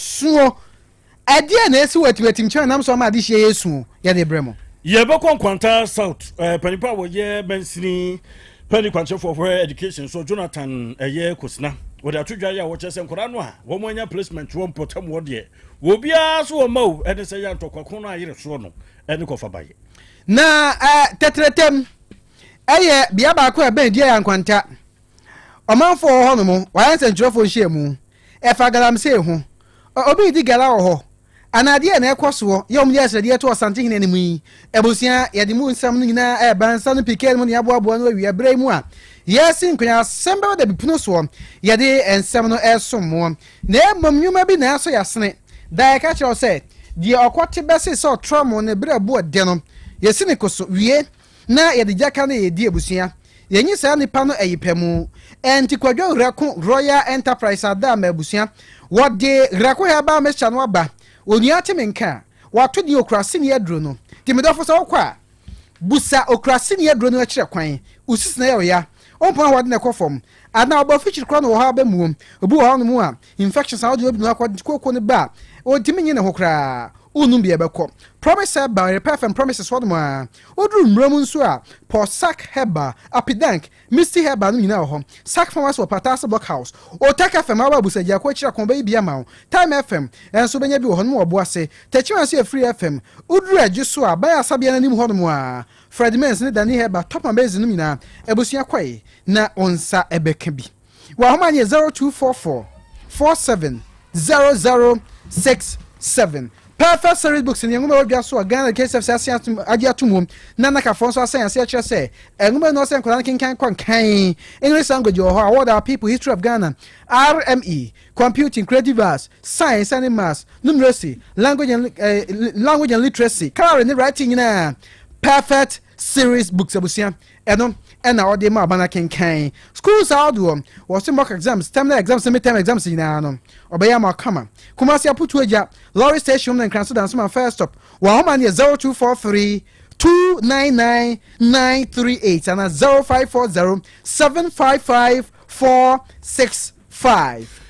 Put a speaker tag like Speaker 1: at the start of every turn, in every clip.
Speaker 1: so idea na esi wetim chan nam so ma de hye yesu ya de bremo
Speaker 2: ye be kwanta south panipa wo ye bensini pani kwanche for education so Jonathan ye Kosina wo da tudwa ya wo chese nkora no a wo mo anya placement wo mpotam wo de wo bia so wo maw ene se ya ntokwa no ayire so no ene ko fa baye
Speaker 1: na tetretem eye bia ba ko e ben dia ya nkwanta omanfo ho no mo wa yanse ntwerefo hye mu e fa galamse ho obi di gala ho anade na ekoso ye omdi asede to Asante hene nemu yi ebusia ye de mu nsam no nyina e bansa no pikel mu ne aboabo no wi abrɛ mu a yesi nkwanya Asem Beba Dabi puno so ye de ensam no esom mo na emom nyuma bi na so yasene da ka kire se die okote bese so tromo ne brɛ bo de no yesi ne koso wie na ye de jaka na ye di ebusia yenyi sa nipa no eyipemu enti kwadwo rako Royal Enterprise adam ebusia wo de rako ya ba me chano aba onua temenka wato di okrasi ne adro no timedofo so kwa busa okrasi ne adro no akire kwan usisi na ya onpon wade na kofom ana oba fichiri kro no ha ba mu obu ho no mu a infections how do obi no akwa kokko ne ba o timenyi ne hokra unum bia bekọ promise ba repair and promises what ma odru mramu nso a posak heba apidank misty heba no nyina ho sak farmers for patasa block house Otec 1029Fm aba busaja ko kira kon ba bia ma time fm enso benya bi ho no obo ase techimanse free fm odru agi so a ba ya sabia nanim ho no a Fred Mens ne Dani heba top and base no nyina ebusia kwai na onsa ebeka bi wa homa nye 0244 470067 Perfect series books in Yangume Odia so Ghana case of Sassian Adiatumum, Nanaka Fonso Science, say, and women no sense can English language or what are people history of Ghana, RME, computing, creative arts, science and maths, numeracy, language and literacy, color and writing in perfect series books abusia eno na ode ma bana kenkan schools outdoor was mock exams terminal exams midterm exams ina no obeya ma kama kumasi aputu eja lorry station na kranso dance man first stop wa homa ne 0243 299938 and 0540 755 465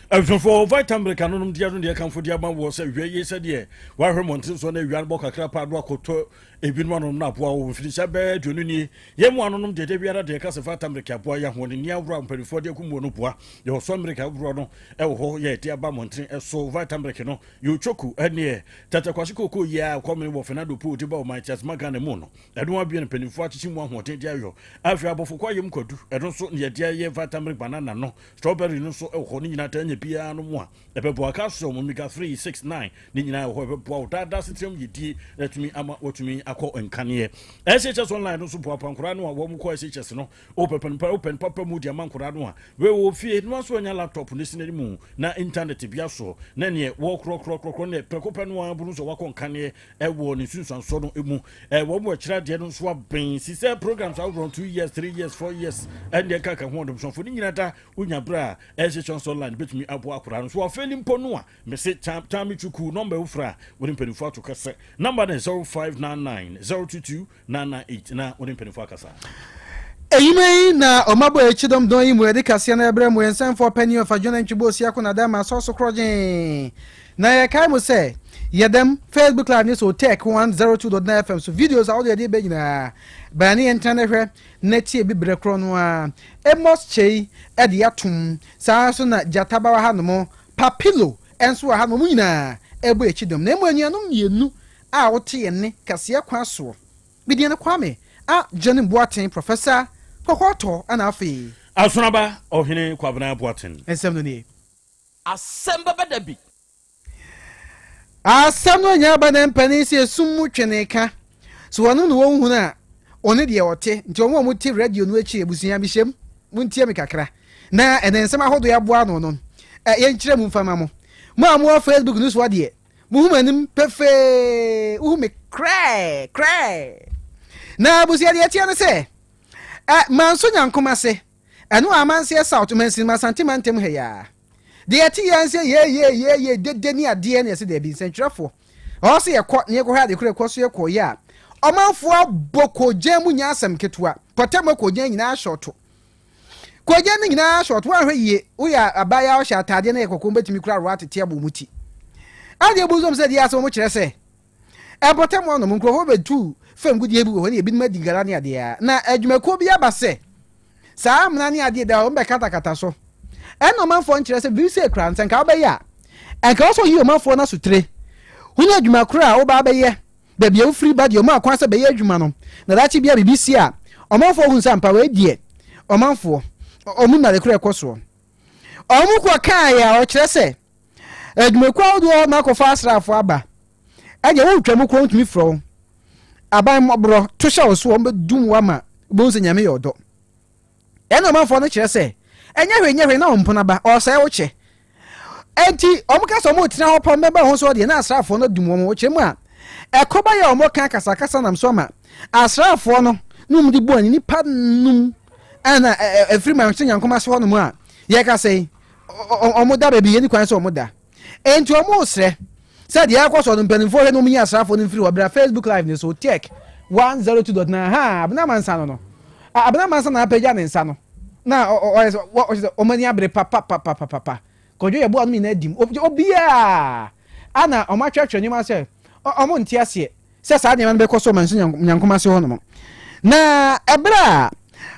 Speaker 2: for vitamin canon dia no dia kan fo dia ban wo se hweye se de wa hwemontin so na hwan bokakra pa do akoto ebinu anom na aboa wo mfiri be donu ni yemu anonom de biara de ka se vitamin ka aboa ya ho ne ni awro ampanifo de kumu no boa ye so america awro no e wo ho ye de aba montin e so vitamin no yo choku ene tata kwase koko ya komene wo fenado po de ba o manchester magana mu no edo abie ne panifo achichi mu ahoten de ayo afi abofo kwa yem kwadu edo so ne de ye vitamin banana no strawberry no so e ho ni nyina tanya bia no mu a ebebo aka so omega 369 ni nyina ho ebebo da sitrem yedi letumi ama otumi akọ nkane SHS online no so po apankora no a wo mu ko SHS no open papa mu dia mankora no a we wo fie no so nya laptop ne sinari mu na internet bia so na ne wo krokro ne prekopa no a buru so wakọ nkane e wo ne sunsan so no emu wo mu akira de no so aben si say programs out run 2 years 3 years 4 years and de kaka ho ndom so fo ni nyina da unya bra SHS online betumi abo akora no so afeli mpo no a me se chami chuku number ufra woni mpenifu atokase number 0599 022 na woni mpenifu akasa
Speaker 1: eyime na omabo echidom don yimu edi kase na ebre mu ensan for penny of ajona ntwibo sia ko na da ma so kroje na ye kai mu se yedem Facebook live ni so Otec 1029Fm so videos audio de be nyina bani internet hwe netie bibre kro no a emos chei e de atum sa so na jataba wa hanom papilo enso wa hanom nyina ebo echidom na emu anuanom yenu a wote ne kase kwa so bidie ne kwame a Johnny Boatin professor kokoto ana afi
Speaker 2: asunaba ohene kwabena Boatin
Speaker 1: ensem no ni
Speaker 3: Asem Beba Dabi
Speaker 1: asam no nya ba na mpani se sumu tweneka so wonu no won hu na one de wote nti omo mo ti radio no achi ebusia bi hyem muntie me kakra na enensem ahodo ya boa no no ye nkire mu mfama mo mo Facebook news wade mu humanim pefe me cry na abusia de atia no se manso nyankoma se eno amanse south mansin masanti mantem he ya de atia nse ye de ni ade na se de bi nsentwerefo o se ye kọ ne ko ha de kure so ye kọ ya omanfo aboko jemu nya asem ketua potemo ko jan nyina shorto ko jan nyina shorto wa hwe ye wo ya abaya o sha atade na ye kokko betimi kura ro atete abo muti ade buzom said yes so much say e botem no mkro ho betu fam gudie bi ho ne ebi madi gara ne ade ya na adwumako bi aba se saa amna ne ade da o be kata so e no manfo nkyere se bi se kran sen ka obeya en ka so yi o manfo na sutre hunya adwumakro a wo ba beye da bia wo free bad yo ma akwa se beye adwuma no na dachi bia BBC a o manfo hu sampa we die o manfo o mu na le kro ekoso o mu kwa kan ya o kyere se adwumakro wo do na ko fa asrafo aba aje wo twam ko ntumi fro aban mobro to sha wo so o dum wa ma bo se nyame yodo eno manfo no kyere se enya hwe na ompona ba o se wo che enti omka so mo tina ho pom meba ho so de na asrafo no dum wo che mu a ekoba ya omo kan kasa nam so ma asrafo no num di bo ani ni pa num ana efri man se nyankoma so no mu a ye ka sei omo da be bi ye ni kwan so omo da enti omo sre said ya kwaso no mpanimfo he no mu ya asrafo no mfiri obra Facebook live ni so Otec 1029 ha abna mansa no abna mansa na apeja ne nsa no na o mani abre papa kojo ye bo anu na dim obia ana o ma twetwe nyuma se o mo ntia se sa de man be koso man nyankoma se ho no na ebra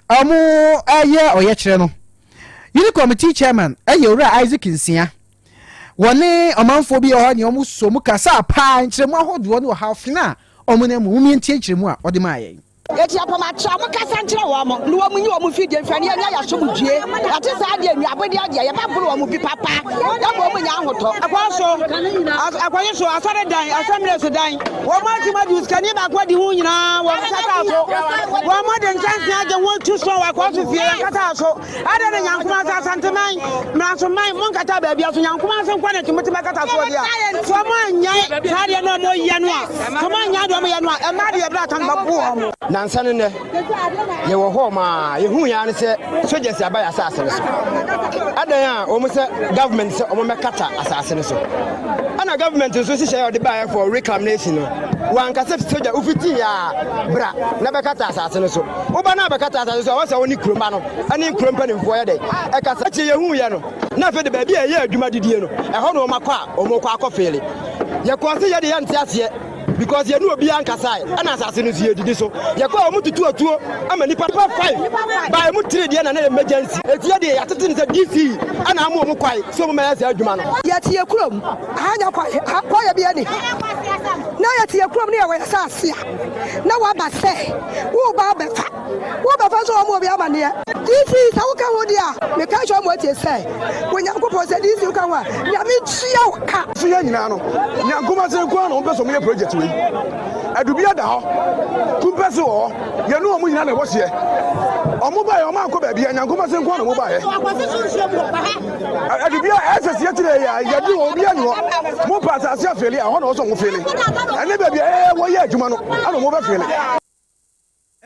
Speaker 1: o mo aye oye kire no yini committee chairman aye ora Isaac Nsia woni omanfo bi ho ne o mu so mu kasa pa nkire mu ahodo no ha fina o mo na mu mi ntie nkire mu a ode ma aye
Speaker 4: eti apoma cha mo kasa nkire wo mo lu wo mu nyi wo mu fidie mfani ya ya so mu due ati sa de enu abodi ade ya ba buru wo mu bi papa ya mo mu nya ahoto akwaso asare dan assembly so dan wo ma ti ma dis kani ba kwa di hu nyina wo kata so wo ma de nkansi age wo tu so wa kwa so fie kata so ade ne nyankuma sa santeman mra so man mo kata ba bia so nyankuma se kwa ne timoti ba kata so dia so ma nya sa de no no ye no a so ma nya do mo ye no a e ma de bra tan ba bu ho mo nansane ne ye wo ho ma ye hu ya ne se soldiers abaya asase ne so adan a o mo se government se o mo mekata asase ne so ana government so si share the buy for reclamation no wan ka se soldier ufiti ya bra na bekata asase ne so wo ba na bekata asase so wo se woni kroma no ani krompa ne mfo ye de e ka se che ye hu ya no na fe de ba bia ye adwuma didie no e ho no makwa o mo kwa akofele ye ko se ye de ye ntiase because you know be ankasai ana asase no sie didi so ye kwa mu tutu atuo ama nipa 5 by mu 3 de na emergency etie de yatete ne se DC ana amu mu kwai so mu ma se adwuma no ye tie kurom anya kwai akwa ye bia ni na ye tie kurom ne ye we asase na wa ba se wo ba fa so mu obi amane DC sa wo ka ho dia me ka cho mu atie se wo nyankopɔ se DC ka wa nya me chia wo ka so ye nyina no nyankoma se kwa no be so mu ye project we adubia da ho kumpese wo ye no omu nyina na wo hye omu ba ye omu akọ ba bia nyankoma se kwa no mu ba ye adubia SS ye tire ya ye di obi ani ho mu pass ase afeli a ho na wo so mu feli ene ba bia wo ye adwuma no ana mu ba feli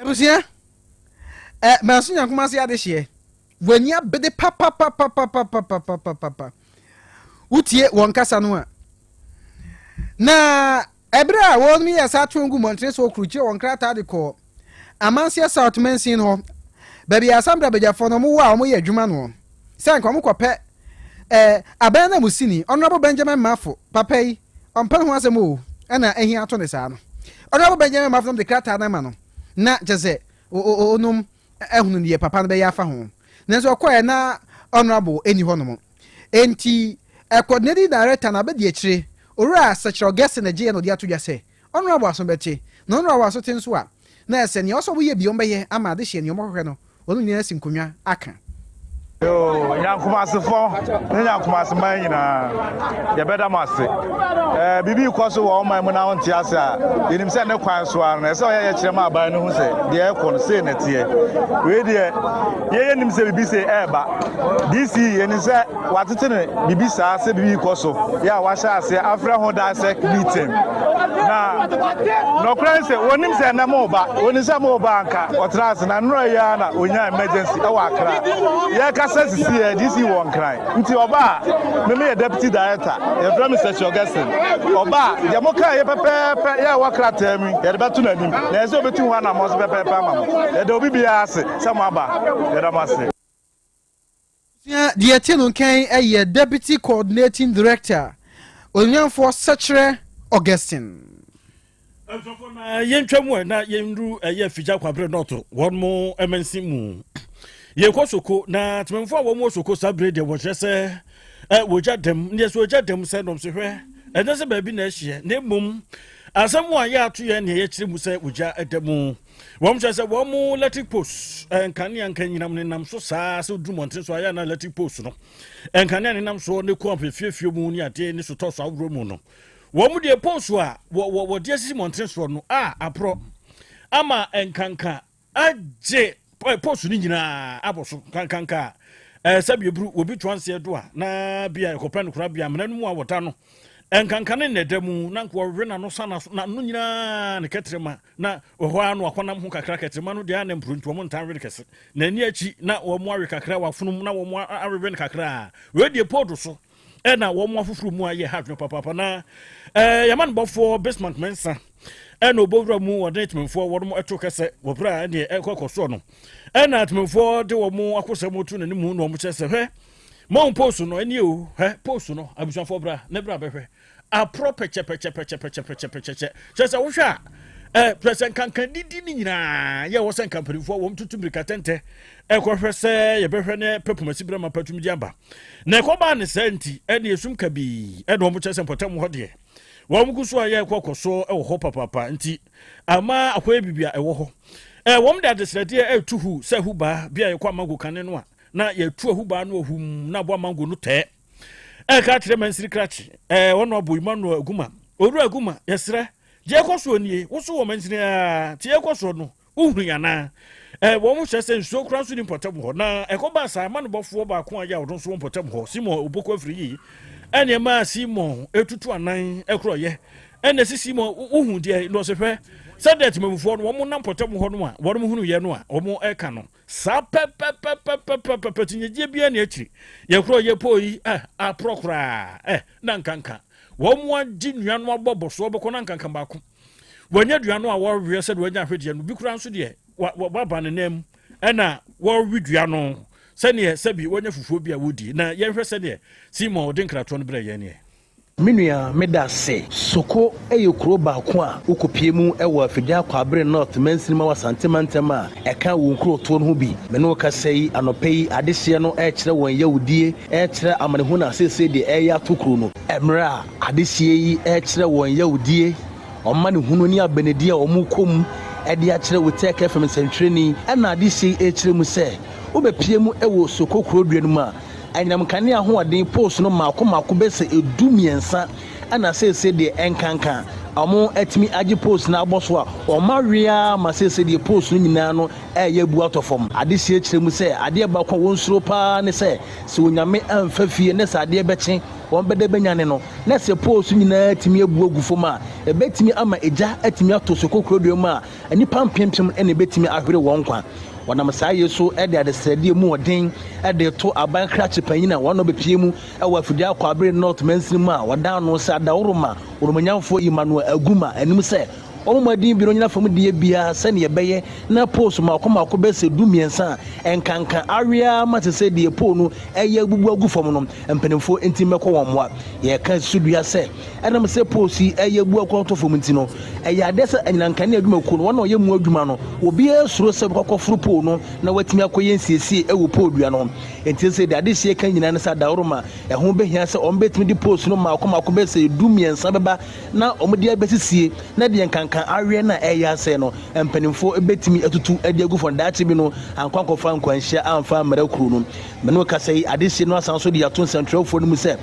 Speaker 1: ebusia maso nyankoma se ade hye wania bede papa utie won kasa no a na ebra won mi yasa twongu montre so kruche won krata de ko amansia south mensin ho baby Asem Beba Dabi no mu wa o mu ye adwuma no sen ko mu kope aban na musini honorable Benjamin Mafo papa yi ompan ho asem o na ehi ato ne sa no honorable Benjamin Mafo no de krata na ma no na jeze onum ehunu ne papa no be ya fa ho nenso okoye na honorable eni ho no mo enti coordinating director na be de akire ora sachiro guest na je no dia to jase honorable aso beti no honorable aso tin so a na ese ne oso wo ye bi ombe ama de hye ne omohwe no wonu nyina sinkonwa aka
Speaker 5: yo yankumasefo ne yankumaseman nyina ye beda mase bibi kwaso wo man mu na wonte ase a yenim se ne kwan so a na se ye kire ma aban no hu se de e ko no se na tie we de ye yenim se bibi se eba DC yenim se watete ne bibi sa se bibi kwaso ya wa sha ase afra ho da se meeting na no kran se wonim se na mo ba wonim se mo ba anka otrase na nro ya na onya emergency e wa kra ye ka sisi DC won cry nti oba me deputy director e from Mr. Chogasen oba je mo kan ye pepe ya wakra tami ye de betu nanim na ese obetu ho na mo so pepe amamo ye de obi bia ase sam aba ye da mase
Speaker 1: ya die tenu kan deputy coordinating director onyanfo sechere Augustine
Speaker 2: na yentwamu na yenru eye fija kwabre noto won mo emensi mu ye kosoko na temfo wo mo soko sabre de wo hwese woja dem ne so woja dem se nom se hwe ene se ba bi na hye ne mum asem wa ya to ye ne ye kire mu se woja edemu wo mo hwese wo mo electric post enkane ankan nyinam ne nam so saa se dumonten so aya na electric post no enkane ne nam so ne ko afefie mu ni ade ne so to so awro mu no wo mu de post a wo de sisi monten so no apro ama enkanka aje post ni nyina aboso kankanka sabi ebru obi twanse do a na bia ekopra no kura bia menanu mu awota no enkanka ne nedamu na nko we na no sana na no nyina ne ketrema na oho anu akonam ho kakra ketrema no de ana mprontu mo ntan we kese na ni achi na wo mu awe kakra wa funum na wo mu awe ne kakra we de podo so na wo mu afufuru mu aye hadwe papa na yaman bofo basement mensa na obowura mu wode tmemfo wo mu eto kese wo bra ne ekokoso no na tmemfo de wo mu akosam otu na nimu no mo chese hwe mo post no eni o post no abusuafo bra ne bra behwe a proper chepe chese wo hwa present kankan didi ni nyina ye wo sen kampanifo wo mtutu brikatente ekohwe se ye behwe ne pepumasi bra mapatum diamba na ekoba ne senti ene esum kabi ene wo mchese potem ho de wo mguso aye ekokoso e wo ho papa nti ama akoye bibia e wo ho wo mde adesrede etuhu se huba bia ye kwa mango kane no a na ye tu huba no ohum na bo mango no te ka kire mansiri krachi wono boy manu aguma oru aguma yesre je koso nie wo so wo mansiri a tie koso no uhuru yana wo mu hwese nso kura so ni potem ho na ekoba sa manu bofo ba ko aya wo so potem ho simo oboko afiri yi ene ma simo etutu anan ekroye ene sisimo uhu de no se hwe sadet memufo no wo mu nam potem ho no a wo mu hunu ye no a wo mu eka no sa pe tinye bia na akiri ye kroye poyi a prokra na nkanka wo mu adi nua no aboboso obeko na nkanka ba ko wanya dua no a wo hwe said wanya hwede no bi kura nso de wa ba ne nam ena wo hwe dua no sene sabi wanya fufuo bia wodi na ye hwe sene Simon odin krato no bra ye ne
Speaker 6: Minua medase soko Krobea ko a ukopie mu ewo afidya kwabre north mansinima wa santimantama eka wo nkro to no ho bi me no ka sei anopei adehye no kire won yawudie kire amanehu na sese de eya tokro no emra adehye yi kire won yawudie omane hunu ni abenedi a omukom ede a kire Otec 1029Fm na adehye kire mu se obepie mu ewo soko Krobea no ma anyam kane ahoɔden post no maako bese edumiensa ana sese de enkanka amo etimi agi post na aboso a ɔmawia ma sese de post no nyina no yebu atofom ade sie kyerɛ mu sɛ ade ba kwa wonsuro pa ne sɛ se onyame amfa fie ne sɛ ade bɛkye wɔn bɛde bɛnyane no na sɛ post nyina etimi ebu agufom a ebetimi ama eja etimi atoso Krobea mu a anipa mpempem ene betimi ahwere wɔn kwa wanam saa yeso ede adesrede mu odin ede to aban krachi panyina wano bepie mu ewa afidya kwabre north mansinima a wada no sa dawroma urumanyamfo Emmanuel aguma anim se omumadin biro nyina fam de bia se ne yebeye na post makoma bese dumiensa enkanka awia matese de po no eye bubu agufom no empenimfo enti mekọ wonmoa ye kan sudua se enam se post eye bu akotofom enti no eye adese anyinanka ne aduma ko no wona oye mu aduma no obi esuro se kokofuru po no na watimi akoye nsiesie ewo po dua no enti se de adehye kan nyina ne sa dawroma eho behia se ombetimi di post no makoma bese dumiensa beba na omde abesisie na de enkanka awie na eya se no empanimfo ebetimi atutu ade agufo ndaache bi no ankwankofa nkwanhia amfa marakuru no meno kasai adehye no asanso de yato centralfo no mu se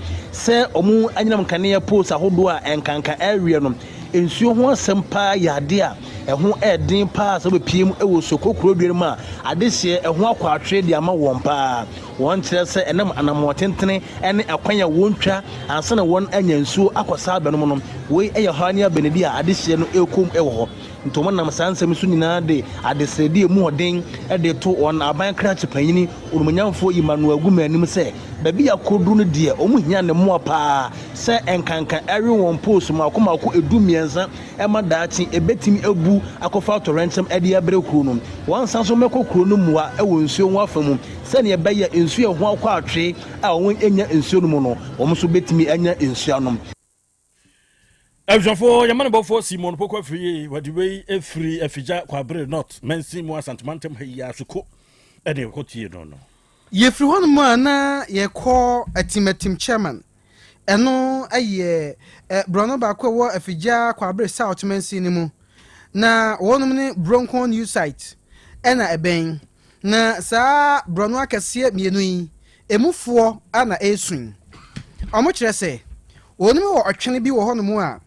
Speaker 6: omu anyinam kane post ahodo a enkanka awie no ensuo ho asempa yade a eho edin pa so bepiem ewo soko Krobea mu a adehye eho akwa atwe de ama won pa won kyerɛ sɛ enam anamotentene ene akwanya wontwa ansa na won anya nsuo akosa abenom no wei eye hania benedi a adehye no ekom ewo ho ntomo nam sansem so nyina de adesrede mu odin ede to on aban krachi panyini urumanyamfo Emmanuel aguma anim sɛ babi akodu no de omu hia ne mo pa sɛ enkanka ewe won post makoma edumiensa ema daachi ebetimi ebu akofa torrentum ede abre kuro no wan sanso mekɔ kuro no mua ewo nsuo ho afamu sɛ ne bɛyɛ nsuo ho akɔ atwe a won enya nsuo no mu no wɔn so betimi anya nsuo no
Speaker 2: Abjafo yamane bofo Simon Poko free what the way a free efija kwabre not mensi mo asantmantem ya suko e de ko tie no no
Speaker 1: ye free hon mo na ye call atimatim chairman eno aye brono ba ko wo efija kwabre south mensi ni mu na wonum ni bronco new site ena eben na saa brono akase mienu yi emufuo ana esun omo kire se wonum wo otwene bi wo honom a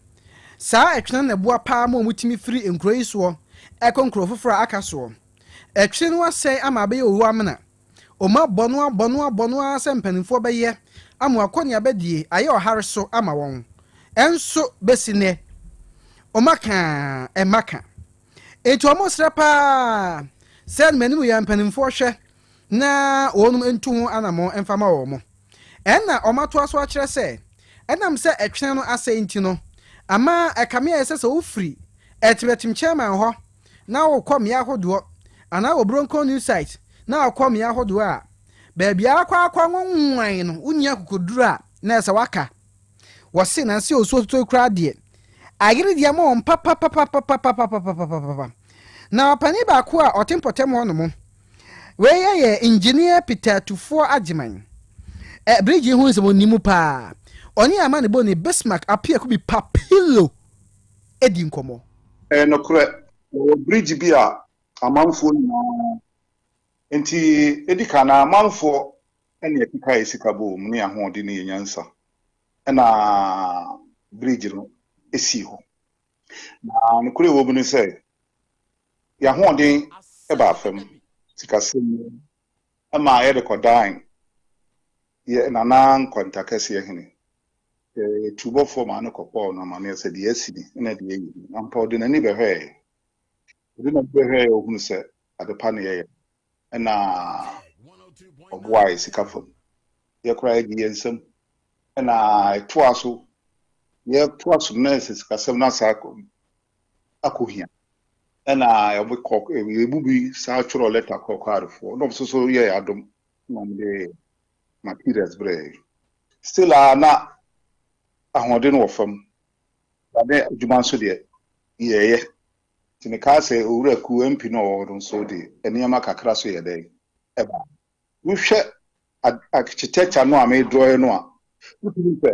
Speaker 1: saa etwene na boa pa ma omutimi firi enkroi so ekonkro foforo akaso etwene no asai ama be owu amena oma bono asempanifo be ye ama akoni abedie aye ohare so ama won enso besine omaka emaka etu omosra pa sen manimu ya mpanimfo hwe na wonum entu ho anamo emfama wo mo enna omato aso a kire se enam se etwene no asai nti no ama akamia esese wo free etibetim chairman ho na wo kom ya hodo ana wo bronco new site na wo kom ya hodo a baabia akwa nwan no unya kokoduru a na ese waka wo se na se oso to kra de agire dia mo papa na pani ba ko a otempotem ho no mo we ye engineer Peter Tufo Agiman bridge hu se mo nimu pa oni ama ne boni Bismarck apia ko bi papilo edi nkomo
Speaker 7: no kure bridge bi a amanfo na enti edika na amanfo ene ekika esikabo mu ne ahode ne nyansa na bridge no esi ho na no kure wo bu ne se ya hode e ba fam sikasem ama ye recordan ye na nan kontakese ye hene tubo for man ko na man say the esidi na de yi ampa de na ni be hwe de na be hwe ohunu se adepa na ye na obwai sikafo ye kra gi ensem na toaso ye toaso na sikasem na sa akohia na ye be ko e bubi sa choro letter ko kwarfo no so ye adom na de materials bre still na ahode no wofam ade adwuma so de yeye tini ka se owura ku MP no wo so de eniyama kakra so ye de eba wo hwe architecture no a me draw no a wutumi pe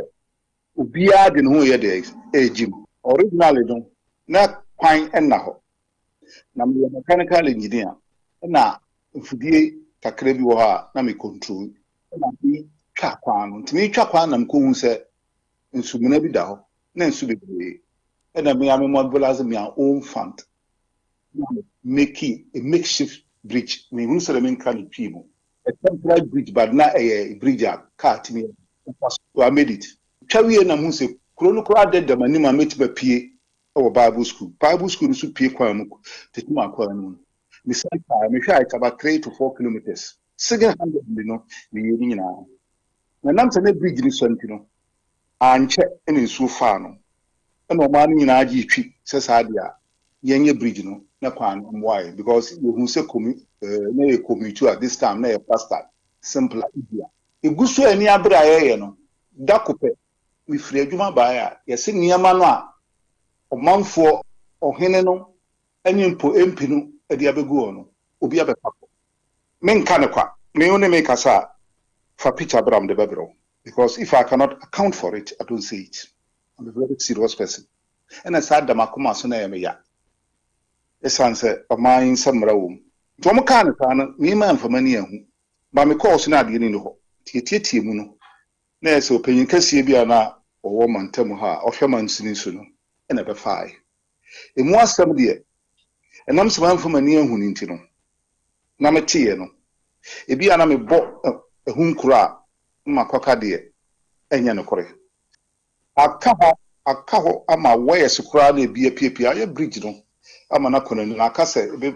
Speaker 7: obia de no ho ye de ejim originally no na kwan enna ho na me mechanical engineer na mfudie kakra bi wo ha na me control na bi twa kwan no tini twa kwan na mko hu se nsumuna bi da ho na nsu bebre na me mobilize me own fund making a makeshift bridge we hu sere men kan people a temporary bridge but na a bridge a car timi I made it twawie na hu se kuro kura de mani ma metiba pie o bible school su pie kwan mu tetima kwan mu me sai ka me hwa it about 3 to 4 kilometers 700 no me yiri nyina na nam se na bridge ni so ntino anche ene nsu fa no eno ma no nyina agi twi se saade a yenye bridge no na kwan why because you hu se na e commute at this time na e faster simple easier eguso ani abra ye no dakope mi firi adwuma ba ya yese niama no a omanfo ohene no anyimpo empi no e dia begu no obi abekako menka ne kwa me one me kasa fa picture bram de bebro. Because if I cannot account for it, I don't say it. I'm a very serious person. And I said, the Makuma Sona ya. Yes, answer of mine some room. Tom can, me man for many years. But me course not getting the whole. Titi Muno. Nay, so paying Cassibiana or woman Temuha or Shaman Sinisuno, and never five. In more some dear, and I'm some for many years who nintino. Namatiano. It be an ame bought a hunkra. Makwaka de enya no kore akaho ama wire sukura na bia piepia ya bridge no ama na kono na akase be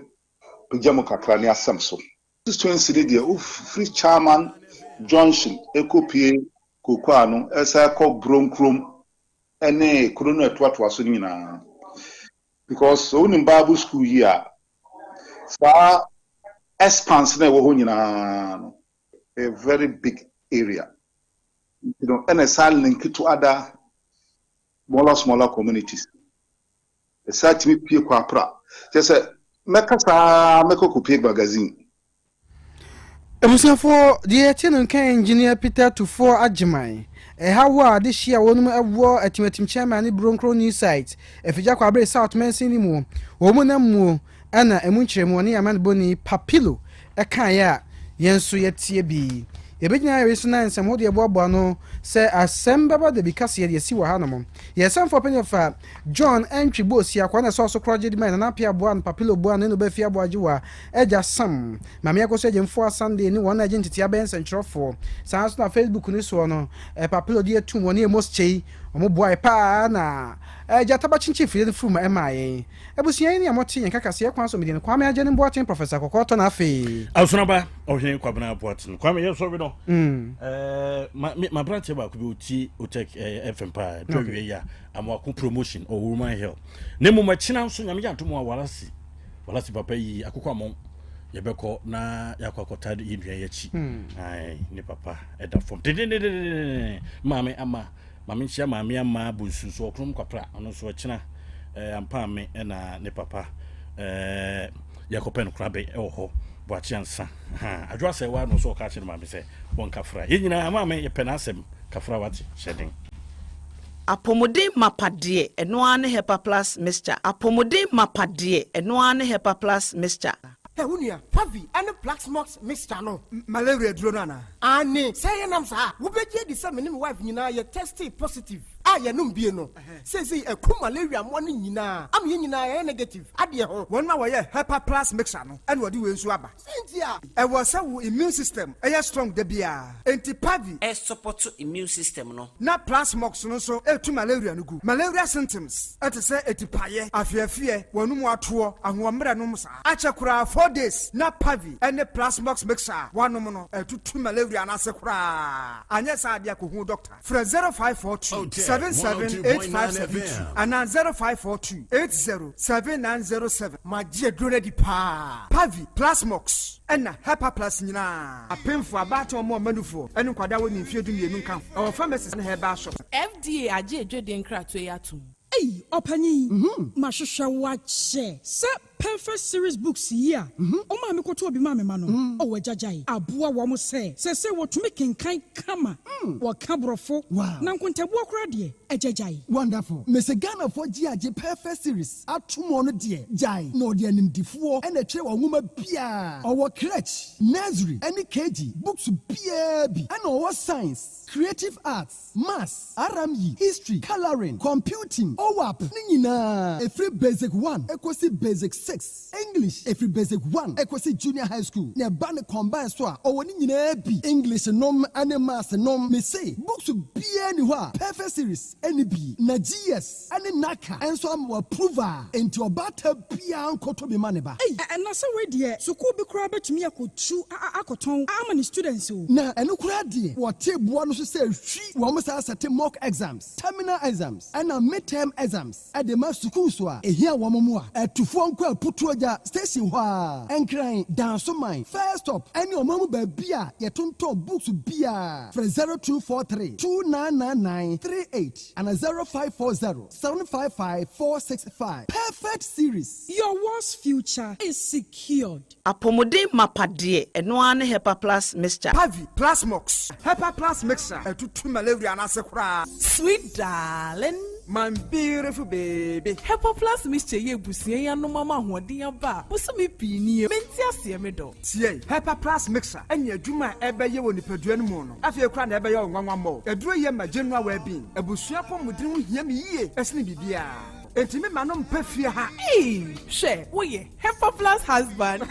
Speaker 7: pejamo kakra ne asem so this 20 de free chairman junction ekopie kokwa no esa ko bronkrom ene krono etoato aso nyina because onim bible school here sa expanse na wo ho nyina a very big area, and a sal link to other smaller communities. The site me pie kwapra. Just say mekasa mekoko pie magazine.
Speaker 1: Ebusiafo the tenant can engineer Peter to 4 Ajimai. How this year one war at Timatim Chairman and Broncro News site. If you jack South Mensinimo, Womanamo, Anna Emunche Aman Boni Papilo, a kaya, Yensu yet TB. A big resonance and what the Bobo say Asem Beba Dabi because ye see what Hanamo. Yes, some for penny of John entry boss here, one also project man and Apia Buan, Papilo Buan, and Ubefia Boajua, Edja Sam. Mamia said in 4 Sunday, new one identity abens and for. Sounds na Facebook Niswano, a Papilo dear 2 1 year most chay, or more boy pa na. Jatabachin chief in the from MIA. Ebusiani Amoti and Cacasia Council meeting, Kwame Jan Boatin, Professor Cocoton Afe.
Speaker 2: Ausonaba, or here Kwabana Boatin. Kwame, yes, so we know. My branch about Kubuti, Otec 1029Fm, I'm a promotion or woman help. Nemo Machina, soon I'm young to more Walasi. Walasi Papa, Akuamon, Yabeko, na Yakota in Yachi. Aye, ne papa, at the form. Mammy, Amma. Mami chia mami ama busu so okrum kwapra ono so china ampa me na ne papa yakopen krabe ho boachi ansa ha adwa se wa no so ka chi mami se won kafra yenyina ama me ye penasem kafra wati shedding
Speaker 4: apomode mapade eno ane hepa plus mixture apomode mapade eno ane hepa plus mixture.
Speaker 8: Hey, Unia, Pavi, and the Black Smokes mixture no malaria dronana. Anne, say an answer. Who bet ye the same wife, you know, you're tested positive. I no be no. Says a cool malaria morning, you know. I'm in negative. Adia, 1 hour, Hepa plus mixture no. And what do you swabber? Cynthia, I was so immune system. I strong the beer. Anti Pavi,
Speaker 3: a support to immune system no.
Speaker 8: Not plus smokes no so, to malaria no good. Malaria symptoms. At a say, etipaye, a fear, one more tour, and 1 meranomsa. Achakura 4 days, not Pavi, and the plasmox mixer, 1 mono, 2 malaria and asakura. And yes, I who doctor. From 0542 778572 and 0542 807907. My dear Grenady Pa Pavi Plasmox and Hepa Plus Nina. A pin for a battle more manufo and Quadawan in Field in Nunca. Our pharmacist and her bar shop.
Speaker 9: FDA aje Jordan Kratwayatu. Hey, Opani, Mashusha watch. Sir, perfect series books here. Oh, mammy, go to be mammy mano. Oh, Jajai. Abua wamo say what to make in kind kama. What cabrofo. Wow. Nankunta walk ready. A Jajai. Wonderful. Miss Ghana for GIJ perfect series. At 2 more dear. Jai. No dear name D4 and a chair woman Pia. Our crutch. Nursery. Any KG. Books PAB. And our science. Creative arts. Maths. RME. History. Coloring. Computing. OWAP. Nina. A free basic 1. Equasi basic 6. English. A free basic 1. Equasi junior high school. Ne ban combined store. Or when you be English nom and maths nom. Me say. Books to be anywhere. Perfect series. Any be. Na GS. Any naka. And so I'm approver. Into a battle pian koto be maneba. Hey. And na so we dear. So ko be kura bet me akotu akoton. How many students o? Na eno kura dear. What table one so say three. We almost have certain mock exams. Terminal exams. And a midterm exams. At the master school so. E here wamomua. To phone call putuaja station wa. And crying down so mine. First stop. Any o mamu be bia. Ye tonto books bia. For 0243 299938 and a 0540 755 465. Perfect series. Your world's future is secured.
Speaker 4: Apomode mapade eno ane Hepa plus mixture.
Speaker 8: Pavi Plasmox. Hepa plus mixture. To 2 malaria and asakura.
Speaker 9: Sweet darling.
Speaker 8: My beautiful baby.
Speaker 9: Hepa plus mixture ye busie ya no mama hoden aba. Busumi pini menti ase me do.
Speaker 8: Tie Hepa plus mixer. Enya adwuma ebe ye woni padua no mu no. Afie kra na ebe ye onwanwa mo. Eduro ye ma general well being. Ebusua pomudin ho hia me yie. Esne bibia. Entimi manom pafie ha.
Speaker 9: Hey, share. Wo ye Hepa plus husband.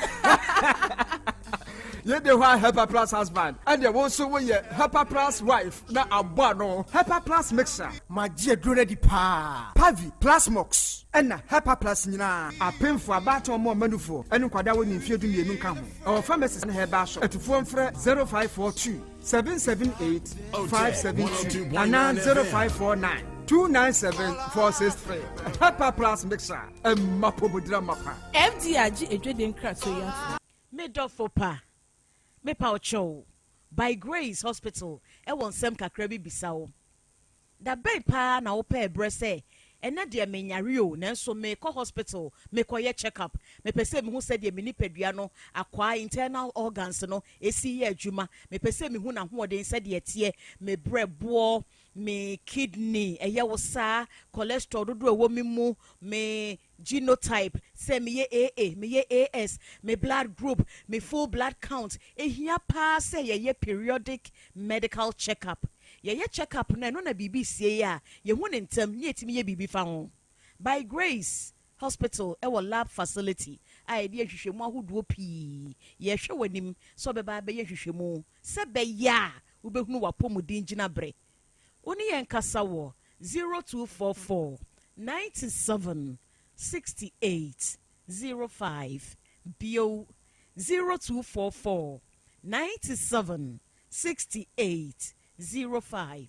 Speaker 8: Ye de wa Hepa plus husband. And there also we Hepa plus wife. Na abwa no. Hepa plus mixer. Ma je duro di pa. Pavi Plasmox. Ena Hepa plus nyina. Apemfo abato mo manufo. Enu kwada woni mfie du mienu nka ho. Our pharmacist na herba shop. Etufo mfre 0542 778 572 and 0549 297-463. Hepa plus mixer. Mapobudra mapa.
Speaker 9: FDAG Ejeden Kratwayatu.
Speaker 10: Medofo pa. Me pa ocho. By Grace Hospital. E won sem kakra bi bisa wo. da bay pa na ope brese ena de menyario nanso me ko hospital me ko ye check up me pese me hu se de me nipadua no akwa internal organs no esi ye adwuma me pese me hu na ho de se de tie me brebo me kidney eye wo sa cholesterol dodo ewo mi mu me genotype say me ye AA me ye AS me blood group me full blood count ehia pa say ye periodic medical checkup ye checkup na no na bibi sie ya ye hu ne ntem ye timi ye bibi fa ho by grace hospital e wo lab facility ai de hwehwemu ahodo pi ye hwe wanim so be ba be ye hwehwemu se be ya wo be hunu wapomudin gina bre oni yen kasa wo 0244 97 68 05 bio 0244 97 68 05.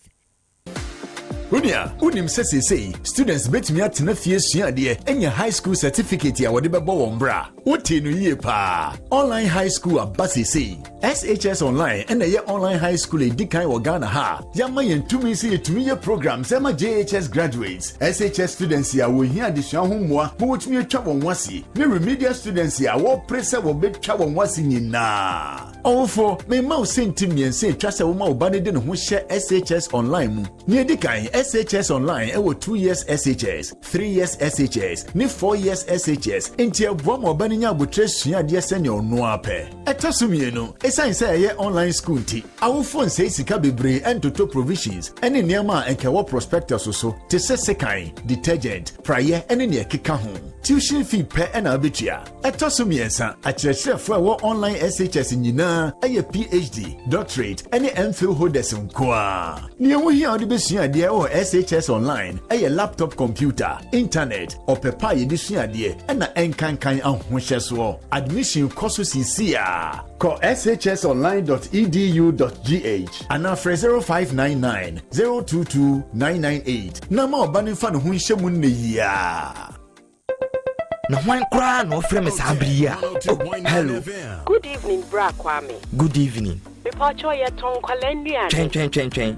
Speaker 11: Unia, unim say students bet me at na fie sua de enya high school certificate ya wode bebo wombra. Wote no yie pa. Online high school abase say. SHS online and ye online high school edikan wo Ghana ha. Yama yentumi say yetumi ye programs ema JHS graduates. SHS students ya wo hia adesua ho moa, wo wotumi atwa won wase. Ne remedial students ya wo pressure wo betwa won wase nyina. Ofo, me ma senti miense twa se wo ma obane de no ho hye SHS online mu. Ne edikan SHS online ewo 2 years SHS, 3 years SHS, ni 4 years SHS. Enti eboa mo obane nya abotre sua de sene ono ape. Etasumienu, esan say ye online school ti. Awo phone say sika bebre entoto provisions. Ene niam a enkewo prospectus so te se sekan, detergent, prayer ene ne ekeka ho. Tuition fee per ena abetua. Etasumiensa, akyerɛkyerɛfo a wo online SHS nyina eye PhD, doctorate ene MPhil holders nkoa. Ni ewo hia ode besua de o SHS online eye laptop computer, internet, opepa ye disua de ena enkankan ahohye so. Admission course CCA. Call shsonline.edu.gh and after 0599 022 998. Nama obani fa no ho nhyemu ne yia.
Speaker 12: Na hwan kra no frame sabria. Hello.
Speaker 13: Good evening, Bra Kwame.
Speaker 12: Good evening.
Speaker 13: Reporter ye ton kwalendua.
Speaker 12: Chen.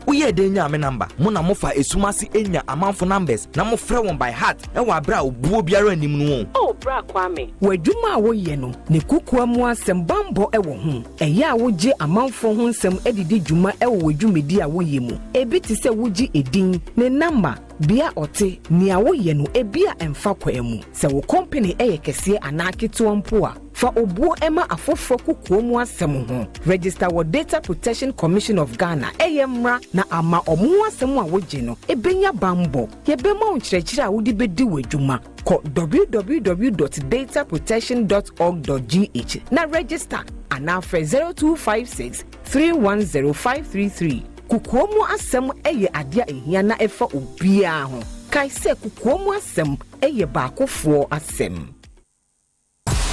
Speaker 12: Uye de nya me number. Mo na mo fa esumasi enya amanfo numbers. Na mo frɛ won by heart. E wa bra obuo biara anim no.
Speaker 13: Oh, Bra Kwame.
Speaker 14: Wadwuma wo ye no. Ne kukua mu asɛm bambɔ e wo ho. Ɛyɛ a wo gye amanfo ho nsɛm edidi dwuma e wo wadwumedi a wo ye mu. Ebi ti sɛ wo gye edin ne number bia ote ni awo ye no ebia emfa kwa mu se wo company eye kese anaketo mpo a fa obuo ema afoforo kokuo mu asem ho register wo Data Protection Commission of Ghana mra na ama omu asem a woje no ebenya bambo yebema onkyerɛkyerɛ a wodi bedi wadwuma ko www.dataprotection.org.gh na register ana frɛ 0256 310533 kukuomu asem eye adia ehia na efa obia ho kai se kukuomu asem eye baakofo asem.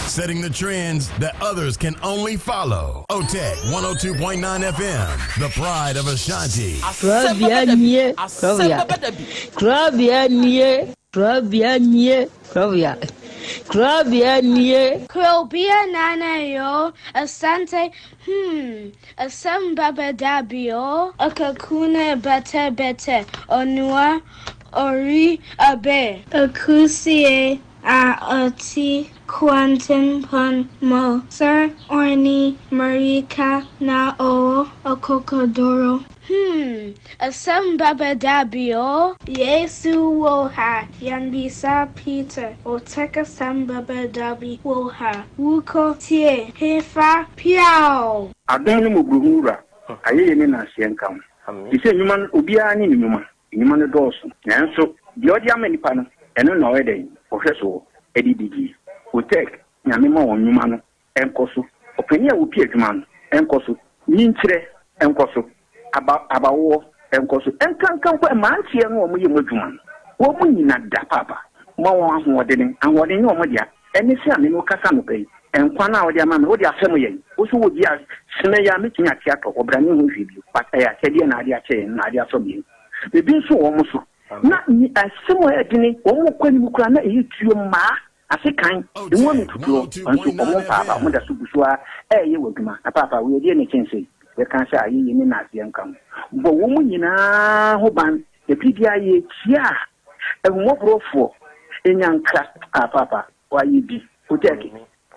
Speaker 15: Setting the trends that others can only follow. Otec 1029 FM, the pride of Ashanti.
Speaker 16: Krobea nana yo asante Asem Beba Dabi yo akakune bete onua ori abe akusie a oti quantum pon mo sir orni marika na o akokodoro Asem Beba Dabi yo Yesu wo ha yanbisa Peter Otec Asem Beba Dabi wo ha wuko tie hefa piao
Speaker 17: adonu muguhura ayeye ni na asienka ise nyuma obia ni nyuma no doso nanso di odi amanipa no eno na weden ohweso edidigi Otec nyame ma won nyuma no enkoso opani a wo pie adwuma no enkoso nyinkyere enkoso abawo enkoso enkankan kwa mantie no omo ye modwuma wo mu nyina da papa mo won ahoden yo mo dia eni se ame no kasa no bai enkwa na wo dia ma me wo dia asem ye wo so wo dia sene ya metinya tia to obrani ho hwibio pata ya sede na ade ache na ade aso bi bebi so wo mo so na ni asem wo edini wo mo kwani mu kura na eyi tuo ma asekan de wo mi tutuo nso omo papa mo da so busua ye wadwuma na papa wo ye ne chense we kan sha ayi ni na asienka bo wo mu nyina ho ban the PDI chia and more for in young class papa why you be Otec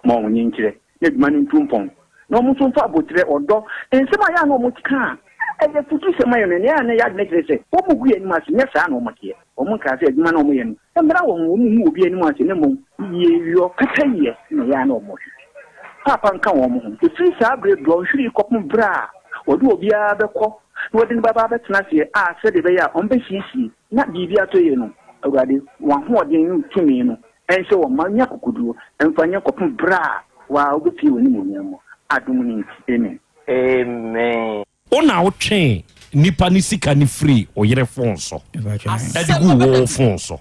Speaker 17: more injury let money tumpon no mutum fa botre odo and some I no mutka and the futu semayon and yard make say what would we must yes I know my here or Munka said man on and now won't be anyone in the moon your catay no more papa nka won the free sabre do hwiri kopum bra odu obi a beko no de baba betena se a se de be ya on be hisi na bibia to ye no awurade wan ho odin tumi no ense wo manya kokoduo emfanya kopum bra wa obi woni mu nyamo adum ni amen
Speaker 2: amen ona wo twen nipa ni sika ni free oyere fonso edigu wo fonso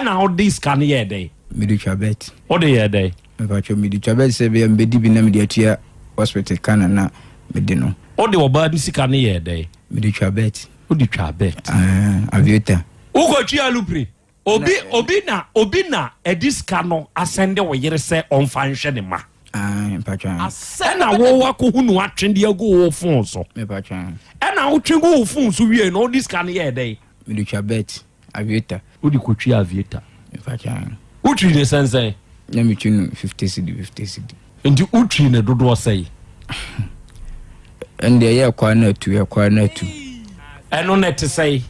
Speaker 2: na wo dis kan ye dey
Speaker 18: medical bet
Speaker 2: o de ye dey
Speaker 18: Mepacho midi travel se be mbedi bi na midi atua hospital kana na medi no.
Speaker 2: O de oba ni sika ne ye dey.
Speaker 18: Midi travel.
Speaker 2: O di travel.
Speaker 18: Aviator.
Speaker 2: Ugo tua lupre. Obi na ediska no asende wo yere se onfa nhwe ne ma.
Speaker 18: Mepacho.
Speaker 2: Na wo wakohunu atwende agu wo fon so.
Speaker 18: Mepacho.
Speaker 2: Na wo twego wo fon so wie no diska ne ye dey.
Speaker 18: Midi travel. Aviator.
Speaker 2: O di kotwa aviator.
Speaker 18: Mepacho.
Speaker 2: Utri ne sense.
Speaker 18: Na mi tunu 50 cedi.
Speaker 2: Ndi utri ne dodo sai.
Speaker 18: Ende ya kwa na tu.
Speaker 2: Eno net sai.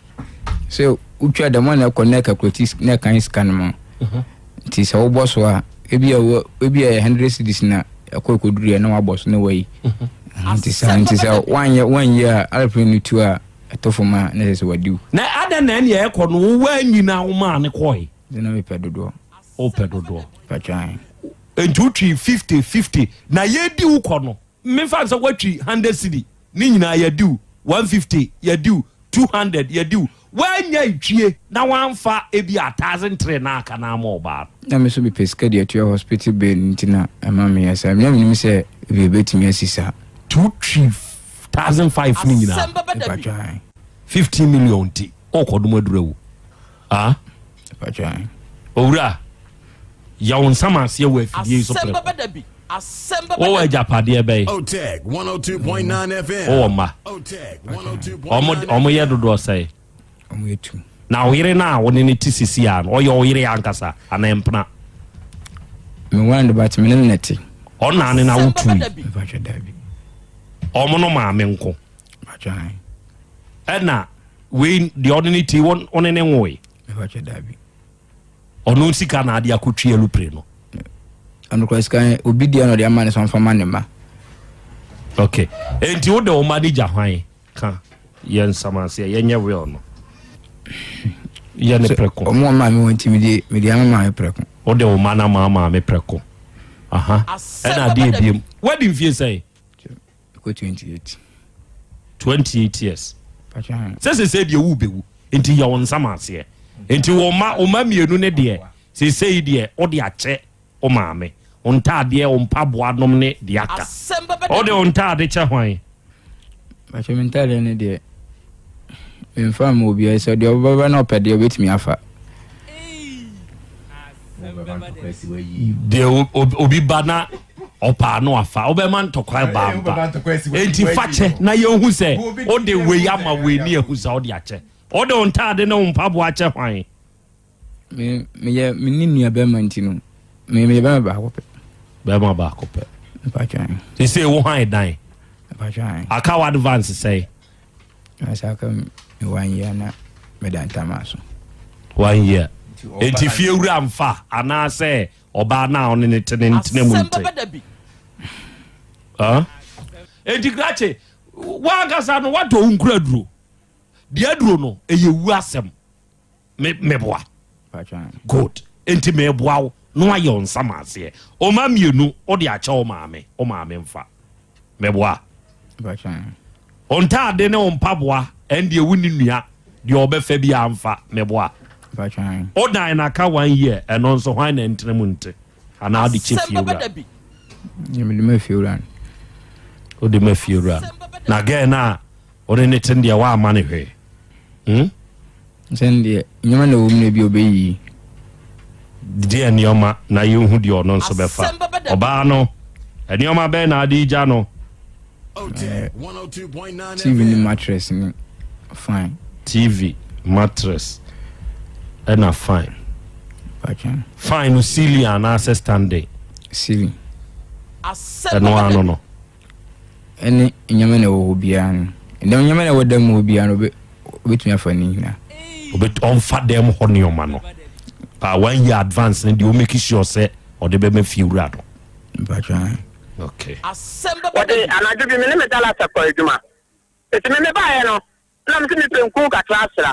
Speaker 18: So utwa da man na connect akrotis na kan scan mo. Ti sa wo boss wa ebi ya 100 cedis na akokoduru ya na wa boss na wai. Ti sa one year alpin tu a atofoma na se wadiu.
Speaker 2: Na ada na ne ya ekọ no wa nyina wo ma ne koi.
Speaker 18: Na me pedodo.
Speaker 2: O pedodo.
Speaker 18: Pachan.
Speaker 2: Entutri 50 na yedi uko no me fa so watri 100 cedi ni nyina yedi 150 yedi 200 yedi wanya itwie na wanfa ebi 1003 na aka na ma oba
Speaker 18: na me so be pesca de atua hospital bill ntina ama me yasa me nyam se be betimi asisa
Speaker 2: 2,500 ni nyina
Speaker 18: pachan
Speaker 2: 50 million ti okodum adurawu
Speaker 18: pachan
Speaker 2: owura Yaw Asante we fidie so pre.
Speaker 13: Asem Beba
Speaker 2: Dabi. O Japade be.
Speaker 15: Otec 1029 FM.
Speaker 2: O ma.
Speaker 15: Otec 1029.
Speaker 2: Omo ye dodo say.
Speaker 18: Omo yetu.
Speaker 2: Na oyire na woni ne tisisi an. O ye oyire ankasa ana empna.
Speaker 18: Me wan but me neti.
Speaker 2: O na ne na wutu.
Speaker 18: Beba Dabi.
Speaker 2: Omo no ma me nko.
Speaker 18: Bajai.
Speaker 2: Na we the ordinary won onene nwoe.
Speaker 18: Beba Dabi.
Speaker 2: Ono sika na ade akotwe alupre no.
Speaker 18: Ano kwa sika obi dia no de amane so mfa mane ma.
Speaker 2: Okay. Enti wo de o manager hwan ka yen samanse yen ye we ono. Ye ne preko.
Speaker 18: Omo ma me wonti me de ama me preko.
Speaker 2: O de o mana ma me preko. Aha. Na ade biem. Wedding fee say?
Speaker 18: Ko 28.
Speaker 2: 28 years.
Speaker 18: Pacha.
Speaker 2: Say de wu bewu. Enti ya won samanse. Enti wo ma mienu ne de sei de o de ache o maame onta de o mpaboa nom ne de aka o de onta de che hwan
Speaker 18: ba che mentale ne de infam obi ai so de baba na opede obetimi afa
Speaker 2: de obi bana opa no afa obeman tokwa bamba enti fache na ye hu se o de we ama we ni ehu se o de ache o de onta de na mpaboa che hwan
Speaker 18: me ni nua be mantino me be ba ko pe pa chan
Speaker 2: they say wo han dan
Speaker 18: pa chan
Speaker 2: aka wa advance say
Speaker 18: asa ka me 1 year na me dan tamaso
Speaker 2: 1 year enti fie wura mfa ana say oba na on ne tene mu nte enti grache wa gasa no wato unkura duro dia duro no eyewu asem me boa good enti me boa no aye on samase o ma mienu o de acha o maame mfa me boa on ta de ne on paboa ende ewuni nua de obefa bi amfa me boa o dan na ka 1 year eno nso hwan na entremu nte ana de chefi ewura
Speaker 18: yemele me fiura
Speaker 2: o de me fiura na ge na o ne tende wa amane hwe
Speaker 18: sende nyama na wumne bi obeyi
Speaker 2: de anioma na yehu de ono nso befa oba no anioma be na adi ja no
Speaker 15: Otec 102.9
Speaker 18: TV ni mattress ni fine
Speaker 2: TV
Speaker 19: mattress ɛna fine fine no ceiling and access standing
Speaker 18: ceiling
Speaker 19: ɛno ano no
Speaker 18: ɛne nyame na wo bia no ɛne nyame na woda mu bia no obetumi afa ni na
Speaker 19: on fa dem ho ne oma no pa 1 year advance ne dey make sure say or the be fi wura do okay
Speaker 20: ode anaju bi me ne medala sekọ eduma eti me ba ye no na me ti penku ka trasra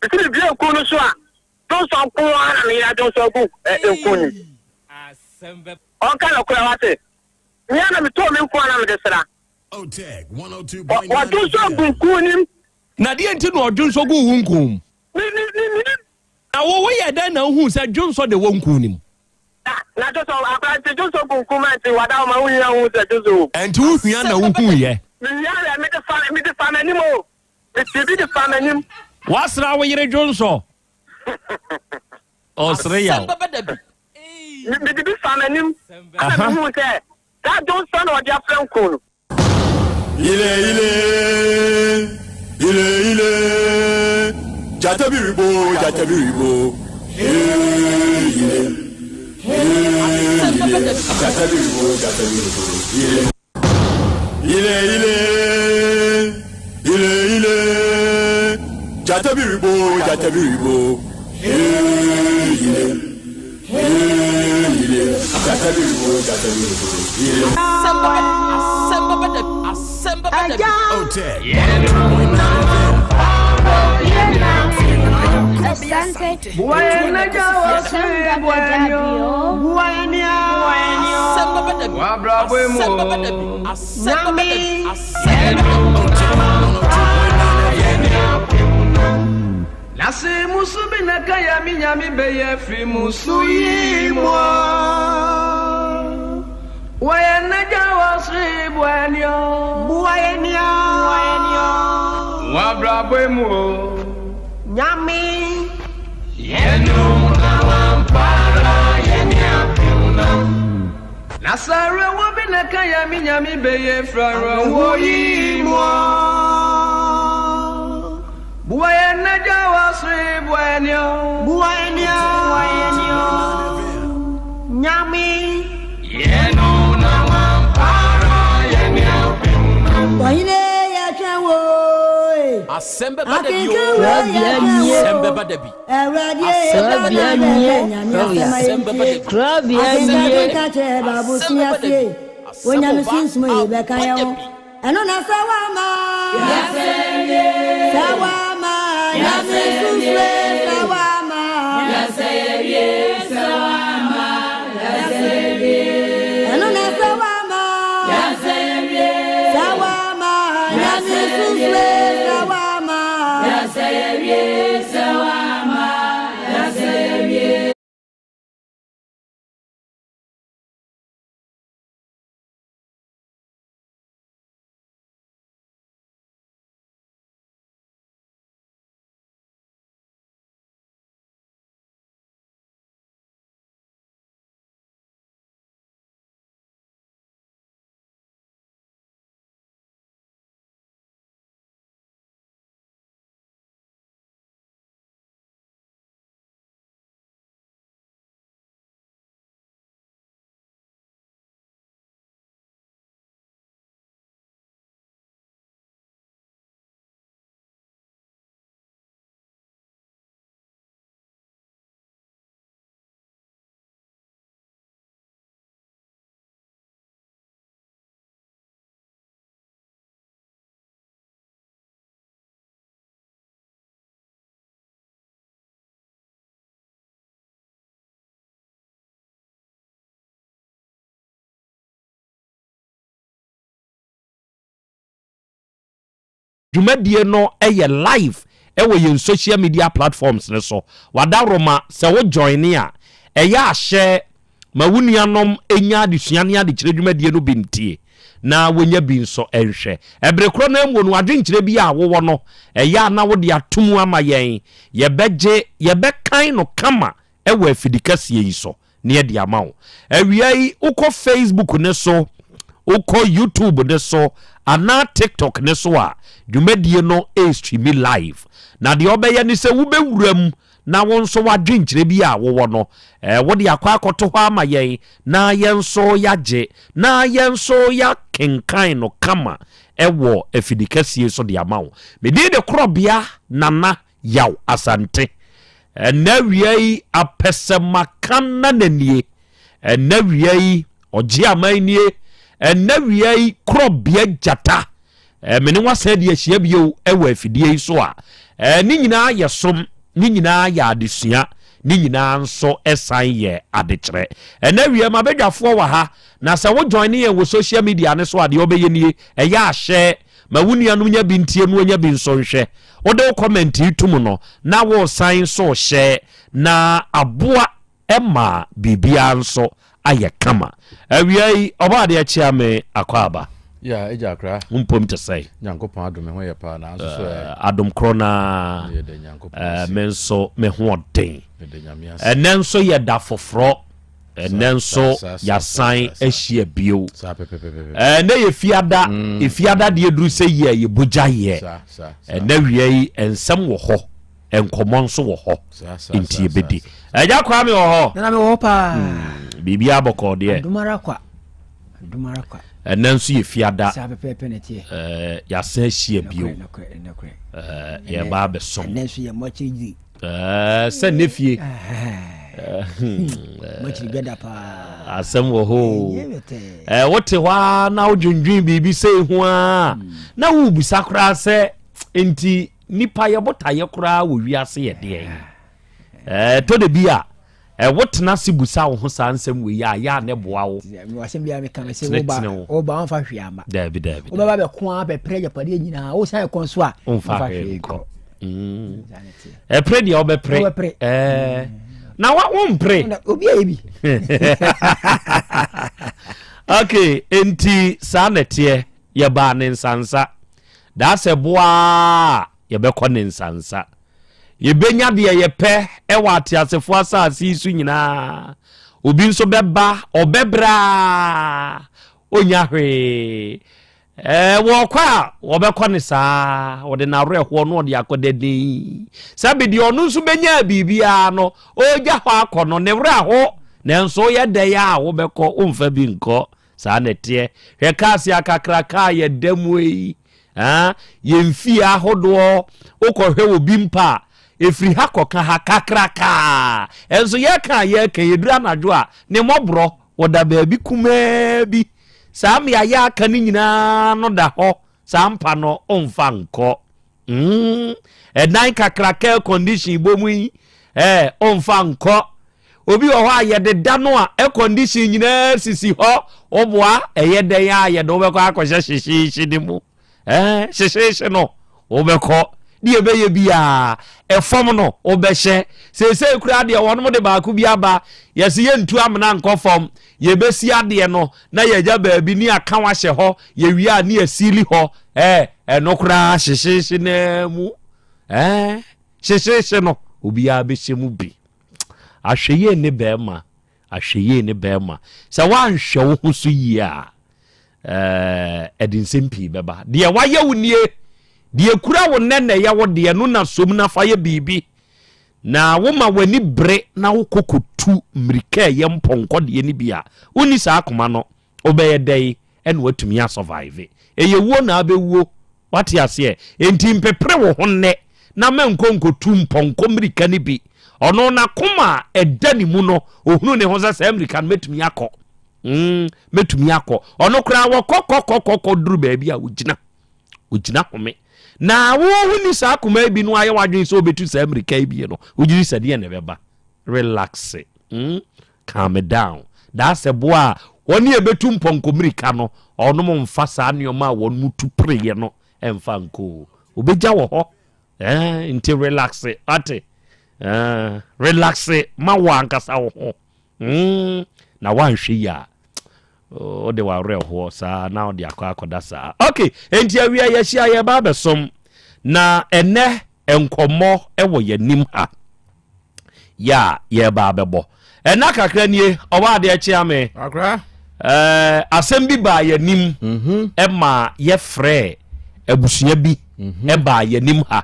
Speaker 20: eti bi enku no so a to so nko na me ya do so gu enku ni on ka lokura wate ni na me to me nko na me desra
Speaker 15: Otec 1029
Speaker 20: o to so gu ni
Speaker 21: na die nti no odwonso gu wunkum na wo ye dan na hu se dwonso de wonkum nim
Speaker 20: na to so akranti to so gu kuma ti wada ma hu ya hu se to so
Speaker 21: enti hu hia na hu ye
Speaker 20: me ya me de fa na nim o me ti bi de fa na nim
Speaker 21: wasra wo yire dwonso o sre ya
Speaker 20: me de bi fa na nim ana hu se da dwonso na odi afranko no
Speaker 15: ile jatabiribo jatabiribo jatabiribo
Speaker 16: Otec. Asante. Buena Yaw Asante Dabi.
Speaker 22: Nasi musubi nakaya minyami beye free musuyi mo. Buena Yaw Asante buenio. Wabrabwemo. Nyami yenu na wampara yenya Nasara wabinaka ya minyami beye frara woyimo Buena Yaw Asante buenio Nyami yenu na wampara yenya
Speaker 13: Asem Beba Dabi. Asem Beba Dabi. Asem Beba Dabi.
Speaker 23: Krobea ni kache babu siafe. Wonya misins mo yebeka yo. Eno na sawama. Sawama. Yasesuswe sawama. Yaseye sawama. Yaseye. Eno na sawama. Yaseye. Sawama. Yasesuswe sawama. Yaseye sawama. Yaseye.
Speaker 21: dwumadie no live ewo yen social media platforms ne so wadaroma se wo join a ahye ma wunuanom enya adesuane ade kire dwumadie no bintie na wonya bi nso enhwe ebrekro na emwo no adwenkyire bi a wo no na wo de atomu ama yen yebekan no kama ewo afidikasie yi so ne de ama wo awiai uko Facebook ne so wokɔ YouTube ne so ana TikTok ne so a dwumadie no stream live na deɛ ɔbɛyɛ ne sɛ wobɛwuram na wo nso wadwenkyerɛ bi a wowɔ no wode akɔ akɔto hɔ ama yɛn na yɛn nso yagye na yɛn nso yakenkan no kama ɛwɔ afidikasie so de ama wo mede de Krobea Nana Yaw Asante na wiai apɛsɛmaka na nanie na wiai ɔgye amanie na wiai Krobea Jata mene wasa de ahyia bio ɛwɔ afidie yi so a ne nyinaa yɛ som ne nyinaa yɛ adesua ne nyinaa nso ɛsan yɛ adekyerɛ ɛna wie ma bedwafoɔ wɔ ha na sɛ wo join ne yɛ wɔ social media ne so ade ɔbɛyɛ nie ɛyɛ ahyɛ ma wunuanom nya bi ntie no nya bi nso nhwɛ wode wo comment yi tum no na wo san so hyɛ na aboa ɛma bibia nso ayɛ kama awia yi ɔba de akyia me akwaba
Speaker 2: ya eja akra
Speaker 21: mpom te sei
Speaker 2: nyankopon adom ho yɛ pa na nso so
Speaker 21: adom krona menso me ho ɔden ɛnɛ nso yɛ da foforɔ ɛnɛ nso yasan ahyia bio ɛnɛ yɛ fiada deɛ duru sɛ yɛ yɛ bogya yɛ ɛnɛ wie yi nsɛm wɔ hɔ nkɔmmɔ nso wɔ hɔ nti yɛbɛdi ɛgya kwa me wɔ hɔ
Speaker 5: na me wɔ paa
Speaker 21: biribi abɔkɔ deɛ
Speaker 5: dumara kwa
Speaker 21: ɛnɛ nso yɛ fiada yasan ahyia bio yɛba abɛsom sɛ ne fie asɛm wɔ hɔ wote hɔ a na wodwendwen biribi sɛ ho a na wobusa koraa sɛ enti nipa yɛbotayɛ koraa wɔ wiase yɛ deɛ tɔ de bi a wotena se busa wo ho saa nsɛm wɔ yi a yɛ a ne boa wo
Speaker 5: wasɛm bia meka me sɛ woba womfa hwee ama wobɛba bɛko a bɛprɛ agyapadeɛ nyinaa wo san ɛkɔ nso a womfa hwee nkɔ
Speaker 21: ɛprɛ deɛ wobɛprɛ na wompre
Speaker 5: obi ayɛ bi
Speaker 21: okay enti saa nɛteɛ yɛbaa ne nsansa daa sɛ boaa yɛbɛkɔ ne nsansa yɛbɛnya deɛ yɛpɛ ɛwɔ ateasefoɔ asase yi so nyinaa obi nso bɛba ɔbɛbraa onya hwee wɔkɔ a wɔbɛkɔ ne saa wɔde n'awerɛhoɔ no ɔde akɔ dɛdɛn saa bi deɛ ɔno nso bɛnya biribiara no ɔgya hɔ akɔ no ne werɛ aho nanso yɛ dɛyɛ a wobɛkɔ womfa bi nkɔ saa nɛteɛ hwɛ kaase akakraka a yɛda mu yi yɛmfie ahodoɔ wokɔhwɛ wɔ bi mpa a ɛfiri ha kɔka ha kakraka ɛnso yɛka yɛduru anadwo a ne mmɔborɔ wɔda baabi kumaa bi saa meayɛ aka no nyinaa no da hɔ saa mpa no ɔmfa nkɔ ɛdan kakraka condition bomu yi ɔmfa nkɔ obi wɔ hɔ a yɛde da no a condition nyinaa sisi hɔ ɔboa ɛyɛ dɛn a yɛde wobɛkɔ akɔhyɛ hyehyehye ne mu hyehyehye no wobɛkɔ deɛ bɛyɛ bia ɛfɔm no wobɛhyɛ sɛsɛ kura deɛ wɔnom de baako bi aba yɛsɛ yɛntu amena nkɔ fam yɛbɛsi adeɛ no na yɛgya baabi ne aka wahyɛ hɔ yɛwie a ne yɛsili hɔ ɛno koraa hyehyehye na mu hyehyehye no obiara bɛhyɛ mu bi ahwɛyie ne bɛɛma sɛ woanhwɛ wo ho so yie a ɛde nsɛm pii bɛba deɛ wayɛ wo nie deɛ kura wo nnɛ yɛ wo deɛ no na som na fa yɛ biribi na woma w'ani bere na wokɔkɔtu mmirika yɛ mpɔnkɔ deɛ ne bi a woni saa akoma no wobɛyɛ dɛn ɛna watumi asurvive ɛyɛ wuo na abɛwuo wate aseɛ enti mpepere wo ho nnɛ na mankɔnkɔtu mpɔnkɔ mmirika ne bi ɔno na koma ɛda ne mu no ohunu ne ho sɛ saa mmirika no mɛtumi akɔ ɔno koraa wɔkɔkɔkɔkɔ duru baabi a wogyina home na wo ni saa akoma bi no ayɛ wadwen sɛ obɛtu saa mmirika bi no wogyiri sɛ deɛ ne bɛba relax calm down daa sɛ boa a wɔne yɛbɛtu mpɔnkɔ mmirika no ɔnom mfa saa nneɔma a wɔn mu tu pereyɛ no ɛmfa nkɔ obɛgya wɔ hɔ nti relax ate relax ma wɔ ankasa wo ho na wanhwɛ yi a ode wawerɛhoɔ saa na ɔde akɔda saa okay enti awia yɛhyia yɛba bɛsom na ɛnɛ nkɔmmɔ ɛwɔ yɛnim ha yɛba bɛbɔ ɛna kakra nie ɔba ade kyea me
Speaker 2: akra
Speaker 21: asɛm bi ba yanim ɛma yɛfrɛ abusua bi ɛba yanim ha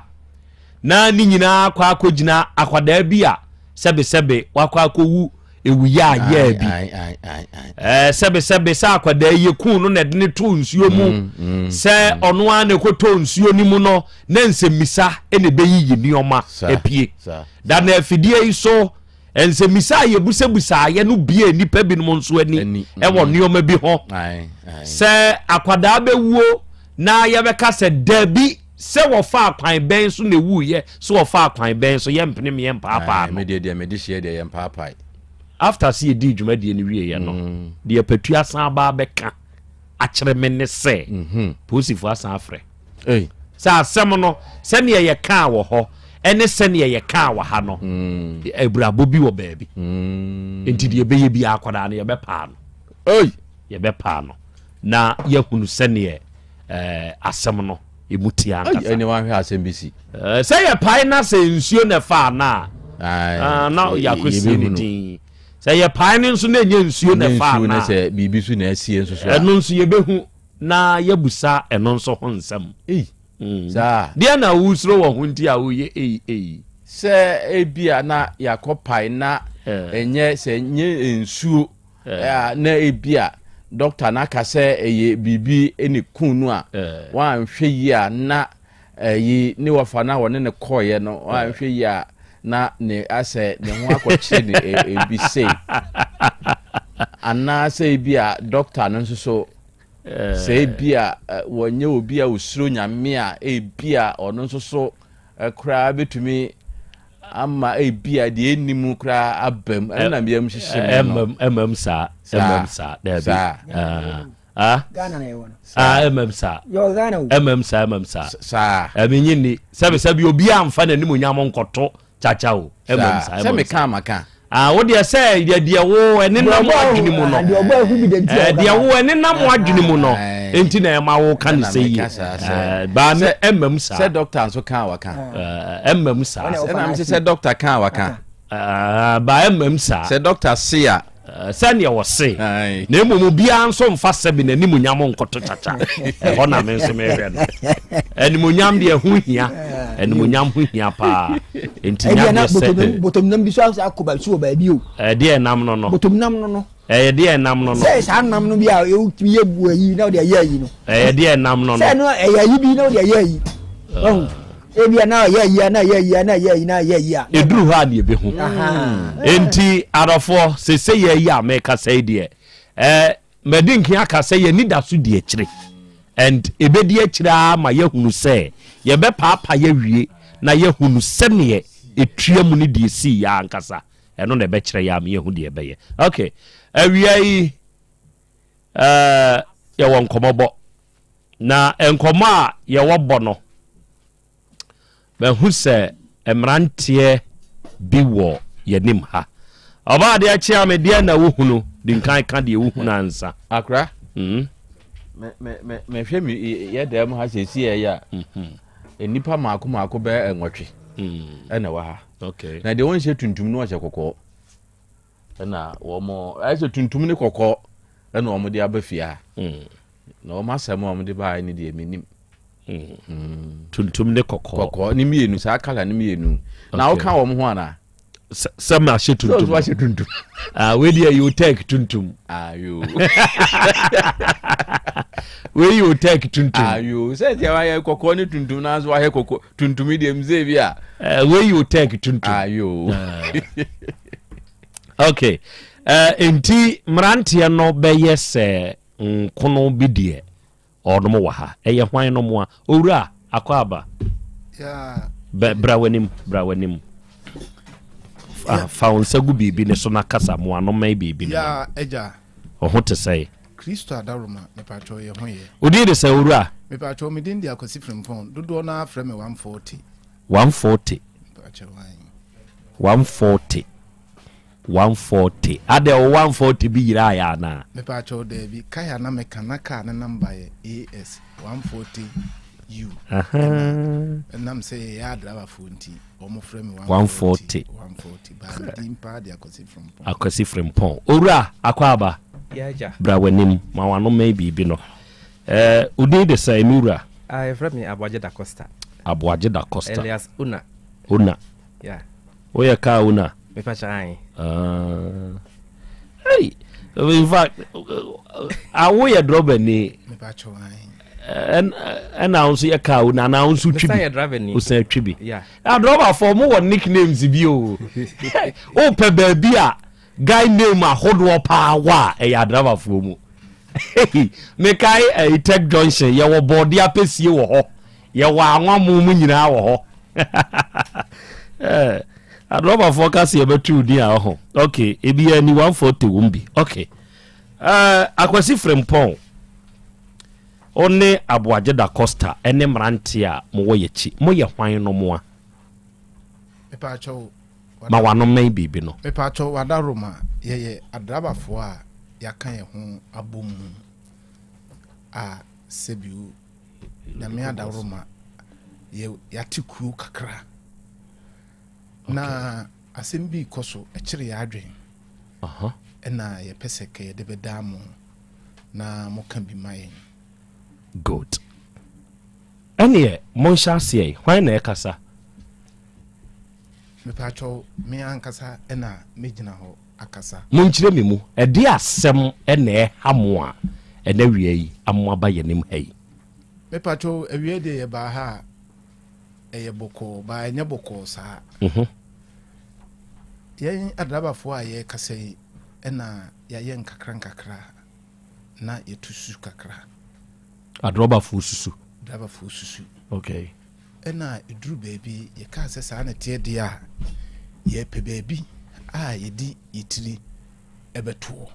Speaker 21: na ni nyinaa kwa akɔgyina akwadaa bi a sɛbe wakɔ akɔwu ewuya ya bi sɛbe sa akwadaa yekun no na de ne to nsuo mu sɛ ɔno a ne kɔtɔ nsuo ni mu no na nsɛmisa ene beyi nioma epie da na afidie yi so nsɛmisa yebusebusa ye no bie nipa bi no nso ani ɛwɔ nioma bi ho sɛ akwadaa bewuo na yɛbɛka sɛ dabi sɛ wɔfa akwan bɛn so na ewu ye so wɔfa akwan bɛn so yɛ mpene me yɛ mpaapa
Speaker 1: me de hyɛ de yɛ mpaapa
Speaker 21: after see di dwuma de ne wie ye no de patua san ba bɛka akyere me ne sɛ posifo asan afrɛ sɛ asɛm no sɛ ne yɛ ka wɔ hɔ ɛne sɛ ne yɛ ka wɔ ha no ebrabo bi wɔ baabi enti de bɛyɛ bi akwadaa no yɛbɛpa no yɛbɛpa no na yɛhunu sɛ ne asɛm no emutia nkasa
Speaker 1: ɛne wan hwɛ asɛm bi si
Speaker 21: sɛ yɛ pae na sɛ nsuo na fa na na yakosi ne din sɛ yɛ pae ne nso na enye nsuo na fa na
Speaker 1: sɛ bibi so na asie nso so
Speaker 21: ɛno nso yɛbɛhu na yɛbusa ɛno nso ho nsɛm
Speaker 1: saa
Speaker 21: deɛ na wusuro wɔ ho nti a woyɛ
Speaker 1: sɛ ebia na yakɔ pae na enye sɛ nye nsuo na ebia doctor na ka sɛ eye bibi ene kunu a wan hwɛ yi a na yi ne wafa na wone ne koye no wan hwɛ yi a na ne asɛ ne ho akɔkye ne ebi sei ana sɛ bi a doctor no nso so sɛ bi a wonye obi a osuro nyame a ebi a ɔno nso so kra betumi ama ebi a de enimu kra abam na biam hyehyɛ
Speaker 21: mmam sa da bi
Speaker 5: Ghana na ewo no
Speaker 21: mmam sa
Speaker 5: yo Ghana
Speaker 21: mmam sa amenyi ni sɛbe obi amfa na nimu nyam nkɔto chacha o mmam sa
Speaker 1: sɛ me ka maka
Speaker 21: wo de sɛ de wo ɛne nam adwene mu no
Speaker 5: de obo ahu bi de
Speaker 21: de wo ɛne nam adwene mu no enti na ɛma wo ka ne sɛ yi ba ne mmam sa
Speaker 1: sɛ doctor nso ka waka
Speaker 21: mmam sa
Speaker 1: ɛna me sɛ doctor ka waka
Speaker 21: ba mmam sa
Speaker 1: sɛ doctor sia
Speaker 21: sɛnea wɔse na emu bia nso mfa sɛbi na nimu nyam nkɔto chacha ɛhɔ na me nso mehwɛ no ɛnimu nyam de ho hia ɛnimu nyam ho hia pa enti nyam sɛ
Speaker 5: botom nam bi so akoba so ba bi o
Speaker 21: de nam no
Speaker 5: botom nam no
Speaker 21: de nam no
Speaker 5: sɛ sa nam no bi a ye bu ayi na o de ayi no
Speaker 21: de nam no
Speaker 5: sɛ no ayi bi na o de ayi ebia na ya
Speaker 21: eduru ha na ebe hu enti adofo sese ya meka say de medinkin aka say ya nida so de akire and ebedi akira ma yahunu say ye be papa ya wie na yahunu se ne etua mu ne de si ya ankasa eno na be kire ya ma yahu de be ye okay awia yi ya won komobo na enkomo a ye wo bo no hu sɛ emrantie bi wɔ yanim ha ɔba de akyia me de na wohunu de nkan ka de wohunu ansa
Speaker 1: akra me hwɛ mi ye da mu ha sɛ si ya enipa maako bɛ enwɔtwe ɛna wa ha
Speaker 21: okay
Speaker 1: na de won hye tuntum no hye kokɔ ɛna wo mo ɛsɛ tuntum ne kokɔ ɛna wo mo de abafia na wo masɛm wo mo de ba ni de eminim
Speaker 21: tuntum ne kokɔ
Speaker 1: ni mienu sa kala ni mienu na wo ka wo ho ana
Speaker 21: sɛ ma hye tuntum
Speaker 1: so hye tuntum
Speaker 21: we dey you take tuntum
Speaker 1: yo
Speaker 21: we you take tuntum
Speaker 1: yo sɛ dia wa ye kokɔ ni tuntum na so wa he kokɔ tuntum de mze bi a
Speaker 21: we you take tuntum
Speaker 1: yo
Speaker 21: okay enti mrantie no bɛyɛ sɛ nkono bi die ɔnom wɔ ha ɛyɛ hwan no mo a owura akɔ aba bra wanim fa on sagu bibi ne so na kasa mo ano mai bibi no
Speaker 6: ya eja
Speaker 21: ho te sɛ
Speaker 6: Kristo adaroma me pacho ye ho ye
Speaker 21: odi de sɛ owura
Speaker 6: me pacho me din dia kwasi from phone dodo na afrɛ me 140
Speaker 21: pacho 140 ade o 140 bi yira ya na
Speaker 6: me pacho de bi kaya na me kanaka na number ye AS 140 U nam say ya driver phone ti o mo frɛ me 140 ba din pa de akwasi from phone
Speaker 21: owura akwa aba bra wanim ma wano maybe bi no udi de say mura
Speaker 3: I from me Abuaje da Costa
Speaker 21: Elias
Speaker 3: Una yeah
Speaker 21: oya ka Una
Speaker 3: me pa chai
Speaker 21: hey in fact awoya drobe ni
Speaker 6: me pa chai
Speaker 21: announce ya ka Una announce twibi usan twibi
Speaker 3: yeah
Speaker 21: drobe for mo nicknames bi o o pe baby a guy name ahodo pa wa ya driver for mu me kai Tech Junction ye wo body apesie wo ho ye wa anwa mu nyina wo ho adroba focus ye betu di a ho okay ebi ya ni 140 wumbi okay akwasi frempon one Abuaje da Costa ene mrante a mo wo yechi mo ye hwan no mo a
Speaker 6: me pa cho
Speaker 21: ma wano mai bibi no
Speaker 6: me pa cho wada Roma ye adraba fo a yakan ye ho abom a sebiu na me ada Roma ye yatikuru kakra na asem bi koso e kire ya adwen na ye peseke de bedamo na mo kan bi mai
Speaker 21: good ene mo sha sie hwan na ekasa
Speaker 6: me pa cho me ankasa na me gina ho akasa
Speaker 21: mo nkire me mu e de asem ene hamo a ene wie yi amaba yenim hai
Speaker 6: me pa cho ewie de ye ba ha e ye boko ba nya boko sa yen adraba fo a ye kasai na ya yen kakra na yetusu kakra
Speaker 21: adroba fo susu
Speaker 6: draba fo susu
Speaker 21: okay
Speaker 6: na eduru baby ye ka se sa na tie dia ye pe baby a ye di yitiri ebeto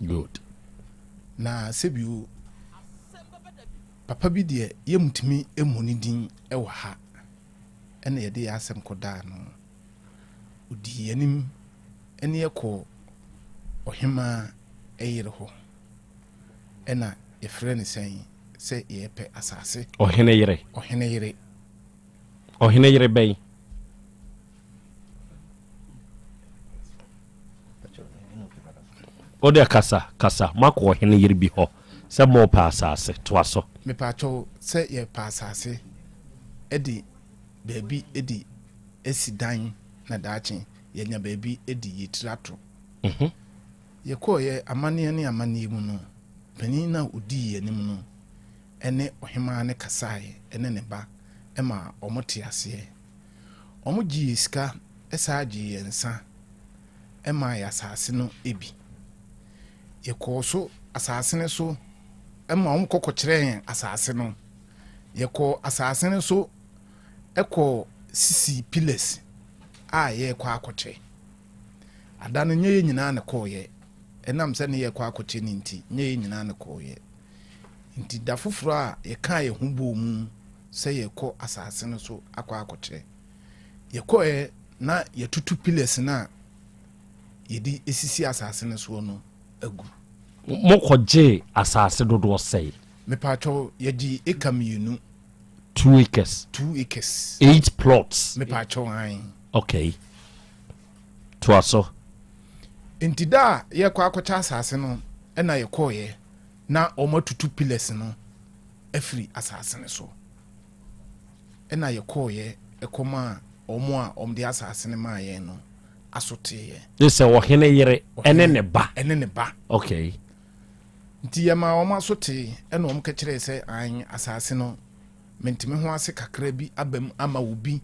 Speaker 21: good
Speaker 6: na sebiu papa bi de ye mutimi emuni din ewa ha ena ye de Asem koda no udi yanim ene ye ko ohima eyire ho ena ye frɛ ne sɛ ye pe asase
Speaker 21: ohene yire bɛn ode kasa mako ohene yire bi ho sɛ mo pa asase to aso
Speaker 6: me pa cho sɛ ye pa asase edi baby edi esi dan na daachi ye nya baby edi yitrato ye ko ye amane mu no pani na odi ye nim no ene ohima ne kasae ene ne ba ema omote ase omogi iska esa gi yensa ema ya asase no ebi ye ko so asase ne so ema omkokokire asase no ye ko asase ne so eko sisi pillars a ye kwa akoche adano nye nyina ne ko ye enam se ne ye kwa akoche ni nti nye nyina ne ko ye nti da foforo a ye ka ye hubo mu se ye ko asase no so akwa akoche ye ko ye na ye tutu pillars na ye di esisi asase no so no agu
Speaker 21: mokoje asase dodo sei
Speaker 6: me pacho ye di ekaminu
Speaker 21: 2 acres 8 plots
Speaker 6: me pacho ai
Speaker 21: okay to aso
Speaker 6: intida ye kwa akocha asase no na ye ko ye na omatutu pillars no afiri asase ne so na ye ko ye ekoma omo a omde asase ne ma ye no asote ye
Speaker 21: this e wo hene yire ene ne ba okay
Speaker 6: nti ye ma omo asote na omo ka kire se an asase no mentime ho ase kakra bi abam ama obi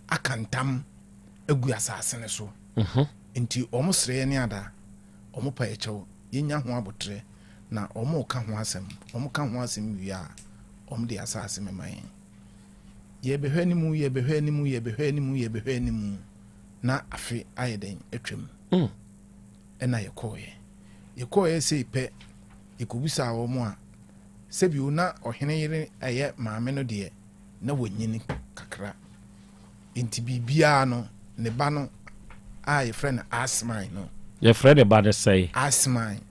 Speaker 6: akantam egu asase ne so nti omo sre ne ada omo pa echew yenya ho abotre na omo ka ho asem wi a omo de asase meman ye behwani mu na afi ayeden etwem ena ye koye sei pe ekubisa omo a sebiu na ohene yire eye maame no de na wonyini kakra nti bibia no ne ba no a ye friend Asmine no
Speaker 21: ye friend ba de say
Speaker 6: Asmine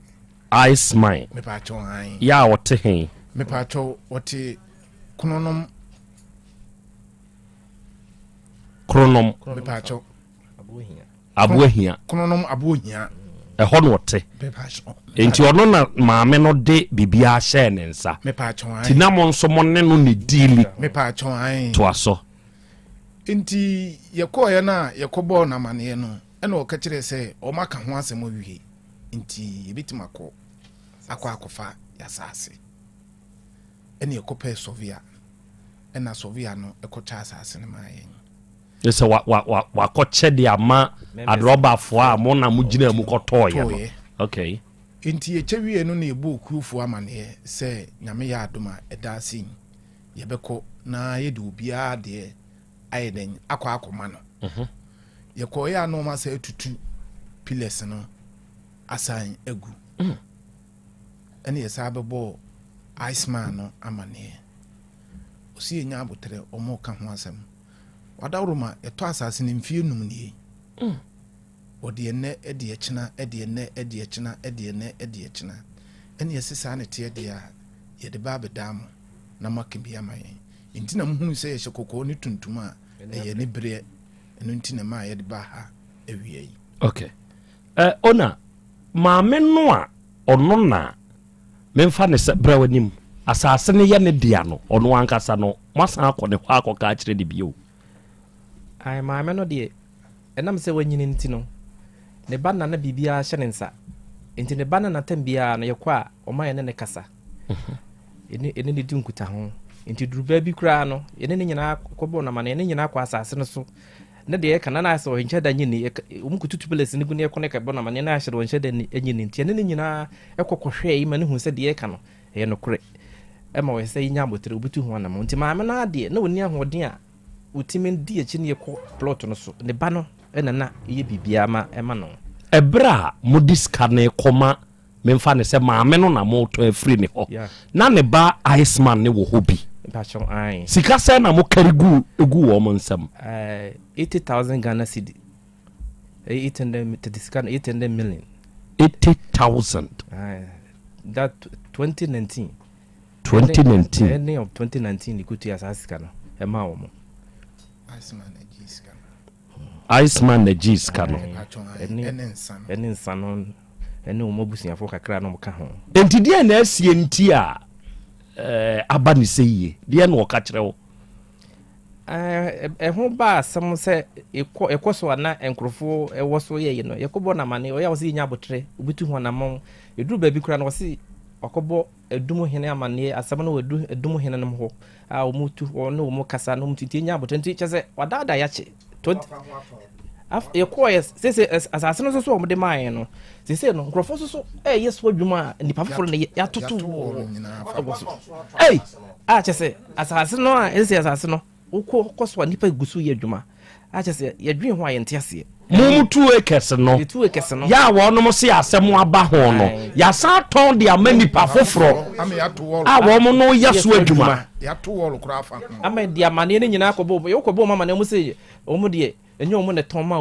Speaker 21: me
Speaker 6: pa cho han
Speaker 21: ya wote hen
Speaker 6: me pa cho wote kronom me pa cho
Speaker 21: abuahia
Speaker 6: kronom abuahia
Speaker 21: ɛhɔ no ɔte enti ɔno na maame no de bibia hyɛ ne nsa ti na mo nso mo ne no ne deali to aso
Speaker 6: nti yɛkɔɔyɛ na yɛkɔbɔɔ na maneɛ no ɛna ɔka kyerɛ sɛ ɔma ka ho asɛm awie nti yɛbɛtumi akɔfa yɛasase ɛne yɛkɔpɛ sɔvia ɛna sɔvia no ɛkɔkyɛ asase no maa yɛn
Speaker 21: sɛ wakɔkyɛ de ama adrɔbafoɔ a mo na mo gyina mu kɔtɔɔyɛ no okay
Speaker 6: nti yɛkyɛ wie no na yɛbɔ okurufoɔ amaneɛ sɛ nyame yɛ adom a ɛda ase yɛbɛkɔ na yɛde obiara deɛ ayɛ dɛn akɔma no yɛkɔɔyɛ a nɔɔma sɛ atutu pillars no asan agu ɛne yɛsaa bɛbɔɔ iceman no amaneɛ ɔsi yɛnya abotrɛ ɔmo ka ho asɛm wadaworo ma ɛtɔ asase no mfie num nie wɔde ɛnɛ ɛde ɛkyena ɛne yɛse saa ne teɛ deɛ a yɛde ba abɛdaa mo na maka bi ama yɛn nti na muhunu sɛ yɛhyɛ kɔkɔɔ ne tuntum a ɛyɛ ne berɛ ɛno nti na maa yɛde ba ha awia yi
Speaker 21: okay ona maame no a ɔno na memfa ne sɛ brɛ w'anim asase ne yɛ ne dea no ɔno ankasa no masan akɔ ne hɔ akɔka akyerɛ de bio
Speaker 3: ai maame no deɛ ɛnam sɛ wanyini nti no ne ba na biribiara hyɛ ne nsa nti ne ba na natam biara no yɛkɔ a ɔma yɛ ne kasa ɛne ne di nkuta ho nti durubaa bi koraa no yɛne ne nyinaa kɔbɔ na ma ne nyinaa kɔ asase no so ne deɛ ɛka na na sɛ ɔnhyɛ da nyini ɔmukututu pɛlɛsi ne gu ne ɛkɔ ne kɛbɔ na ma ne na ahyɛ da ɔnhyɛ da nyini nti ɛne ne nyinaa ɛkɔ kɔhwɛ yi ma ne hu sɛ deɛ ɛka no ɛyɛ nokorɛ ɛma wɔyɛ sɛ yinya abotire obutu ho anam nti maame no adeɛ na wɔni ahoɔden a wotimi di akyi ne yɛkɔ plot no so ne ba no ɛna na ɛyɛ biribiara ma ɛma no
Speaker 21: ɛberɛ a mode sika ne kɔma memfa ne sɛ maame no na motɔ afiri ne hɔ na ne ba iceman ne wɔ hɔ bi sika sɛ na mokari gu wɔ mo nsɛm
Speaker 3: 80,000 Ghana cedi 800 million
Speaker 21: 80,000
Speaker 3: that 2019 ending of 2019 ikutu ya sasika no ema wo mo
Speaker 21: Iceman na jiska no
Speaker 3: ene nsano ene wo busuafo kakra no ka ho
Speaker 21: enti dia na asie nti a aba ne seyie dia na wɔka kyerɛ wo
Speaker 3: ho ba asɛm sɛ ɛkɔ so na enkrofo ɛwɔ so yɛ no yɛkɔbɔ na mane ɔyɛ wo sɛ nya abotre obitu ho na mo eduru ba bi kura na wɔsi ɔkɔbɔ edumu hene amane asɛm no wadu edumu hene no ho a omutu ɔno omu kasa no mutu tie nya abotre nti kyɛ sɛ wadada yache yɛkɔɛ sese asase no so ɔmde maɛ no sese no nkrofo so ɛyɛ so adwuma nipa foforo ne yɛatoto a kyɛ sɛ asase no a ɛsɛ asase no wokɔ so a nipa gusu yɛ adwuma a kyɛ sɛ yɛdwen ho a yɛnte aseɛ
Speaker 21: mumu acres no ya wɔnom se asɛm aba ho no yɛsa tɔn de ama nipa foforo a wɔm no yɛ so adwuma
Speaker 3: ama de amane ne nyinaa kɔbɔ yɛkɔbɔ mama ne mu se ɔmu deɛ enyo mo ne toma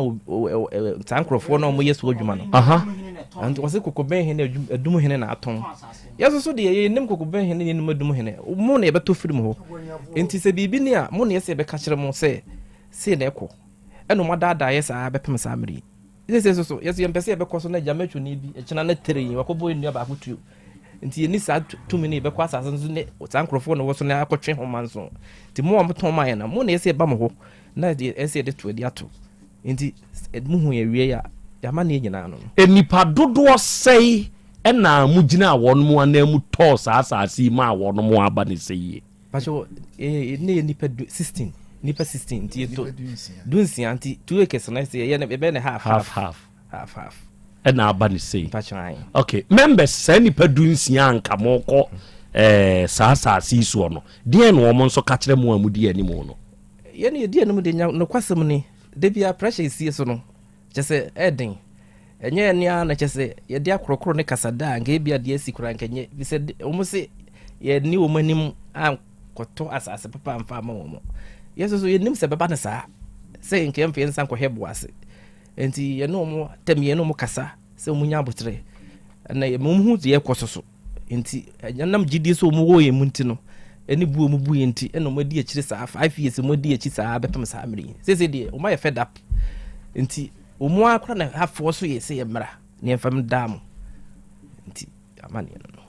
Speaker 3: tankrofo na mo yesu adwuma no and was kokoben he na adum he na aton yeso so de ye nim kokoben he ne nim adum he mo na yebeto firim ho enti se bibi ne a mo na yese be ka kire mo se na ekɔ eno mo dada yesa bepem sa amri yese so yeso yempese ye be kɔ so na jamatwu ni bi ekina na tere wakobo enu aba akotu enti ye ni sa tumi ne be kɔ asase nso ne tankrofo no wo so na akɔtwe ho manso ti mo mo ton ma ye na mo na yese ba mo ho na de ese de to de ato nti muhu ye wie ya yama ne nyina no
Speaker 21: enipa dodo sei na mugina won mu anamu to saasasi ma won mu aba ne sei
Speaker 3: pacho ne nipa 16 nipa 16 nti to dunsi anti 2 acres na sei ye na be ne half
Speaker 21: na aba ne sei
Speaker 3: pacho ai
Speaker 21: okay members say nipa dunsi anka moko saasasi so no de no mo nso ka kire mu amudi animu no
Speaker 3: yene die no de nya no kwasem ni de bia pressure sie so no kyese eden enye ne a na kyese ye de akrokro ne kasada nga bia de asikura nkenye bi se omo se ye ni wo manim an koto asase papa amfa ma wo mo yeso so ye nim se baba na sa se nke mfe nsan ko hebo ase enti ye no mo tem ye no mo kasa se mo nya abotre na ye mo hu de ekoso so enti nam gidi so mo wo ye munti no eni buo mu buo enti eno mo di akiri saa 5 years mo di akiri saa bepem saa amri sese de o ma ye fed up enti o mo akra na hafo so ye se ye mra ne fam dam nti amane no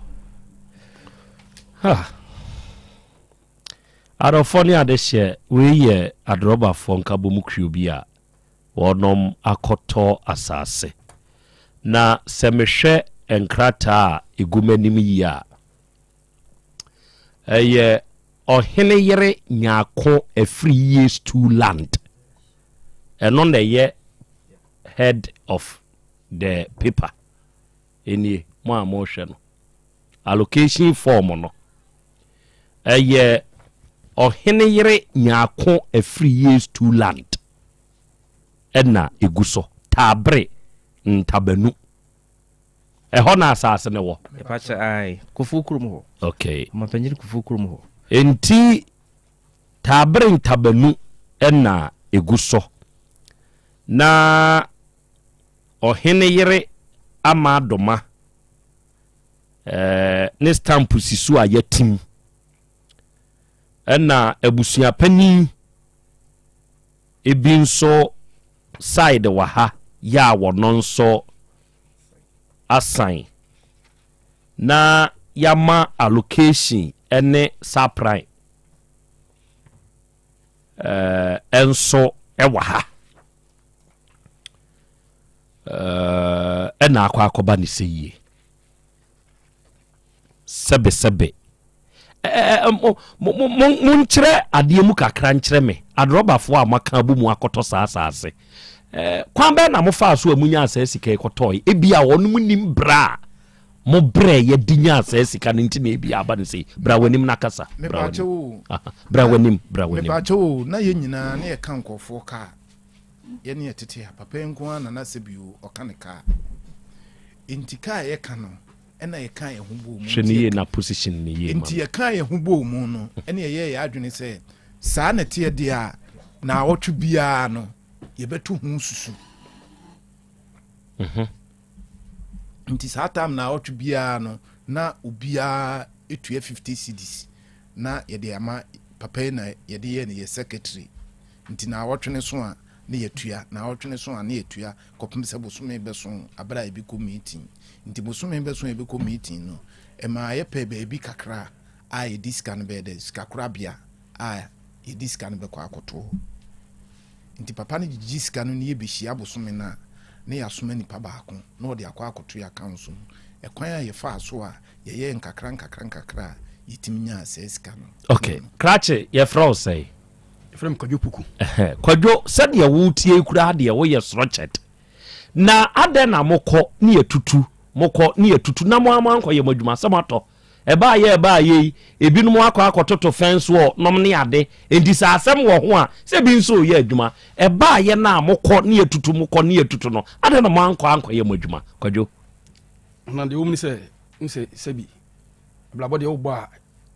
Speaker 21: ha arofoni adehye we ye adroba fo nka bomu krio bi a wonom akoto asase na semehwe enkrata egumanim yi a eye ohene yere nyako a free years to land eno na ye head of the paper eni mo amoshe no allocation form no eye ohene yere nyako a free years to land ena eguso tabre ntabanu eho na asase ne wo
Speaker 3: epacha ai kufukurum ho
Speaker 21: okay
Speaker 3: mapanjiri kufukurum ho
Speaker 21: enti tabre ntabanu ena eguso na ohene yere ama doma ne stamp sisu a yatim ena abusua pani ebinso side wa ha ya wono nso assign na yama allocation ene supply enso ewa ha ena akoba ni seye sebe munkyere ade mu kakra nkyere me adrobafo a maka bu mu akoto saasase kwan be na mo fa so amunya asase kai kotoi ebia wonum nim bra mo bre ye dinya asase ka nti na ebia aba ne sei bra wanim nakasa bra wanim
Speaker 6: me bacho na ye nyina na ye kan kofo ka ye ne tete papa enko na na sebiu okaneka intika ye kano ena ye kan ye hubo mu
Speaker 21: hwene na position ni ye
Speaker 6: inti ye kan ye hubo mu no ena ye ye adwene se saa na te dia na otu bia no ye betu hu susu nti saa tam na otu bia no na ubia etu 50 cedis na ye de ama papa na ye de ye ne ye secretary nti na wotwene so a ne yetua na wotwene so a ne yetua kopem se bosome beso abra ebi ko meeting nti bosome beso ebi ko meeting no e ma ye pe be ebi kakra a ye discan be de skakura bia a ye discan be ko akoto nti papa ne discan no ne ye behia bosome na ne ya soma nipa baako na odi akwa akoto ya kanso e kwan a ye fa so a ye ye nkakra yitiminya asesika no
Speaker 21: okay krache ye fro say
Speaker 2: from kwadwo puku
Speaker 21: kwadwo said ya wutie kura de wo ye srochet na ade na mokọ ne yatutu mokọ ne yatutu na mo amanko ye madwuma samato eba ye ebinum akototo fence wo nom ne ade enti sa asem wo ho a se bi nso ye adwuma eba ye na mokọ ne yatutu mokọ ne yatutu no ade na mo anko ye madwuma kwadwo
Speaker 2: na de wo mi se sebi blabo de wo ba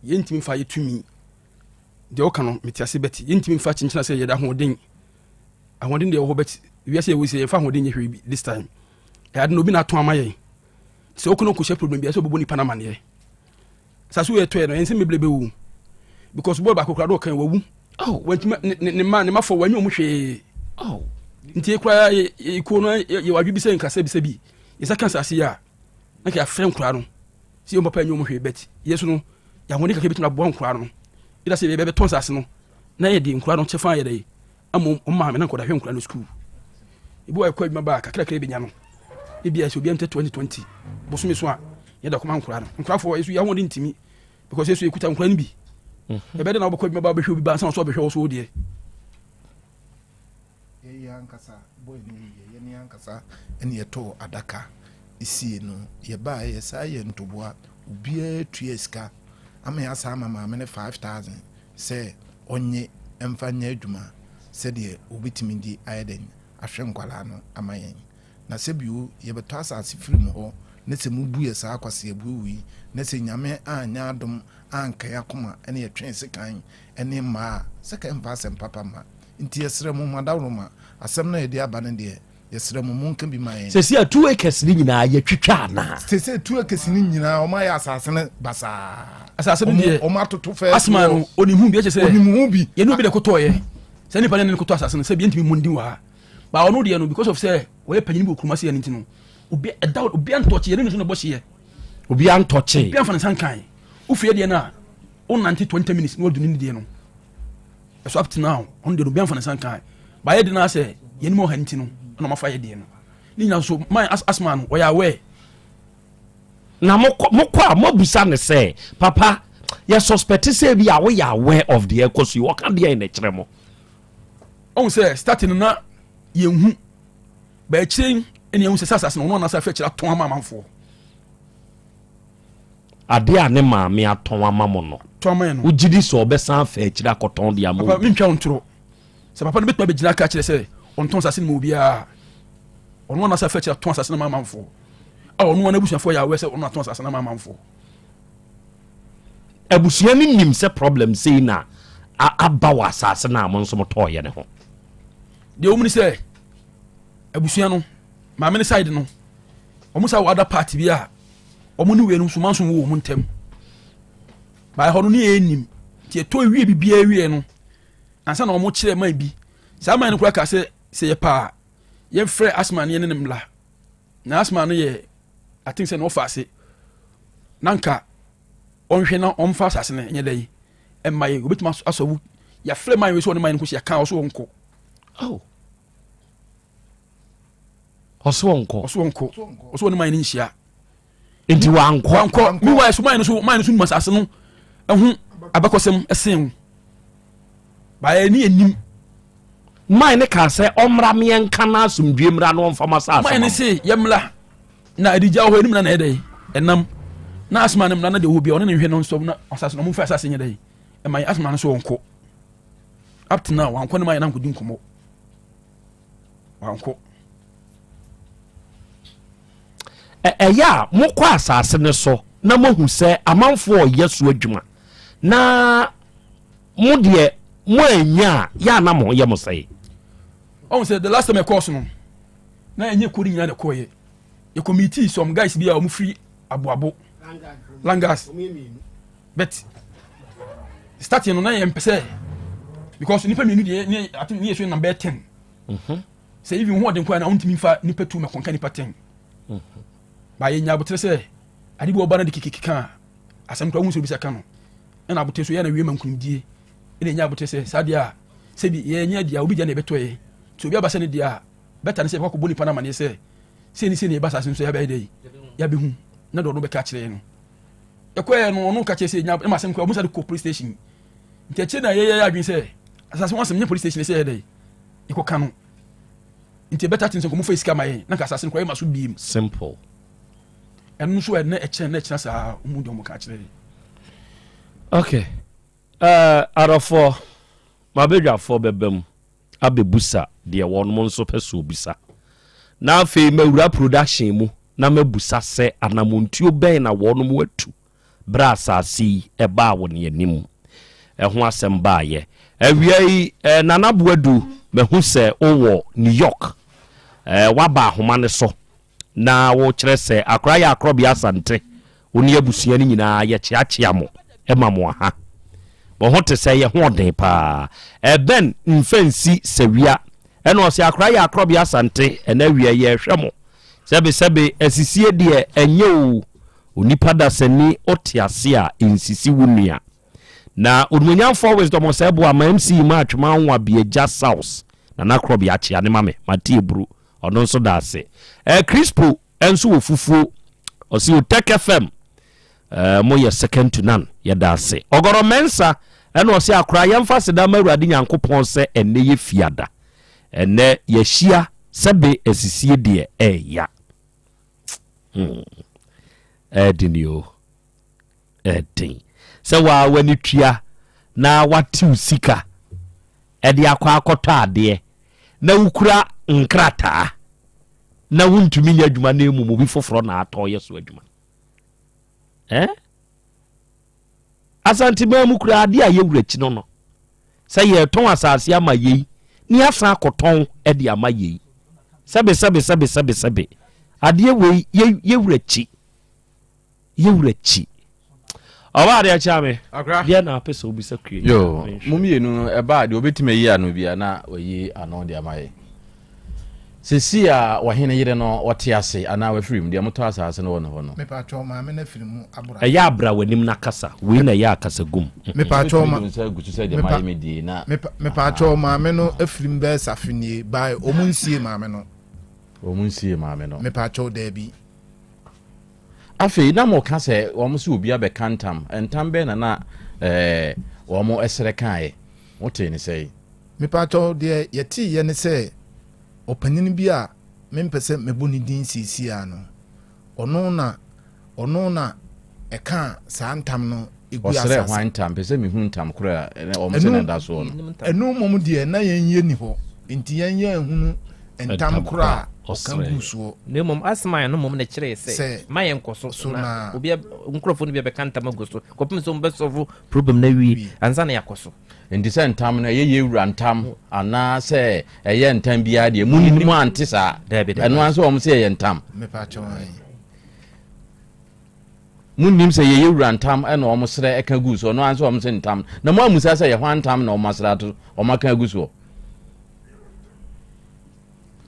Speaker 2: ye ntimi fa ye tumi de o kanu metiase beti yintimi fa chinchina se yeda hoden ahoden de o beti wiase we se fa hoden ye hwe this time e ade no bi na to amaye se okuno ko she problem bi se obobo ni panama ne sasu ye to e no ense meblebe wu because boy ba kokra do kan wawu wantima ne ma fo wanyu mu hwe nti ekura iko no ye wadwi bi se nkasa bi se bi yesa kan sase ya na ka frem kura no si o papa anyu mu hwe beti yesu no ya hoden ka ke bituna bo nkura no ida se bebe ton sase no na ye di nkura no chefa ye dai amo ma me na koda hwe nkura no school ibu ay ko adwuma ba kakra kra benya no ebia se obi ante 2020 bosumi so a ye da koma nkura no nkura fo yesu ya hoden ntimi because yesu ekuta nkura nbi ebe de na obekọ adwuma ba be hwe obi ba san so be hwe so de
Speaker 6: ye yankasa boy ni yankasa eni yeto adaka isie no ye ba ye sa ye ntoboa obi atueska ama ya sa mama me 5000 se onye emfanya adwuma se de obitimi di ayeden ahwe nkwala no amayen na se biu ye beto asase firim ho ne se mubu ye sa akwase abuwi ne se nyame anya adom anka yakoma ene ye twen sekan ene ma seka emfa asem papa ma nti yesre mu madawroma asem na ye di aba ne de yesre mu munka bi mayen
Speaker 21: se sia 2 acres ni nyina ye twitwa na
Speaker 6: se 2 acres ni nyina o ma ya asase ne basa
Speaker 2: asase bi
Speaker 6: o ma toto fe
Speaker 2: asma no onimu bi e se
Speaker 6: onimu bi
Speaker 2: ye no bi de kotoye se ni pa ne koto asase no se bi ntimi mundi wa ba ono de no because of say we panyin bi okruma se ya ntino obi edawd obi antoche yene no bohye
Speaker 21: obi antoche
Speaker 2: obi anfa nsan kan ufie de na on 20 minutes no do ni de no so up to now on de obi anfa nsan kan ba ye de na say yene mo hanti no na ma fa ye de no ni na so my asma no we are aware
Speaker 21: na mokwa mobusa ne say papa you suspect say we are aware of the cause you work there in the tremo
Speaker 2: on say starting na ye hu ba chirin ene hu say sasa no na sa fa chira ton amanfo
Speaker 21: ade a ne maame aton amamo no
Speaker 2: ton man no
Speaker 21: ugidi so obesan fa chira koton dia mo
Speaker 2: papa mentwa ontro se papa no betwa be gina ka chire say on ton sase no bia on na sa fa chira ton sase na amanfo onu na busuafo ya we say on na ton sase na amanfo
Speaker 21: abusua ni nim se problem sei na aba wa sase na amon so motoye ne ho
Speaker 2: de omni say abusua no maame ne side no omusa wa other party bia omuni we no so manso wo mu ntem ba ho no ne enim tie to wie bibia wie no ansa na omo kire man bi sa man no kura ka se ye pa ye frɛ asma ne ne mla na asma no ye I think say no fase nanka onhwe na omfa sase ne nye dai emma ye obetuma asowu ya frɛ man we so ne man no ko ya kan so wonko oso ne man ni nhia
Speaker 21: enti wankɔ
Speaker 2: mi wa so man so masase no ehu abakosem esen ba ni enim
Speaker 21: man ne ka sɛ ɔmra me enka na asomdwe mra no ɔmfa masase
Speaker 2: man ne se yemla na adija ho enim na edai enam na asma ne mra na de wo bia ɔne ne hwɛ no stop na asase no mfa asase nye dai e man asma no so wonko up to now wankɔ ne man na nkodi nkomo wankɔ
Speaker 21: ɛyɛ mokɔ asase ne so na mohu sɛ amanfo yesu adwuma na mo de mo anya ya na mo ye mo sɛ
Speaker 2: on say the last time I course no na enye kodi nyina de koye ye committee some guys bi a mo free aboabo langas but starting no na ye mpese because nipa menu de ni atim ni yesu number 10 say even who de kwa na untimi fa nipa 2 me konka nipa 10 ba ye nya botre se ade bi oba na de kikika asem to hu so bi saka no na abotre so ye na wie mankunimdie ene nya botre se sadia se bi ye nya dia obi ja na betoye so bi abasa ne dia beta ne se kwa ko boni pa na mane se se ni ba sase so ya ba dai ya be hu na do no be ka kire no e kwa no no ka kire se nya ma sem kwa musa de ko police station nti ache na ye adwin se asase won sem nya police station se ye dai e ko kanu nti beta tin se ko mu fa iska maye na ka asase no kwa e ma so bi
Speaker 21: simple
Speaker 2: and so na eche sa mu do mo ka kire
Speaker 21: okay arafo mabedwafo bebam abebusa de won mo nso pese obisa na afei mawura production mu na mabusa se anamontuo ben na won mo atu bra asasi e ba won yanim ho asem baaye awiai nanaboadu mehu se owo New York waba ahoma ne so na wo kire se akra ya Krobea Asante oni abusua ni nyina ye chiachia mo ema mo ha bo hote se ye ho den pa ben mfansi sewia ena o se akra ya Krobea Asante ena wia ye hwemo sebe asisie de enye o onipa da sani otiase a insisi wunua na odumunya forward do mo se bo ama MC ma atwema ho abieja south na Krobea achia ne mame mate bru ono nso da se Crispo enso ofufuo o si Otec FM mo ye second to none ye da se ogoro mensa ena o se akra ye mfa se da mawurade nyankopon se enne ye fiada enne ye hia sebe asisie de ya edinio edin se wa wani tua na wati usika ede akwa akotɔ ade na ukura nkrata na wuntumi nya adwuma na emu bi foforo na atɔ ye so adwuma Asante ba mu kura ade a ye wurachi no sɛ ye ton asase ama ye ni asa akɔtɔn ede ama ye sebe ade we ye wurachi awa de acha me dia na pese obi sakue
Speaker 1: yo mumienu eba de obetime yi anu bia na oyi anon de amaye sesi a wahene yere no wote ase ana wa firim de moto asase no no
Speaker 6: me pa cho ma me na firim abura
Speaker 19: ya abra wanim na kasa we na ya kasa gum
Speaker 6: me pa cho ma
Speaker 1: me
Speaker 6: pa cho ma me no afirim be safenie bai omunsie ma me no me pa cho da bi
Speaker 1: afi na mo ka se wo mo se obi abekantam entam be na wo mo esere kae wote ni sei
Speaker 6: me pa cho de yeti ye ne se opanyin bi a mempese meboni din sisi ano ono na eka santam no egu asase
Speaker 1: osere hwantam pese mi huntam kura o mo se na da so no
Speaker 6: enu mom de na yenye ni ho nti yenye ehunu entam kura okambusuo
Speaker 3: ne mom asma no mom na kire se mayen koso na obi nkrofo no bi be kanta magoso kopim so mbe solve problem na wi ansa na yakoso
Speaker 1: ndi se ntam na ye wura ntam ana se eye ntam bia de muni mu ante sa eno anso o mo se ye ntam
Speaker 6: me pa cho ai
Speaker 1: munim se ye wura ntam eno o mo sere eka guso no anso o mo se ntam na mo amusa se ye hwan ntam na o masra to o maka guso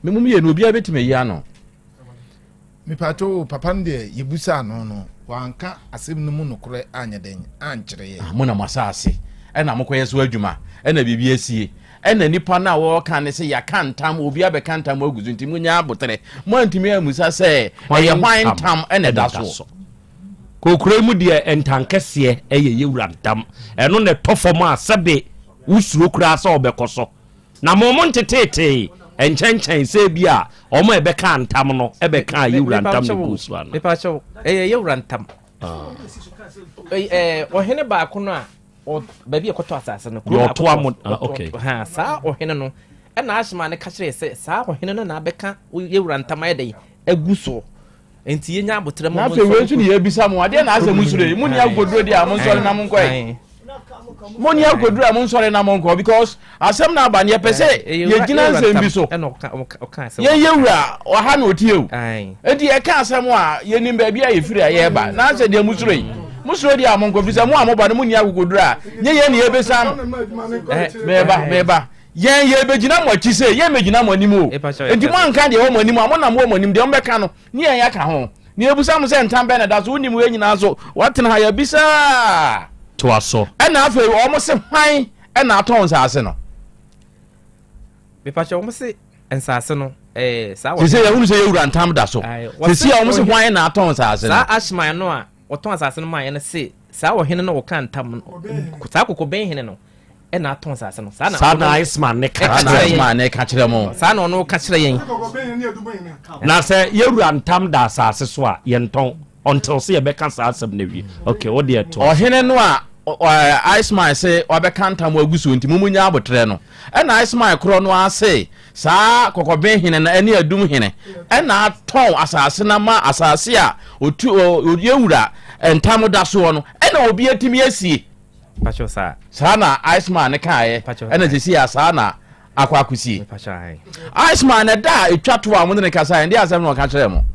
Speaker 1: me mum ye no bia betime ya no
Speaker 6: me pa cho papa nde yebusa no wanka asem no mu nokore anya den ankyere ye
Speaker 1: mo na masase ena mokoye so adwuma ena bibia sie ena nipa na wo ka ne se ya kantam obi abekantam aguzu nti munya abotere mo antimi amusa se eye hwan tam ena da so
Speaker 19: kokure mu de entankese eye yewura ntam eno ne tofom a sebe usuro kura sa obekoso na momo ntetete enchenchen se bia omo ebeka ntam no ebeka yewura ntam ne gusu ano
Speaker 3: mepa cho eye yewura ntam ohene ba ko no a o baby ekoto asase no
Speaker 19: yo to am okay
Speaker 3: ha sa ohene no e na ashima ne ka kire se sa ohene no na abeka yewura ntam ayede aguso enti yenya abotre mo
Speaker 1: na fe wensu ne yebisa mo ade na asem usure mu ni agoduro dia mo nsore na mo nkoi mo ni agoduro a mo nsore na mo nkoi because asem na aba ne pese ye gina nsem bi so ye yewura o ha na otiew enti e ka asem a ye nim ba bia ye firi aye ba na ase dia musure musuro dia mo nkoi fisa mo amoba ne mo ni agoduro a ye ye ne yebisa meba yen ye begina mo chi se ye megina mo anim o enti mo anka de wo mo anim mo na mo anim de mo beka no ni yen ya ka ho ni ebusa mo se ntam be na da so unim we nyina so watena ha ya bisa
Speaker 19: to aso
Speaker 1: na afa o mo se hwan na aton saase no
Speaker 3: be pa cho mo se ensase no sa
Speaker 1: wo se ye hunu se ye wura ntam da so se si o mo se hwan na aton saase no
Speaker 3: sa ashman no a oton saase no ma ye na se sa wo hene no wo kan ntam no sa kokko ben hene no ena aton sase no
Speaker 19: sana Iceman ne
Speaker 1: ka kire mo
Speaker 3: sana no ka kire yen
Speaker 19: na se yewura ntam da sase so a yenton until se ye be kan sase na wi okay what dey to
Speaker 1: o hene no a Iceman se obeka ntam aguso nti mumunya abotre no ena Iceman kro no ase saa kokoben hene na ene adum hene ena aton asase na ma asase a otu yewura ntam da so no ena obi atimi asie
Speaker 3: pacho sa
Speaker 1: sana Iceman ne kae ena sisi ya sana akwakusi
Speaker 3: pacho ai
Speaker 1: Iceman ne da etwato a mo ne kasa ndi asem no ka kire mo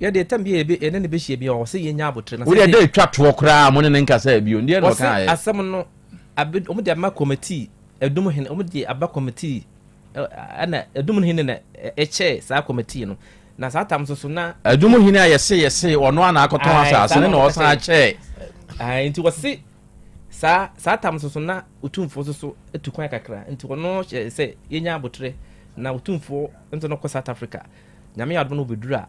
Speaker 3: ya de tambie ebe ene ne be hie bi o se yenya abotre na
Speaker 1: se wo de etwato kra mo ne kasa bi o ndi no kae
Speaker 3: asem no omo de ama committee edum hen omo de aba committee ana edum hen na eche sa committee no na sa tam so na
Speaker 1: edum hen a yese ono ana akoton asase ne na o san che
Speaker 3: nti wose sa tam so na utumfo so etukwan kakra nti wono se yenya abotre na utumfo nti no ko South Africa nyame adwo no bedura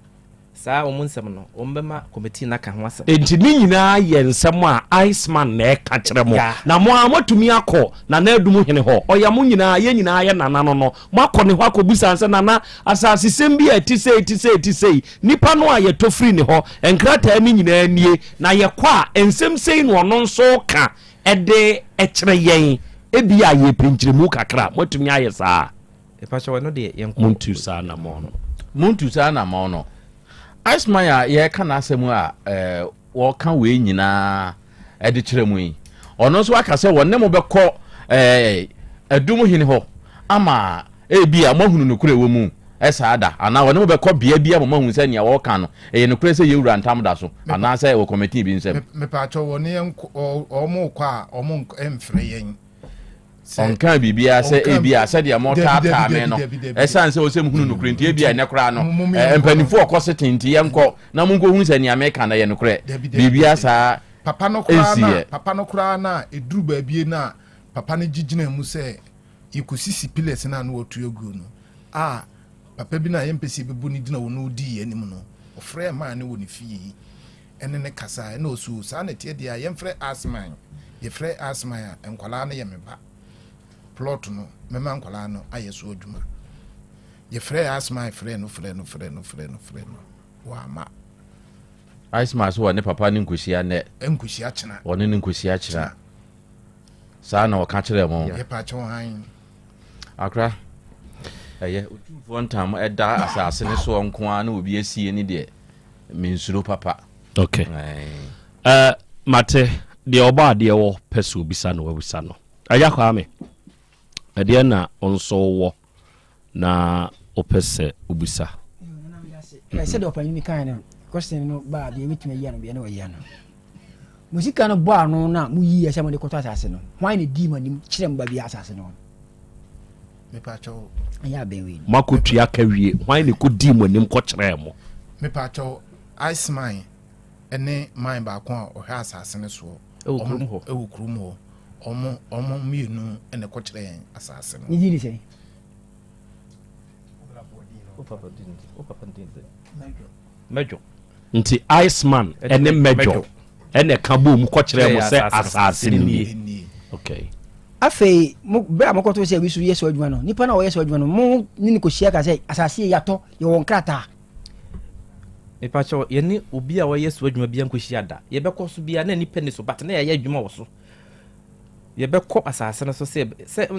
Speaker 3: sa omunsem no ombema committee na ka ho asa
Speaker 19: nti ni nyina ye nsem a Iceman na ka kire mo na mo amatumi akọ na adum hene ho oya mo nyina ye nyina ye nana no mo akọ ne ho akọbusa nse nana asase sem bi atisei nipa no a ye tofri ne ho enkrata ni nyina anie na ye kwa ensem sei no no nso ka ede ekire yen ebia ye princhiremu kakra motumi aye saa
Speaker 3: pacho no de yenko
Speaker 19: muntu saa na mo no
Speaker 1: Iceman ya ye ka na asemu a wo ka we nyina ede kiremu yi ono so aka se wonne mo bekọ adum hini ho ama ebia mahunu no kure wo mu esada ana wonne mo bekọ bia mo mahunu se ne wo ka no ye no kure se ye wura ntam da so ana se wo committee bi nsem
Speaker 6: me pa cho wonne o mo kwa o mo emfre yen
Speaker 1: onka bibia se ebia se de motata me no esan se o se muhunu no krenti ebia ne kra no empanifo okose tinti yenko na munko hu se ne America na ye no kra bibia sa
Speaker 6: papa no kra na eduru ba bie na papa no gigina mu se yekosisi pillars na no otu egu no papa bi na yempesi bebu ni dina wono di anim no ofre ma ne woni fie ene ne kasa ene osu sa na tie dia yemfre asman yefre asman a enkwala na yemeba plot no mema enkwala no ayeso adwuma yefre asman frɛ no wa ma
Speaker 1: asman so ne papa ne nkosia ne
Speaker 6: nkosia kyena
Speaker 1: woni ne nkosia kyera sa na waka kyerɛ mo
Speaker 6: yepa kyɛw han
Speaker 1: akra otumfo ntam ɛda asase ne so nko a na obi asie ni de mensuro papa
Speaker 21: okay mate de oba de wo peso bisa no wabisa no aya kwa me de na onso wo na opese ubisa
Speaker 5: said open ni kan na question no ba de mitime ya no be na wa ya no musika no bo anu na mu yi asem de koto asase no hwan ne di manim kire mba bi asase no
Speaker 6: me pa cho
Speaker 21: ya be we makotua ka wie hwan ne ko di manim ko kire mo
Speaker 6: me pa cho ice mine ene mine ba ko o ha asase ne so ewu krum ho omo mienu ene ko kire asase no
Speaker 5: ni sei
Speaker 21: Mejo nti Iceman ene Mejo ene kabo mu ko kire mo se asase ni okay
Speaker 5: afei mo bra mo ko to se wisu yeso adwuma no nipa na wo yeso adwuma no mo ni ko hia ka se asase yato ye won krata
Speaker 3: e pa cho ye ni obi a wo yeso adwuma bia nko hia da ye be ko so bia na nipa ni so but na ye adwuma wo so ye be ko asase no so se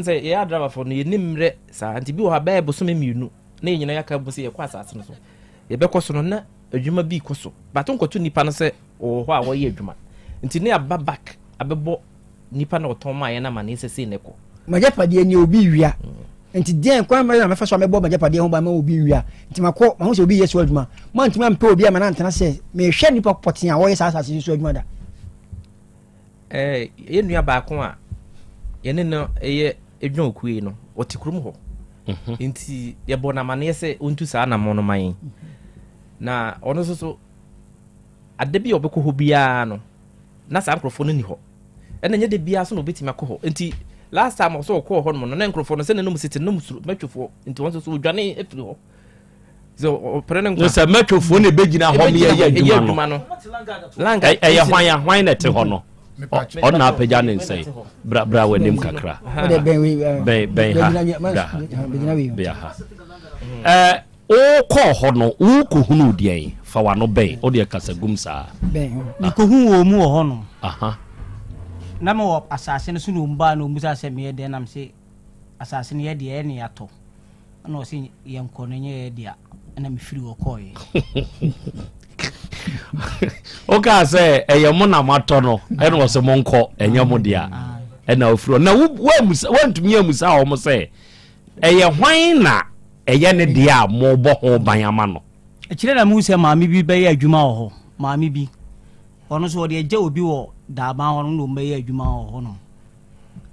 Speaker 3: ye driver for no ye nimre sa anti bi wo ha ba bo so memienu na nyina yaka bo se ye ko asase no so ye be ko so no na adwuma bi ko so but nko to nipa no se o ho a wo ye adwuma nti ne aba back abebo nipa na oton ma ye na ma ne sese ne ko
Speaker 5: majapade ni obi wia nti den kwa ma na mefa so amebo majapade ho ba ma obi wia nti makọ ma ho se obi yeso adwuma ma nti ma mpe obi ama na ntana se me hwe nipa poten a wo ye sasa se so adwuma da
Speaker 3: ye nua ba ko a ye ne no ye edwon okuyi no otikrum ho nti ye bona ma ne se ontu sa na mo no man na ono so adebi obekọ ho bia no na sa microphone ni ho ena nye de bia so no betima kọ ho nti last time so kọ ho no na microphone se ne no siti no musuru metwofo nti won so dwane efiri ho so prene
Speaker 21: no se metwofo ne begina ho me ye adwuma no
Speaker 3: langa
Speaker 21: eye hwan na te ho no on na peja ne nsai bra wenim kakra ben ha o ko ho no wo ko hunu dian fa wa no ben o de kasagum sa
Speaker 4: ben ni ko hu wo mu ho no
Speaker 21: aha
Speaker 4: na mo asase no so no mba no musa se me de nam se asase no ye de ne yato na o se yenko no nye de a na me firi wo koye
Speaker 21: o ka se eyemo na mato no e no se monko enyemo de a e na ofiro na wo ntumi amusa ho mo se eye hwan na eye ne de a mo bo ho ban ama no
Speaker 4: e kire na mu se maami bi be ya adwuma ho maami bi ono so de agya obi wo da ban ho no be ya adwuma ho no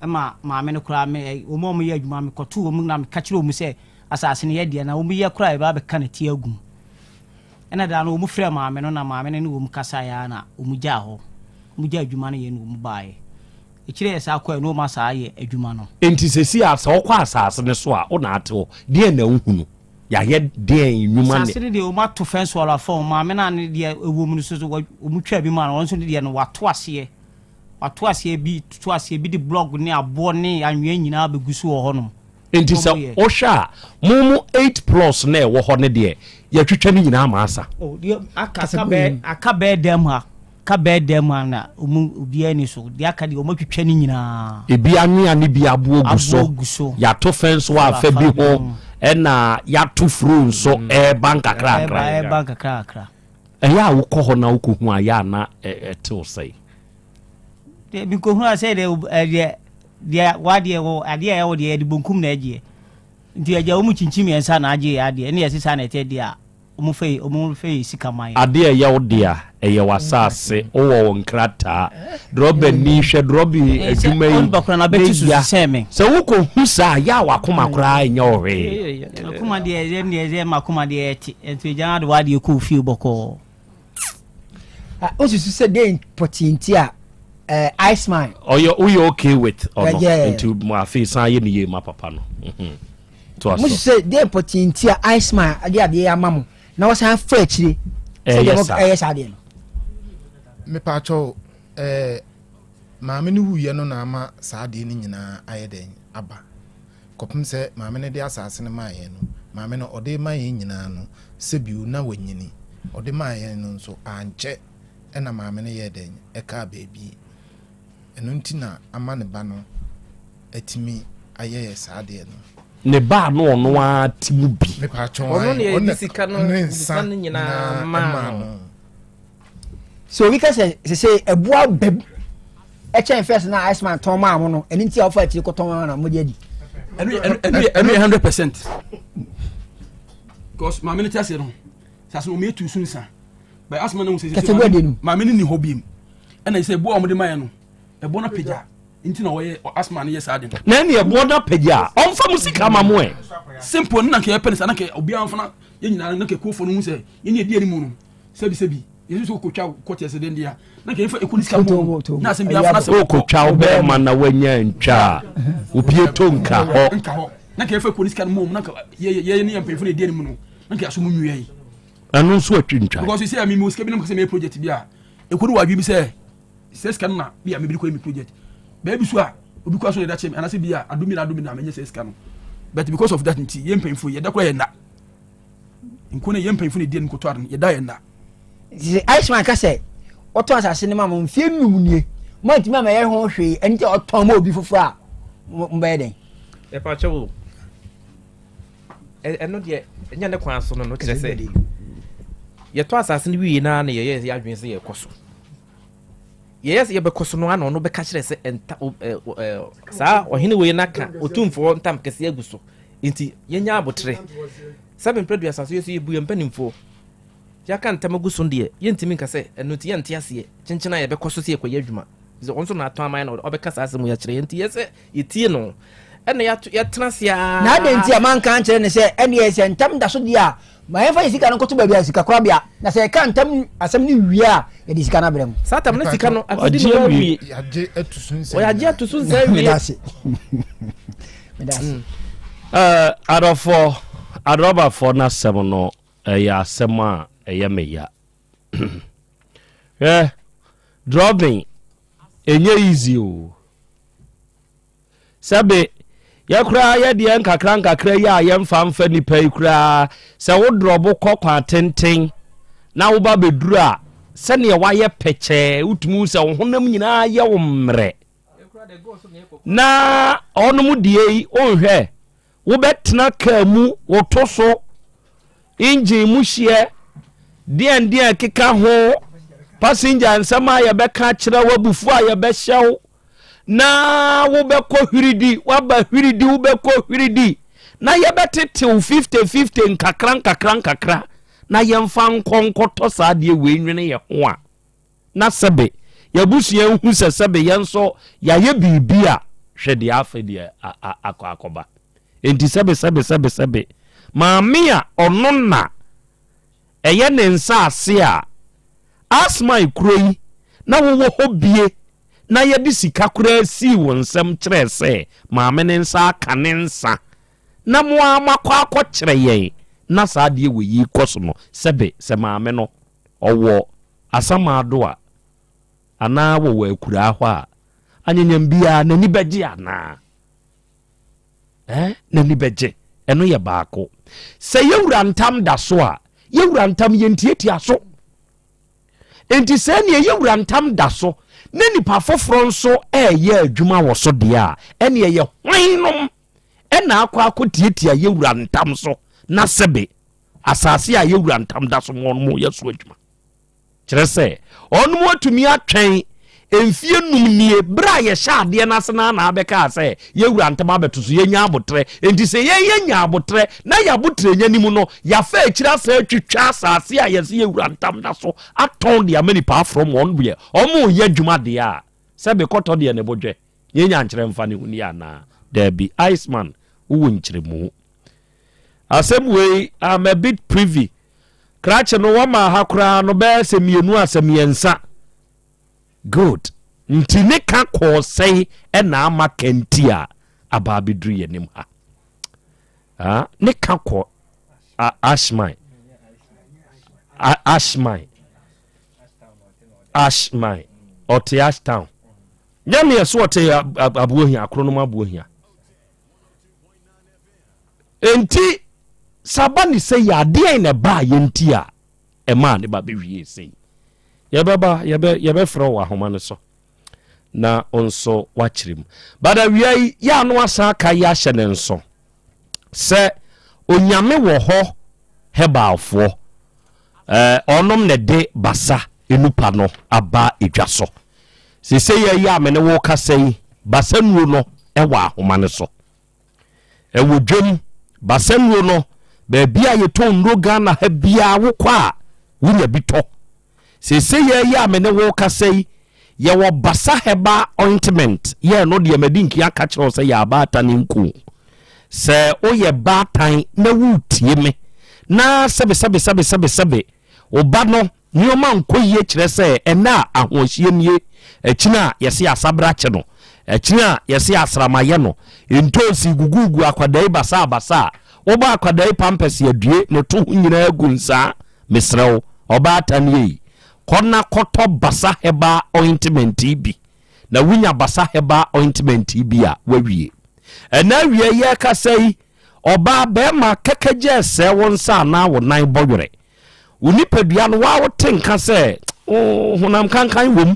Speaker 4: e ma maami ne kura me o mo ya adwuma me koto o mu na me ka kire o mu se asase ne ye de na o mu ya kura e ba be ka na ti agum ena da no o mu frɛ maami no na maami ne o mu kasa ya na o mu gya ho mu gya adwuma ne ye no o mu baaye ikire sa kwa no ma sa ye adwuma no
Speaker 21: enti sesi asa okwa asase ne so a o na ate ho de na nhunu ya ye de nwuma ne
Speaker 4: asase de o ma to fence wala fo ma me na ne de ewo mu so o mu twa bi ma no so de no wato ase bi to ase bi de blog ne abo ne anwe nyina begusu wo ho no
Speaker 21: enti sa o sha mumu 8+ na e wo ho ne de ya twetwa ne nyina ma asa
Speaker 4: o de aka be dem ha ka be dem na obi ani so de aka de o ma twetwa ne nyina
Speaker 21: ebi anua ne bi abo oguso ya to fence wa fa bi ho ena ya to fru so e bank akra ya wo ko ho na wo ko hu aya na ete o sei
Speaker 4: de bi ko hu ase de wade wo ade ya wo de bonkum na agie nti aja wo mu chinchimi ensa na agie ade ne yesi sa na ete de a omufei sikamai
Speaker 21: ade ya wodia eye wasase owo wonkrata drobe ni hwe drobe adwuma yi
Speaker 4: bakra na beti su seme
Speaker 21: se wuko husa ya wakoma kra enya ohwe
Speaker 4: akoma de ye makoma de eti enti jana de wade ku fi boko
Speaker 5: o su se de potinti a Iceman
Speaker 21: oyo okay with into mo afi san ye ni ye ma papa no
Speaker 5: mo se de potinti a Iceman ade ya mamu na wasan fa akire se de mo sa de no
Speaker 6: me pa cho maame ne wuye no na ama saa de ni nyina ayeden aba kopim se maame ne de asase ne maaye no maame no ode maaye nyina no se biu na wanyini ode maaye no so anche na maame ne ye den eka beebi eno ntina ama ne ba no atimi ayeye saa de no
Speaker 21: ne ba no ono atimu bi
Speaker 6: me pa cho
Speaker 3: ono ne edisika no san nyina ma no
Speaker 5: so we can say eboa beb echen first na Iceman ton ma mo no eni ti ofa ti ko ton na mo di
Speaker 7: enu 100% because ma minute ase no sase no me tu sunsa by Iceman no say ma minute ni hobby and I say eboa mo de man no ebo na peja nti na woye Iceman yes ade
Speaker 21: na ne ebo na peja onfa musika ma mo
Speaker 7: simple na ke pen sa na ke obi anfa na ye nyina na ke kofo no hu say ye ne die ni mu no sebi yesu so kotwa kote ase den dia na ke fa ekuniska mo na asem bia fa na se
Speaker 21: kotwa be ma na wanya ntwa opie tonka ho
Speaker 7: na ke fa ekuniska mo na ye ne yampe fa ne die ni mu no na ke aso mu nwie yi
Speaker 21: anu so atwi ntwa
Speaker 7: because you say am mi ska bi na se me project bia ekuru wa bi se ska na bia me bi ko mi project ba bi so a obi kwa so ne da chem anase bia adomi na menye ska no but because of that nti ye mpemfo ye da kura ye na nkone ye mpemfo ne die ni koto ye da ye na
Speaker 5: Iceman ka say oton asase ne ma mo mfie numnie mo ntimi ma ye ho hwe enti oton ma obi fufu a mba den
Speaker 3: e pa chewo no de enya ne kwan so no kire say ye to asase ne wi na na ye adwen se ye koso yes ye be koso no ana no be ka kire se enta sa ohine we na ka otumfo ntam kese aguso enti ye nya abotre 7 predu asase yesu ye bu ye mpanimfo ya kan tamaguso ndie yentimi nka se eno ti yente ase chenchena ye be koso se ekoye adwuma ze onso na ato aman na obekasa asemu ya kire yente yese yetie no ene ya trasia
Speaker 5: na denti aman kan kire ne se ene ye se ntam da so dia ma yefa isika no koto babia sika kora bia na se kan ntam asem ni wi a ye di sika na brem
Speaker 3: satam na sika no afidi no wi
Speaker 6: yaje atusun se
Speaker 3: o yaje atusun se wi
Speaker 5: medase
Speaker 21: aroba for na semo no ya sema eya dropping enye easy o sabe ya kura ya de nkakra ya yemfa nipa ikura se wo drobo kokwa tenten na wo ba beduru a se ne waye peche utumu se wo honam nyina ye wo mre na onum die onhwe wo betena ka mu wo toso engine mu hie dia keka ho passenger nsama ya beka kira wabufu a ya behyew na wo beko hwiridi waba hwiridi wo beko hwiridi na ya betete 50 nkakra na yemfa nkonkoto saa de we nwene ye ho a na sebe ya busua hu sebe yenso ya ye bibia hwede afede akoba enti sebe maamia ononna eye ne nsa ase a asma ikroi na wo hobie na ye di sika kura si wonsem kire se maame ne nsa aka ne nsa na mo amakwa akokire ye na saa de we yi koso no sebe se maame no owo asama do a ana wo akura ho a anyanyam bia nani beje ana nani beje eno ye baako se yewura ntam da so a yewura ntam yentietia so enti se ne yewura ntam da so ne nipa foforo nso ye adwuma wo so de a ene ye hwinom ena akotietia yewura ntam so na sebe asase a yewura ntam da so mo yeso adwuma kire se onmo atumi atwen enfie numnie bra ye sha de na ase na abeka se ye wura ntama beto so ye nya abotre enti se ye nya abotre na ya abotre nya nimu no ya fa akira sa atwitwa asase a ye se ye wura ntam da so aton de amani pa from one we omo ye dwuma de a se be koto de ne bodwe ye nya nkyere mfa ne huni ana there be Iceman wo nkyere mu asem we am a bit privy krache no wama hakura no be se mienu asemiensa good nti ne ka ko sei na ama kentia ababidru yenim ha ne ka ko ashmai ote ashtown nyame yeso ote abuohia akronom abuohia enti sabani say ya de na ba yenti a ema ne ba bewie sei yebe fro wa homa ne so na onso wachirim bada wiai ya no asa ka ya hye ne nso se onyame wo ho hebalfo onom ne de basa enupa no aba edwaso se ya me ne wo ka sei basa nuo no wa homa ne so wo dwom basa nuo no be bia ye ton ro Ghana ha bia wo kwa wunya bito se ya me ne wo ka sei ye wo basa heba ointment ye no de madinki aka kire se ya bata ne nku se o ye batan na wutie me na sebe oba no nioma nkoyie kire se ena ahohie nie akina yesi asabra che no akina yesi asramaye no entonsi gugugu akwadai basa oba akwadai pampers yadue no to nyina agunsa mesrew oba atanie konna koto basa heba ointment bi na wunya basa heba ointment bi a wawie ena wie ye ka sei oba be ma kakaje se wonsa na wonan bɔwere unipadua no wa wotenka se honam kankan wom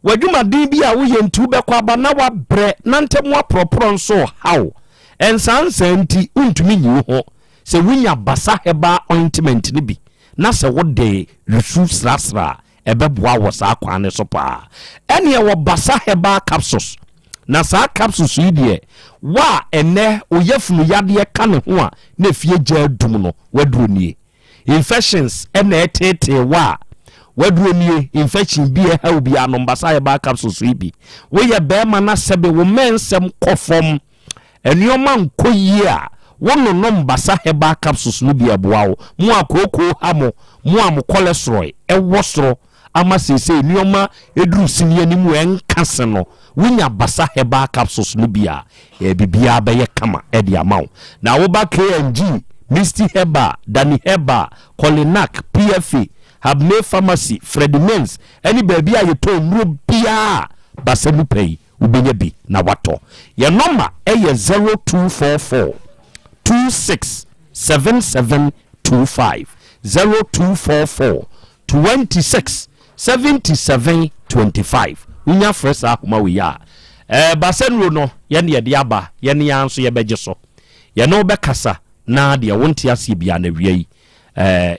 Speaker 21: wadwuma din bi a wo yentu be kwa ba na wa bre na ntemu apropro nso haw ensansa nti untumi nyi ho se wunya basa heba ointment ni bi na se wode resu srasra ebeboa wo sa kwane so pa ene wo basa heba capsules na sa capsules yi de wa ene oyefunu yade ka ne ho a na fie gya dum no waduro nie infections ene etete wa waduro nie infection bi e ha obi anom basa heba capsules yi bi wo ye be ma na sebe wo mensem kofom enioma nkoyi a wono no basa heba capsules no bi aboa wo mu akoko hamo mu am cholesterol ewo soro ama sese nioma eduru sinie ni mu enkase no wunya basa heba capsules no bia bibia be ye kama edi amaw na wo ba KNG Misty Heba Dani Heba Colinac PFA Habne Pharmacy Freddy Mens any baby a yeto nru bia basa nu pay ubenye bi na wato ye number e ye 0244 267725 0244 267725 unya fresa akoma we ya basenro no ye ne de aba ye ne anso ye beje so ye no be kasa na de wonte ase bia na wiei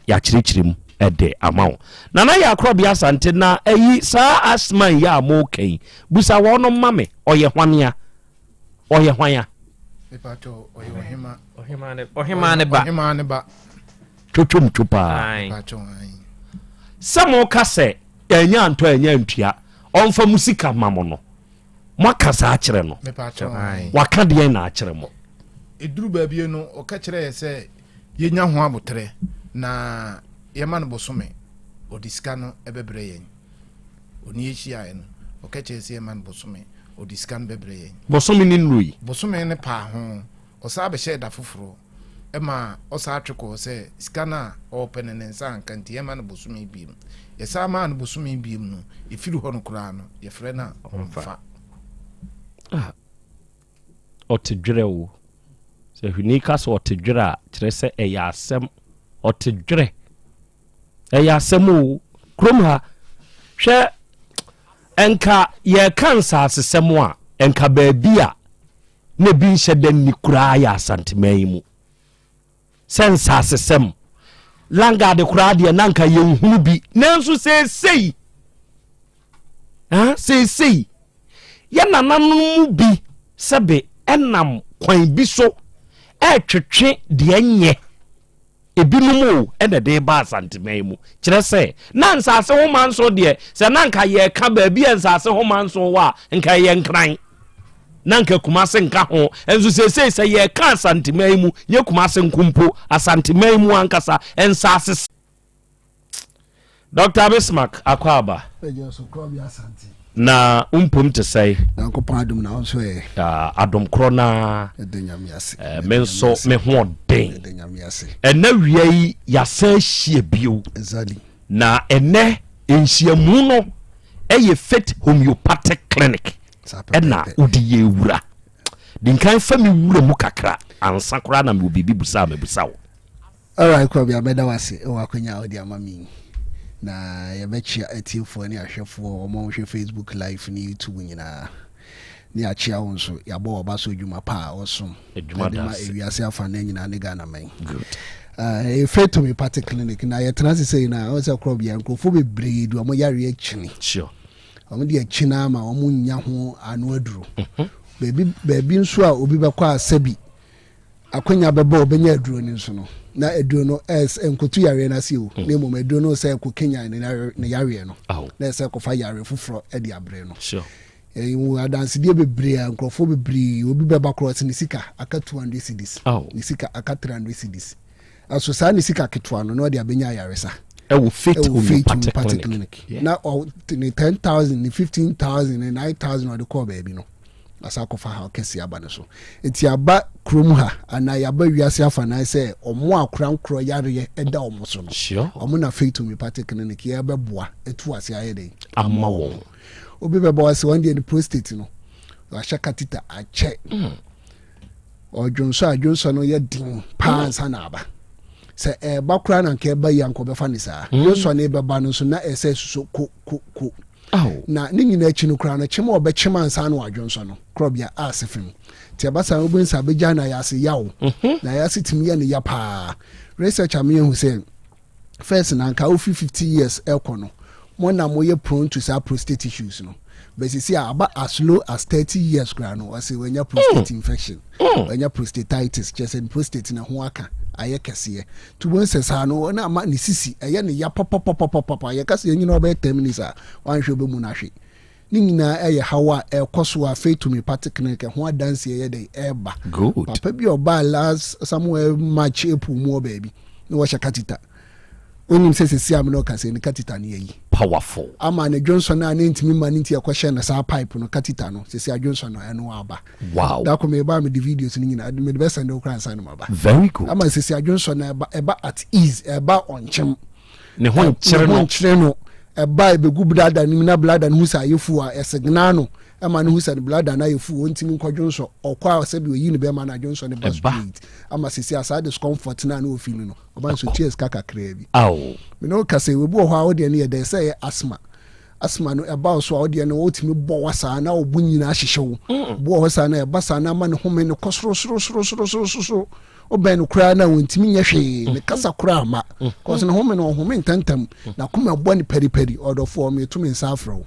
Speaker 21: ya chirichirim ede amawo na ya Krobea Asante na eyi sa asman ya moken busa wono mame oye hwania
Speaker 6: Mepato ohima
Speaker 21: ohima ne ba twotwom twopa samo kase enya anto enya ntua onfa musika mamo no mwakasa akire no
Speaker 6: mepato
Speaker 21: waka de na akire mo
Speaker 6: eduru baabie no oka kire ye se yenya ho abotre na yema no bosome odiska no ebebre yen oni ehia yen oka kire se yema no bosome odiska no bebre yen
Speaker 21: bosome ni nrui
Speaker 6: bosome ne pa ho osa be she da foforo ema osa atweko se skana open ne nsa ankanti yema no bosome biem yesa ma no bosome biem no efiru ho no kura no ye frɛ na omfa
Speaker 21: otedwere wo se hunika so otedwere a kire se eya asem otedwere eya asem o krom ha hwɛ enka ye kansa asesem a enka baabi a na bi nhyedan ni kura ya Asante mai mu sensa asesem langa de kura de nanka ye nhunu bi nanso sei sei ya nananom bi sebe enam kwan bi so twetwe de enye ebinom o ene de ba Asante mu kire se na nsase ho manso de se na nka ye ka ba bi nsase ho manso wa nka ye nkran na nka kumase nka ho enso se ye ka Asante mu ye kumase nkumpo Asante mu ankasa ensase. Dr. Bismarck Akwaba
Speaker 6: Krobea Asante
Speaker 21: na umpum te say
Speaker 6: Yankopon adom na so
Speaker 21: adom krona
Speaker 6: edenyame ase
Speaker 21: menso me ho den
Speaker 6: edenyame ase
Speaker 21: ena wiai ya sa hie bio
Speaker 6: exactly
Speaker 21: na ene enhyiamu no eye fit homeopathic clinic ena odi ye wura dinkan fami wura mu kakra ansa kora na me obibi busa mebusa wo.
Speaker 6: All right, Krobea beda wase o akonya odi amami na yabechia etifo ni ahwefo omo hwe Facebook live ni YouTube nyina ni achia wonso yabo oba so dwuma pa osom
Speaker 21: edwuma da
Speaker 6: ewiase afa na nyina ne Ghana man good faith to me party clinic na yetenase say na o se Krobea nkofo bebre du omo yare akini
Speaker 21: sure
Speaker 6: omo de akina ma omo nya ho anu aduro bebi nso a obi bekwa asabi akonya beba obenya aduro ni nso no na eduro no enkotu yare na si o na mo eduro no say ko Kenya ne yare no na say ko fa yare fufuro e di abre no
Speaker 21: sure
Speaker 6: wo adanse die bebre ankrofo bebre obi beba cross ni sika aka 200 cedis ni sika aka 300 cedis aso sa ni sika ketwa no de abenya yare sa
Speaker 21: e wo fit homeopathic clinic
Speaker 6: na ni 10,000 ni 15,000 ni 9,000 or the call baby no asako fa ha kesi aba ne so enti aba krom ha ana yaba wiase afa na se omo akran kro yare eda omo so no
Speaker 21: sure
Speaker 6: omo na faith homeopathic clinic ye beboa etu ase ayede
Speaker 21: amma won
Speaker 6: obi beboa se one day the prostate no wa shaka tita ache o jonso no ye din pansa na aba se ba kra na nke ba yanko be fa ni sa jonso na be ba no so na ese so ko na ni nyina chi no kra no chema obechema ansa no adwonso no Krobea asefim ti abasa obinsa beja na yase yaw na yase timi ye ne ya pa research am hu say first na nka ofi 50 years ekono mo na mo ye prone to say prostate issues no but see aba as low as 30 years kra no ase wenya prostate infection wenya prostatitis just prostate na ho aka aye kese to won se sa no na ma ni sisi eye ne ya papa ye kase nyina oba 10 minutes a wan hwe be mu na hwe ni nyina eye hawa ekoso a faith to me clinic ho adanse eye dey eba
Speaker 21: good
Speaker 6: papa bi oba last somewhere match epu mu baby no wa shakatita onim se am no kase ni katita ni yi
Speaker 21: powerful
Speaker 6: ama ne Johnson na ntimi ma nti yakwa na sa pipe no katita no se Johnson no eno aba
Speaker 21: wow
Speaker 6: da ko me ba me the videos ni nyina me the best and okran san no aba
Speaker 21: very good
Speaker 6: ama se Johnson na eba at ease eba onchem
Speaker 21: ne ho nkyere
Speaker 6: no eba be gu blada ni na blada no husa yefu a esigna no ama no husa blada na yefu ontimi nko Johnson okwa se bi oyi ne be ma na Johnson ne bus ama se asa discomfort na no feel no oba so cheers kaka krebi me no kase we bo ho a ode ne ye say asthma no eba so a ode ne otimi bo wasa na obu nyina ahihyew bo ho sa na eba sa na ma ne home ne kosro oben kura na wontimi nya hwe ne kasa kura ma cause ne home no home ntantam na kuma bo ne periperi odofo me tumi nsafro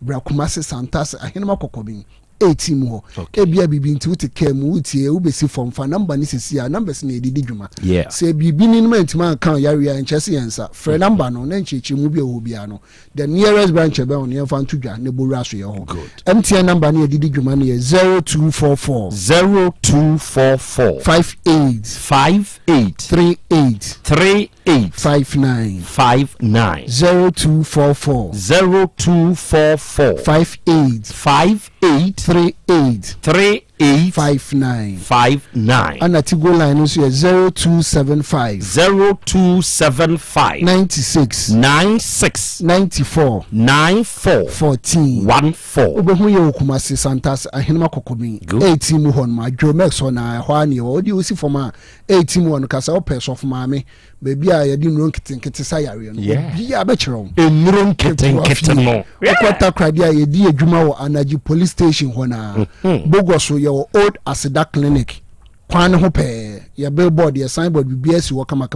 Speaker 6: bra kuma se santas ahenema kokobin 18 ho ebia bibi nti wuti kem wuti ubesi form fa number ni sisi a numbers na edidi dwuma se bibi ni nment ma kan yare a nchese yensa frɛ number no na nchechi mu bi ho bia no the nearest branch be on yemfa ntudwa ne boru aso ye ho MTN number na edidi dwuma na 0244 58 59
Speaker 21: 0244 58 3859
Speaker 6: ana tigo line so 0275 96 94 14 obehu ye okuma se santas ahenema kokomi 18 mu hon ma Jomex na hwa ne odi osi forma 18 mu hon kasa opeso of maame baby a yedi nuro nkete sayare no bi a be kire
Speaker 21: enuro nkete no
Speaker 6: okwata krade a yedi adwuma wo Anaji police station ho na Bogoso your old Asida clinic
Speaker 8: kwan ho pɛ yɛ billboard yɛ signboard BBS wɔ kama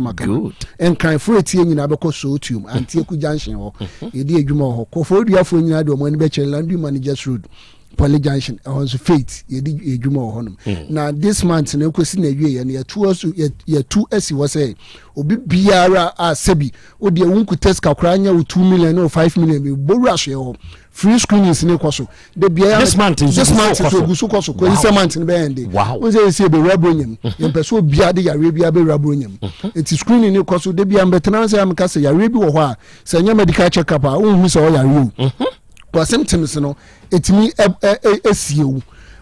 Speaker 8: and kan for etie nyina bɛkɔ Sotium Antieku junction hɔ yɛdi adwuma hɔ kɔfo duafo nyina de ɔmo ani bɛkyerɛ land managers road Poly junction also faith yɛdi adwuma hɔ honom na this month na ekosi na awie yɛ no yɛ tu asi wɔ sɛ obi biara a sebi o de wunku test kakra nya 2 million or 5 million bi boru ahwe hɔ free screenings ne kɔ so de biara this month so gusu kɔ so ko this month ne be ende o say be rabonyam yɛ pɛso biara de yare biara be rabonyam eti screening ne kɔ so de biara mbetena sɛ am ka sɛ yare bi wɔ hɔ a sɛ nya medical check up a wo hu sɛ o yare o kwa symptoms no etimi esiewu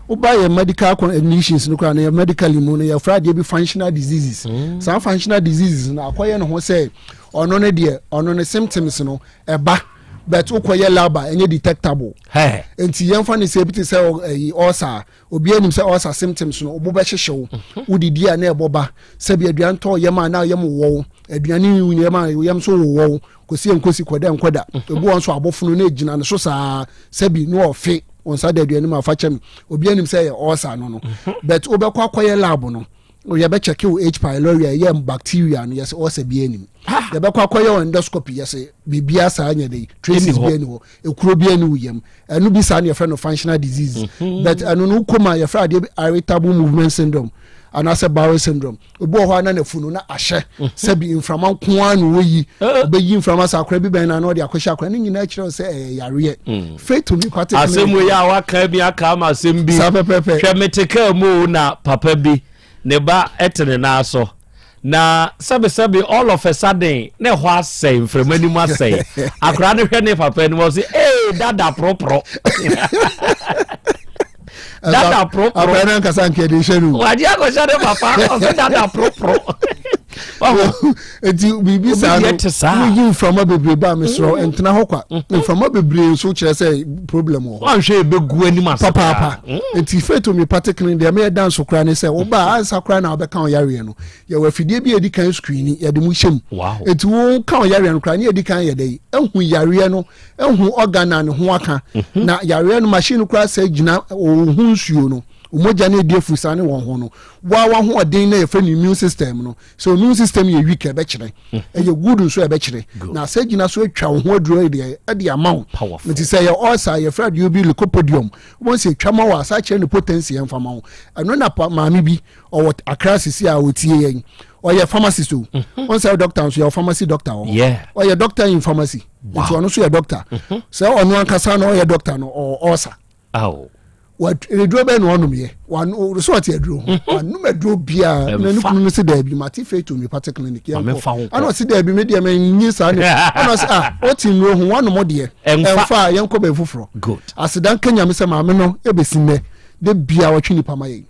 Speaker 8: oba ye medical conditions no kwa na medical immune ya frade bi functional diseases some functional diseases na akoye no ho say ono ne de ono ne symptoms no eba but ukoye lab enye detectable enti yemfa ne say biti say ulcer obi anim say ulcer symptoms no obo be hyehyew udidi a na eboba say bi aduan to yema na yem wo aduane wu yema yem so wo kosi enkosi koda obi won so abofunu na ejina no so saa sabi no ofe on sa da aduane ma fa chem obi anim say ulcer no but obekwa koye lab no o ye be check o H pylori ye bacteria no yes ulcer bi anim ye be kwa koye endoscopy yes bibia sa anya dey traces bi ani ho ekuro bi ani wuyem anu bi sa na ye friend of functional disease but anu no koma ye friend irritable movement syndrome and as a bowel syndrome obo ho na funu na ahye sabi inframa nko anu woyi obeyi inframa sa akra bi ben na no de akwhya akra ni nyina kire se yare faith to me kwate
Speaker 21: asem we ya waka bi aka ma asem bi hwe meteka mu na papa bi ne ba etene na aso na sabe all of a sudden ne ho asem fremani mu asem akra ne hwe ne papa ni mo se dada propro dada propro
Speaker 8: abana kasa nke de hwenu
Speaker 21: waji akosha de papa o se dada propro
Speaker 8: eti bibi sa no you from a bebre ba me so entena hokwa from a bebre so kire say problem ho
Speaker 21: wan hwe begu ani masa
Speaker 8: papa eti feto me particularly de me dance kra ne say wo ba ansa kra na obeka on yare no ye wa fidie bi edikan screen ye de mu hyem eti wo ka on yare no kra ne edikan ye de ehun yare no ehun organ ne ho aka na yare no machine kra say gina ohun suo no umoja ne die fusane won ho no wa ho odin na yefa ni immune system no so immune system ye weak e be kire e ye good so e be kire na se gina so atwa ho aduro de e de amount it say your ulcer ye friend you be lycopodium once you twa ma wa sa kire ne potency en fama ho eno na maami bi o akrasisi a otie yen or your pharmacist too. Once your doctor, so your pharmacy doctor. Or your doctor in pharmacy. It's one also your doctor. So on one casano or your doctor or ulcer. What a draw ben one me one sort of drew one no draw beer and see there be mati faith to me particularly I don't see there be media men yes I what in room one more dear and fire young cobe fufro good as dan Kenya me say maame no e be sinne de bia watwini pamaye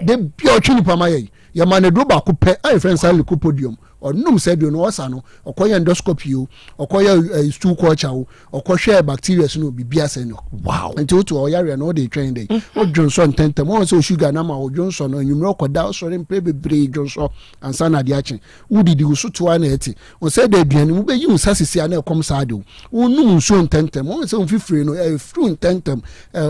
Speaker 8: de bia watwini pamaye ya mane do ba ko pe ai friends ali ko podium onum said you no osa no okoye endoscopy o okoye stool culture o okohwe bacteria no bibia se no wow until to oyare no dey train dey o Johnson tentem o so sugar na ma o Johnson no nyumro koda so re mpe bebre Johnson ansa na de ache udidi so to na eti o say dey aduane mu be yi usasisi na ekom saade o onum so tentem o say onfifire no fru tentem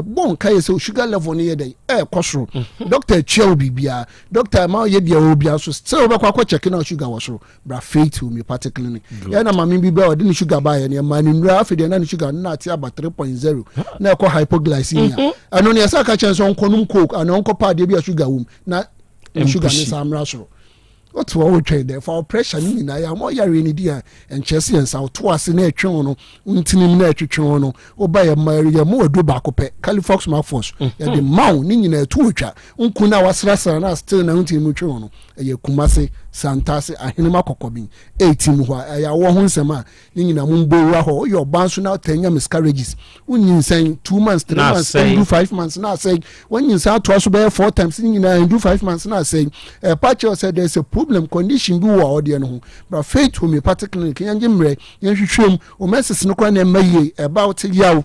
Speaker 8: bon kai say sugar level no ye dey kosoro doctor chew bibia doctor ma ye bia obia so say obekwa check na sugar was bra faith homeopathic clinic ya na mami bi ba odi ni sugar ba ya na mani nura afide na ni sugar na ati aba 3.0 na ekọ hypoglycemia ano ne asa ka chenso onkonum coke ana onko pa de bi sugar wum na sugar ni samra so what we trade there for pressure ni na ya mo yare ni dia enchese ensa to ase na etwe no ntinim na etwetwe no oba ya mari ya mo adu ba ko pe Califox Marfos ya de maw ni nyina etu otwa nku na wasrasra na still na ntinim etwe no ya kumase santase ahene makokobin 18 ho ya wo ho nsema ni nyina mo mbowa ho yo banso na tanya miscarriages unyinsan 2 months 3 months 5 months na say wonyinsan to aso be 4 times ni nyina do 5 months na say patcho said there's a problem condition bi wo ode no but faith homeopathic clinic yanje mre yenhwehwem o message no kwa na maye about yaw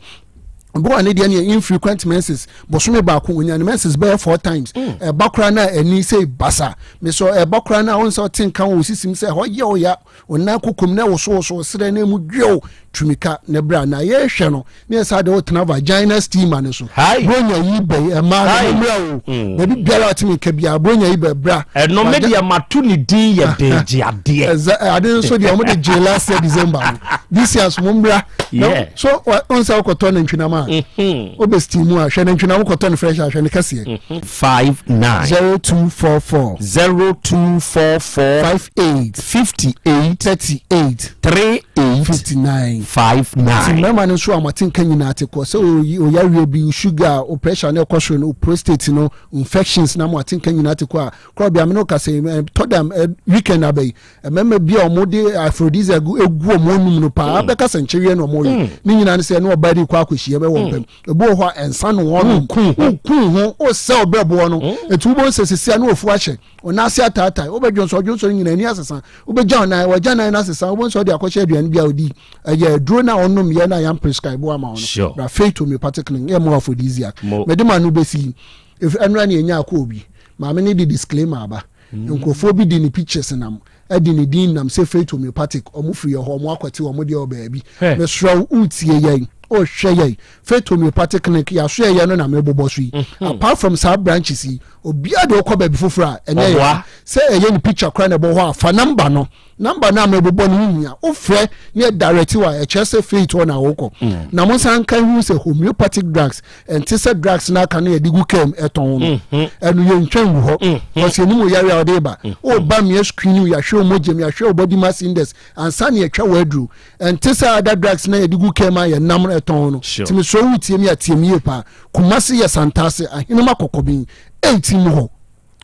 Speaker 8: boy ne dia ne infrequent menses bosome ba ko onya ne menses be 4 times bakra na ani say basa me so bakra na won so tinkan wo sisim say ho ye oya onna kokom na wo so sere na mu dweo twimika ne bra na ye hwe no ne sa de wo tena vagina steamer ne so bronya yi be ma bra wo na bi biara atimi ka bia bronya yi be bra
Speaker 19: no media matu ni din ye deji ade
Speaker 8: ade so de omo de je last December this year so mbra so on sa ko to na ntwinama obestimu a hwe na ntwinama ko to ne fresh a hwe ne kase
Speaker 19: 59
Speaker 8: 0244
Speaker 19: 58 59
Speaker 8: mama no so amatin kan nyina te ko so o yawe bi sugar o pressure na ekosho no prostate no infections na amatin kan nyina te ko a Krobea me no kase to dem weekend abai mama bi o mo de aphrodisiac egu o mo num no pa abeka sanchewe no mo ni nyina ne se no obadi kwa akohie be wo pem ebu ho ensa no wo kun ho o se obebo no etubo sesisia na ofu ahye onase atata obedwonso nyina ni asesa obegya na wagya na asesa obonso de akohye aduan bia odi duro na onom ye na yam prescribe wa ma ono bra faith homeopathic clinic e mo aphrodisiac medima no besi if enra na enya akọ obi ma me ne di disclaimer aba nkofo bi di ni pictures nam edi ni din nam say faith homeopathic omufri ye ho mo akwati omo de oba bi me sro utie yen o hweye faith homeopathic clinic ya so ye no na me bobo so apart from sub branches obia de okoba bi foforo a enye say eye ni picture kra na bo ho afa number na me bobo no nya ofre ne direct wa e chese faith on na woko na mo san kan hu say homeopathic drugs and tese drugs na kan e digu kem eton no enu ye ntwen ho o se ni mo yare a de ba o ba me screen ya hwe mo jem ya hwe body mass index and san ye twa wadru and tese other drugs na e digu kem ya nam eton no timi so wutie mi atie mi pa kumasi ye santase ahinuma kokobin 18 ho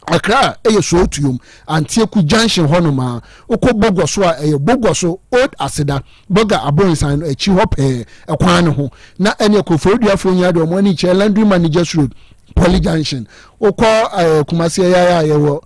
Speaker 8: akra eye so tuum antieku junction honoma okọ bogoso a eye bogoso old asida boga abonsan no echi hop ekwan ne ho na ene kofodua fonya de mo ni che landry managers road poly junction okọ kumasi ya wo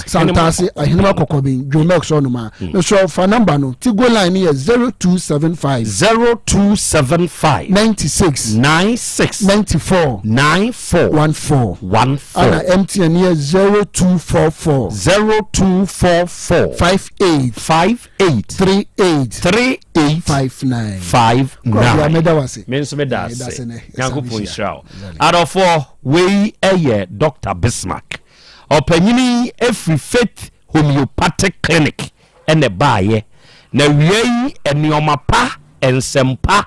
Speaker 8: santase ahinuma kokobin Jomex onoma so for number no tigo line is 0275 96 94 14 ana MTN is 0244
Speaker 19: 58 menso medase nyankopo israel adofo we eye Dr. Bismarck opanyini every faith homeopathic clinic ene baaye na wiei enioma pa ensempa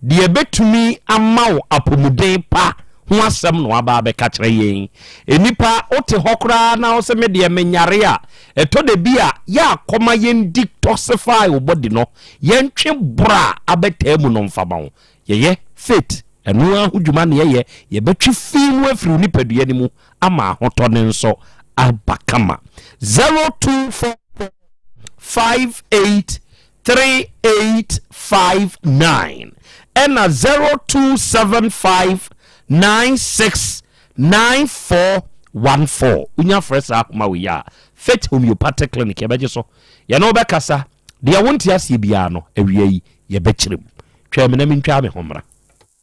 Speaker 19: de betumi amawo apomuden pa ho asem no aba be ka kire yen enipa ote hokra na o se me de menyare a eto de bia ya akoma yen detoxify obody no yen twe bra abetemu no mfama ho ye faith enu ahudwuma ne ye betwi fiinu afiri nipadua ni mu ama hotone nso abakama 0245838859 and 0275969414 unya fresh akuma we ya Faith Homeopathic Clinic ebeje so ye no be kasa de wonti asie bia no awie ye bekirem twa me na mentwa me homra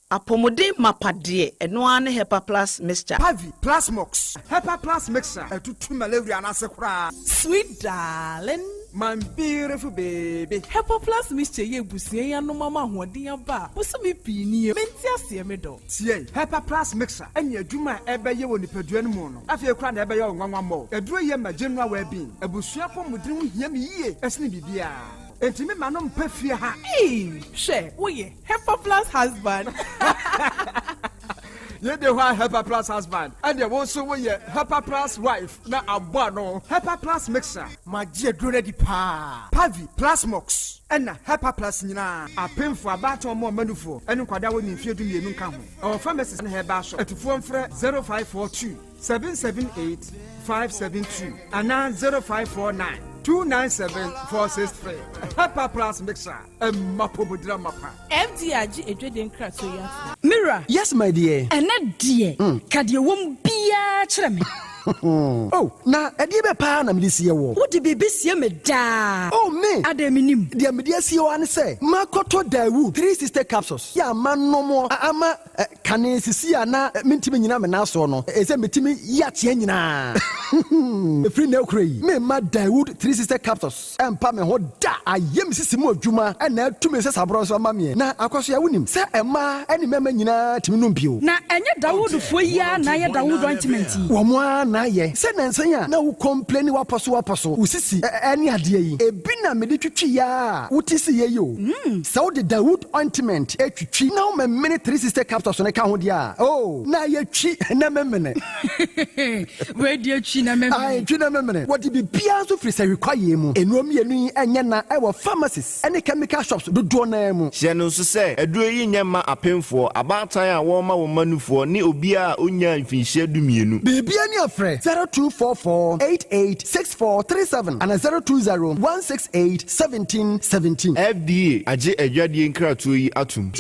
Speaker 9: apomode mapade eno ane Hepa Plus mixture
Speaker 10: Pavi Plus Mox Hepa Plus mixture etutu malaria na sekura
Speaker 11: sweet darling
Speaker 10: my beautiful baby
Speaker 11: Hepa Plus mixture ye busie ya no mama hoden aba buso me pini menti ase me do
Speaker 10: tie Hepa Plus mixture enya adwuma ebeye woni padua no mu no afie kura na ebeye onwanwa mo eduro ye ma general well being abusua pomodin ho hia me yie esne bibia Entime manom pefie ha.
Speaker 11: She, we Hepa Plus husband.
Speaker 10: Ye de wa Hepa Plus husband. And you also we Hepa Plus wife. Na abwa no. Hepa Plus mixer. Ma je dure di pa. Pavi Plus Mox. Ena Hepa Plus nyina. Apemfo abato mo manufo. Enu kwada wo nimfie du mienu nka ho. Our pharmacist na heba so. Etufo mfre 0542 778 572. Ana 0549 297-463. Hepa Plus mixer. Mapobudra mapa.
Speaker 11: MDRG edweden krato ya.
Speaker 10: Mira.
Speaker 9: Yes my dear.
Speaker 23: Ene die. Kadie wom bia kire me.
Speaker 10: Oh, na edi be pa na me sie wo.
Speaker 9: Wo di bibi sie me da.
Speaker 10: Oh me.
Speaker 9: Ade minim.
Speaker 10: Dia me dia sie wo an say. Makoto Dawood 3 sister capsules. Ya manomo ama kane sisi ana mentimi nyina me na so no. Ese metimi ya tie nyina. Free na okrai. Me ma Dawood 3 sister capsules. Empa me ho da. Ayem sisi mu adwuma na atumi se sabro so ma me. Na akoso ya wonim. Se ema eni mema nyina timi no mpio.
Speaker 9: Na enye Dawood fo ya na ye Dawood ointment.
Speaker 10: Wo mo na ye. Se na nsanya na wo complain waposo. Usisi eni ade yi. Ebi na me de twitwi ya. Utisi ye yo. So the Dawood ointment etwitwi na wo me 3 sister capsules na ka ho dia. Oh, na ye twi na memene.
Speaker 9: We dia twi na memene.
Speaker 10: Ai twi na memene. What be bia so free say require mu. Enuom ye nu enye na e wo pharmacies any chemical shops do na mu.
Speaker 12: Hye no so say aduro yi nyema apemfo abatan a wo ma wo manufo ni obi a onya mfinhye dumienu.
Speaker 10: Bibia ni afre 0244886437 and 02016871717.
Speaker 12: FDA age adwadie nkratoyi atum.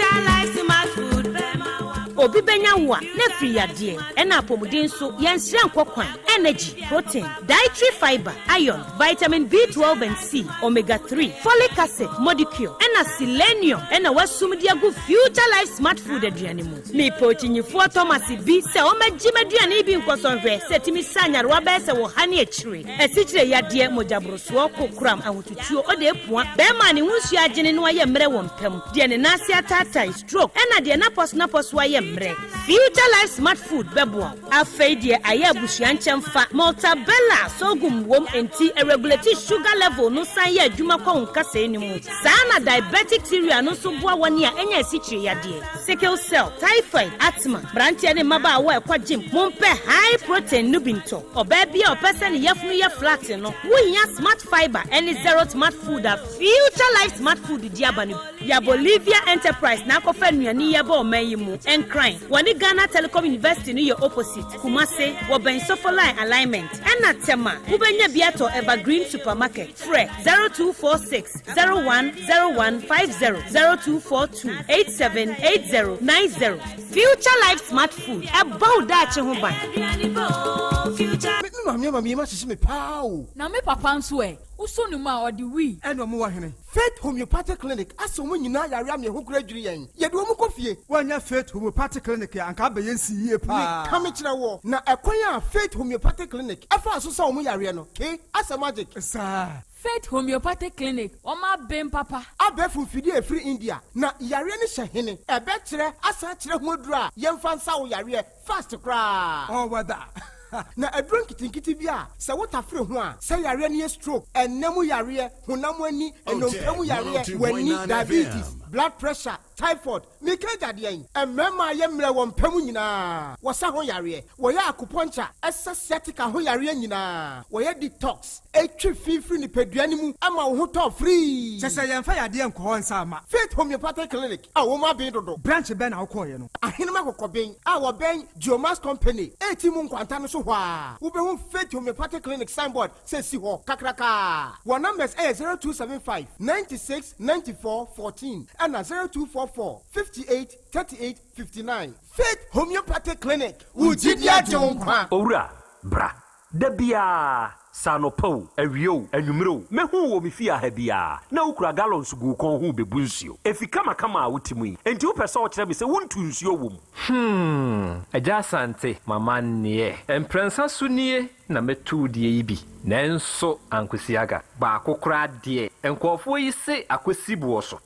Speaker 14: Obi benya wa na free yade na apomuden so yenhire nkokwan energy protein dietary fiber iron vitamin B12 and C omega 3 folic acid molecule na selenium na wasumdi agu future life smart food aduane mu me pochinyifo Thomas bi se o magima aduane bi nkosonhwe setimi sanyarwa ba se wo hane akire esichire yade mojabroso kokram ahotutuo o de epua be ma ne hunsu agene no aye mre wo mpam de ne nase atata stroke na de na pos aye Future Life Smart Food bebo afeidie aya busuan chemfa Maltabella sogum wom enti regulate sugar level no san ya adwuma kwa nkasa enimu sana diabetic theory no so boa wani a enya esichire yade sickle cell typhoid asthma branche ne maba wa ekwa gym mompe high protein no binto oba bia opese ne yefunu ye flat no wunya smart fiber any zero smart food a Future Life Smart Food diabani ya Bolivia Enterprise na kofa nuani ye ba omayimu crime. Wani Ghana Telecom University ni your opposite. Kumase, Waben Sofoline alignment. Ena tema, Kubenya Biato Evergreen Supermarket. Fre 0246 010150 0242 878090. Future Life Smart Food. About that chehuban.
Speaker 10: Mami ma sisi me pao.
Speaker 11: Na me papa nso e. Uso nu ma odi wi.
Speaker 10: Eno mo wa hene. Faith Homeopathic Clinic aso mo nyina yare me ho kura dwiri yen. Ye de mo kofie. Wanya Faith Homeopathic Clinic ya anka ba yen siye pa. Me kame kire wo. Na ekwan ya Faith Homeopathic Clinic afa aso sa mo yare no. Ke asa magic. Sa
Speaker 11: Faith Homeopathic Clinic oma ben papa.
Speaker 10: Abefu fidi e free India. Na yare ni hye ebe kire asa kire ho dura yemfa nsa wo yare fast kra. Oh wada. Na adron kitinkiti bia se wotafre ho a se yare ne stroke enemu yare honam ani enompamu yare wani diabetes blood pressure typhoid mikeja de yen emema ye mre wo mpamu nyina wo sa ho yare wo ya acupuncture sciatica ho yare nyina wo ya detox etwi fifri ni peduane mu ama wo ho to free se yemfa yade enko nsa ama Faith Homeopathic Clinic a wo ma ben dodo branch ben na wo koye no ahenema kokoben a wo ben Geomas Company etimu nkwanta no so hwa wo be ho Faith Homeopathic Clinic signboard se si ho kakraka wo numbers 0275 96 94 14 and 0244 58 38 59 Faith Homeopathic Clinic Ujidia Jonkwa
Speaker 19: Owura bra dabia sanopo awio anwumro mehu wo mefia ha bia na ukura gallons gu kon hu bebu nsuo efika makama a wutimu yi enti wo pese wo kire me se wontu nsuo wom
Speaker 17: Yaw Asante mama nie emprensa sunie na metu die yi bi nanso ankwesiaga ba akokora de enkofo yi se akwesi buoso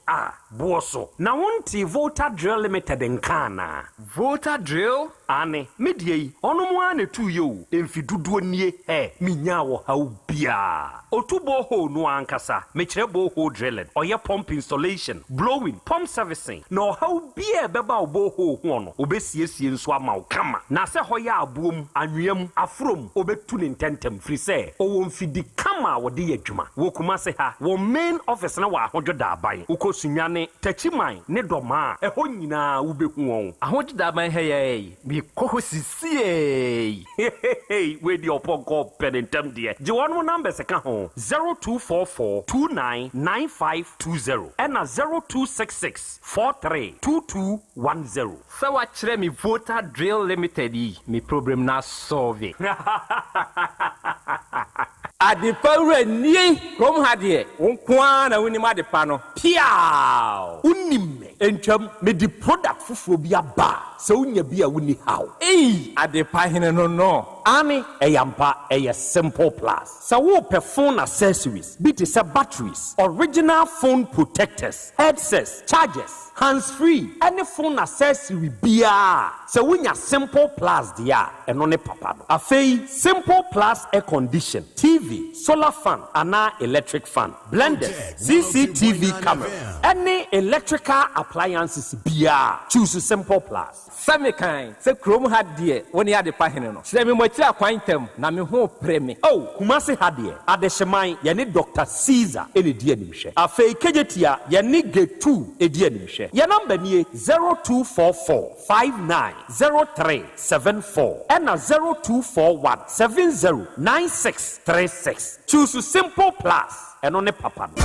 Speaker 19: buoso na wonti Volta Drill Limited nkana
Speaker 17: Volta Drill
Speaker 19: ane medie yi ono mo ane tu yo emfiduduo nie minya wo haubia otubo ho no ankasa mekire bo ho drilling oye pump installation blowing pump servicing no haubia beba obo ho ho no obesiesie nso ama wo kama na se hoya abuom anwem afrom obetu
Speaker 21: tu ne ntɛntɛm firi sɛ ɔwɔ mfidi kama a wɔde yɛ adwuma wɔ Kumase ha wɔ main office na wɔ ahodwo daaban wokɔ sunyane tachiman ne dɔma a ɛhɔ nyinaa wobɛhu wɔn ahodwo daaban ha yɛ mekɔ hɔ sisie wei deɛ ɔpɔnkɔ pɛ ne ntɛm deɛ gye wɔn mo numbers ka ho 0244299520 ɛna 0266432210 sɛ wakyerɛ me voter drill limited yi me problem na solve Adipawre ni krom ha de wonkwa na wonim adepa no piaw unim entwam me di product fufuo bi aba sɛ wonya bi a woni haw adepa hene no ani eyampa eye simple plus sɛ wo pɛ phone accessories bi te sɛ batteries original phone protectors headsets chargers hands-free any phone accessory bia sɛ wonya simple plus dia ɛno ne papa no afei simple plus air condition TV solar fan ana electric fan blenders CCTV camera any electrical appliances bia choose simple plus Samikan se krom ha de woni ade pa hene no se me mochira akwantam na me ho preme Kumase ha de adehyeman ye ne Dr. Caesar ene di animhwe afei kejetia ye ne G2 edi animhwe ye number nie 0244590374 and 0241709636 choose simple plus eno ne papa no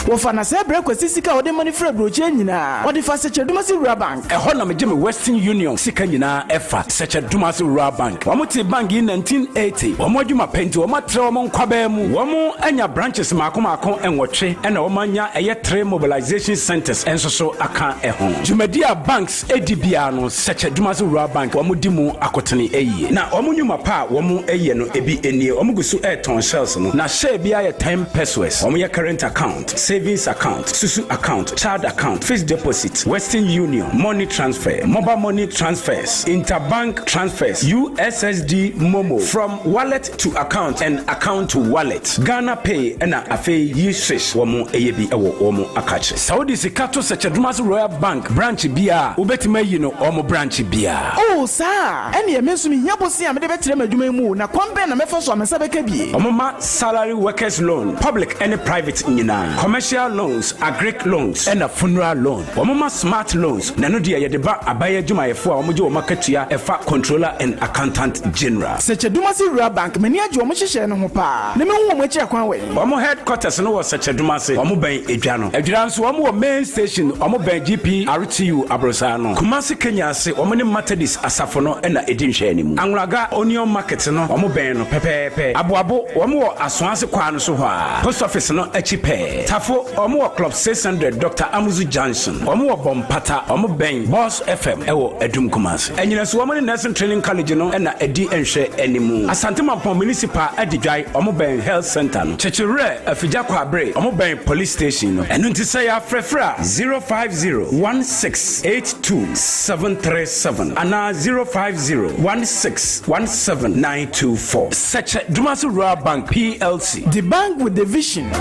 Speaker 15: Wofana se breko sisika ode money free broche nyina ode fa seche dumasi rural bank
Speaker 18: ehɔ na megye me Western Union sika nyina ɛfa seche dumasi rural bank wɔn bank in 1980 wɔn adwuma penti wɔn atre wɔn nkwabaa mu wɔn anya branches maako enwɔtwe ɛna wɔn anya ɛyɛ 3 mobilization centers enso so aka ɛho dwumadi a banks edi bia no seche dumasi rural bank wɔn di mu akotene ɛyie na wɔn nyuma pa wɔn ɛyɛ no ebi enie wɔn gusu ɛton shells no na share bia yɛ 10 pesos wɔn yɛ current account savings account, Susu account, child account, fixed deposit, Western Union, money transfer, mobile money transfers, interbank transfers, USSD Momo, from wallet to account and account to wallet, Ghana Pay, and Afe Yishish, Womo Eyebi Ewo Womo Akache. Saudi Sikato Sechadumas Royal Bank, branch Bia, Ubetime Yino, Omo branch Bia.
Speaker 15: Oh, sir, and ye mesumi yabosi amede betreme dwumemu na kwambe na mefoso amesabeke bi.
Speaker 18: Omoma salary workers loan, public and private nyina. Commercial loans, agric loans, and a funeral loan. Omoma smart loans. Nano dia yedeba abaya juma efo a omoje omakatua efa controller and accountant general.
Speaker 15: Sechedumasi Rural Bank meni ajo omhihye no ho pa. Ne me hu omochi akwan we.
Speaker 18: Omo headquarters no was Sechedumasi. Omo ben edwa no. Edwa nso omo main station omo ben GP RTU Abrosa no. Kumasi Kenya se omo ne Methodist asafo no na edinhwe animu. Anwraga Onion Market no omo ben no pepepe. Aboabo omo asoase kwa no so ho a. Post office no achipe. Tafo omo club 600 Dr. Amuzu Johnson omo bompata omo ben Boss FM ewo Edum Kumasi enyina so omo ne nursing training college no na edi enhwe animu Asante Mampon municipal edidwai omo ben health center no chechire afija kwabre omo ben police station no enu ntise ya frefra 0501682737 ana 0501617924 Seche Dumasi Rural Bank PLC,
Speaker 15: the bank with the vision.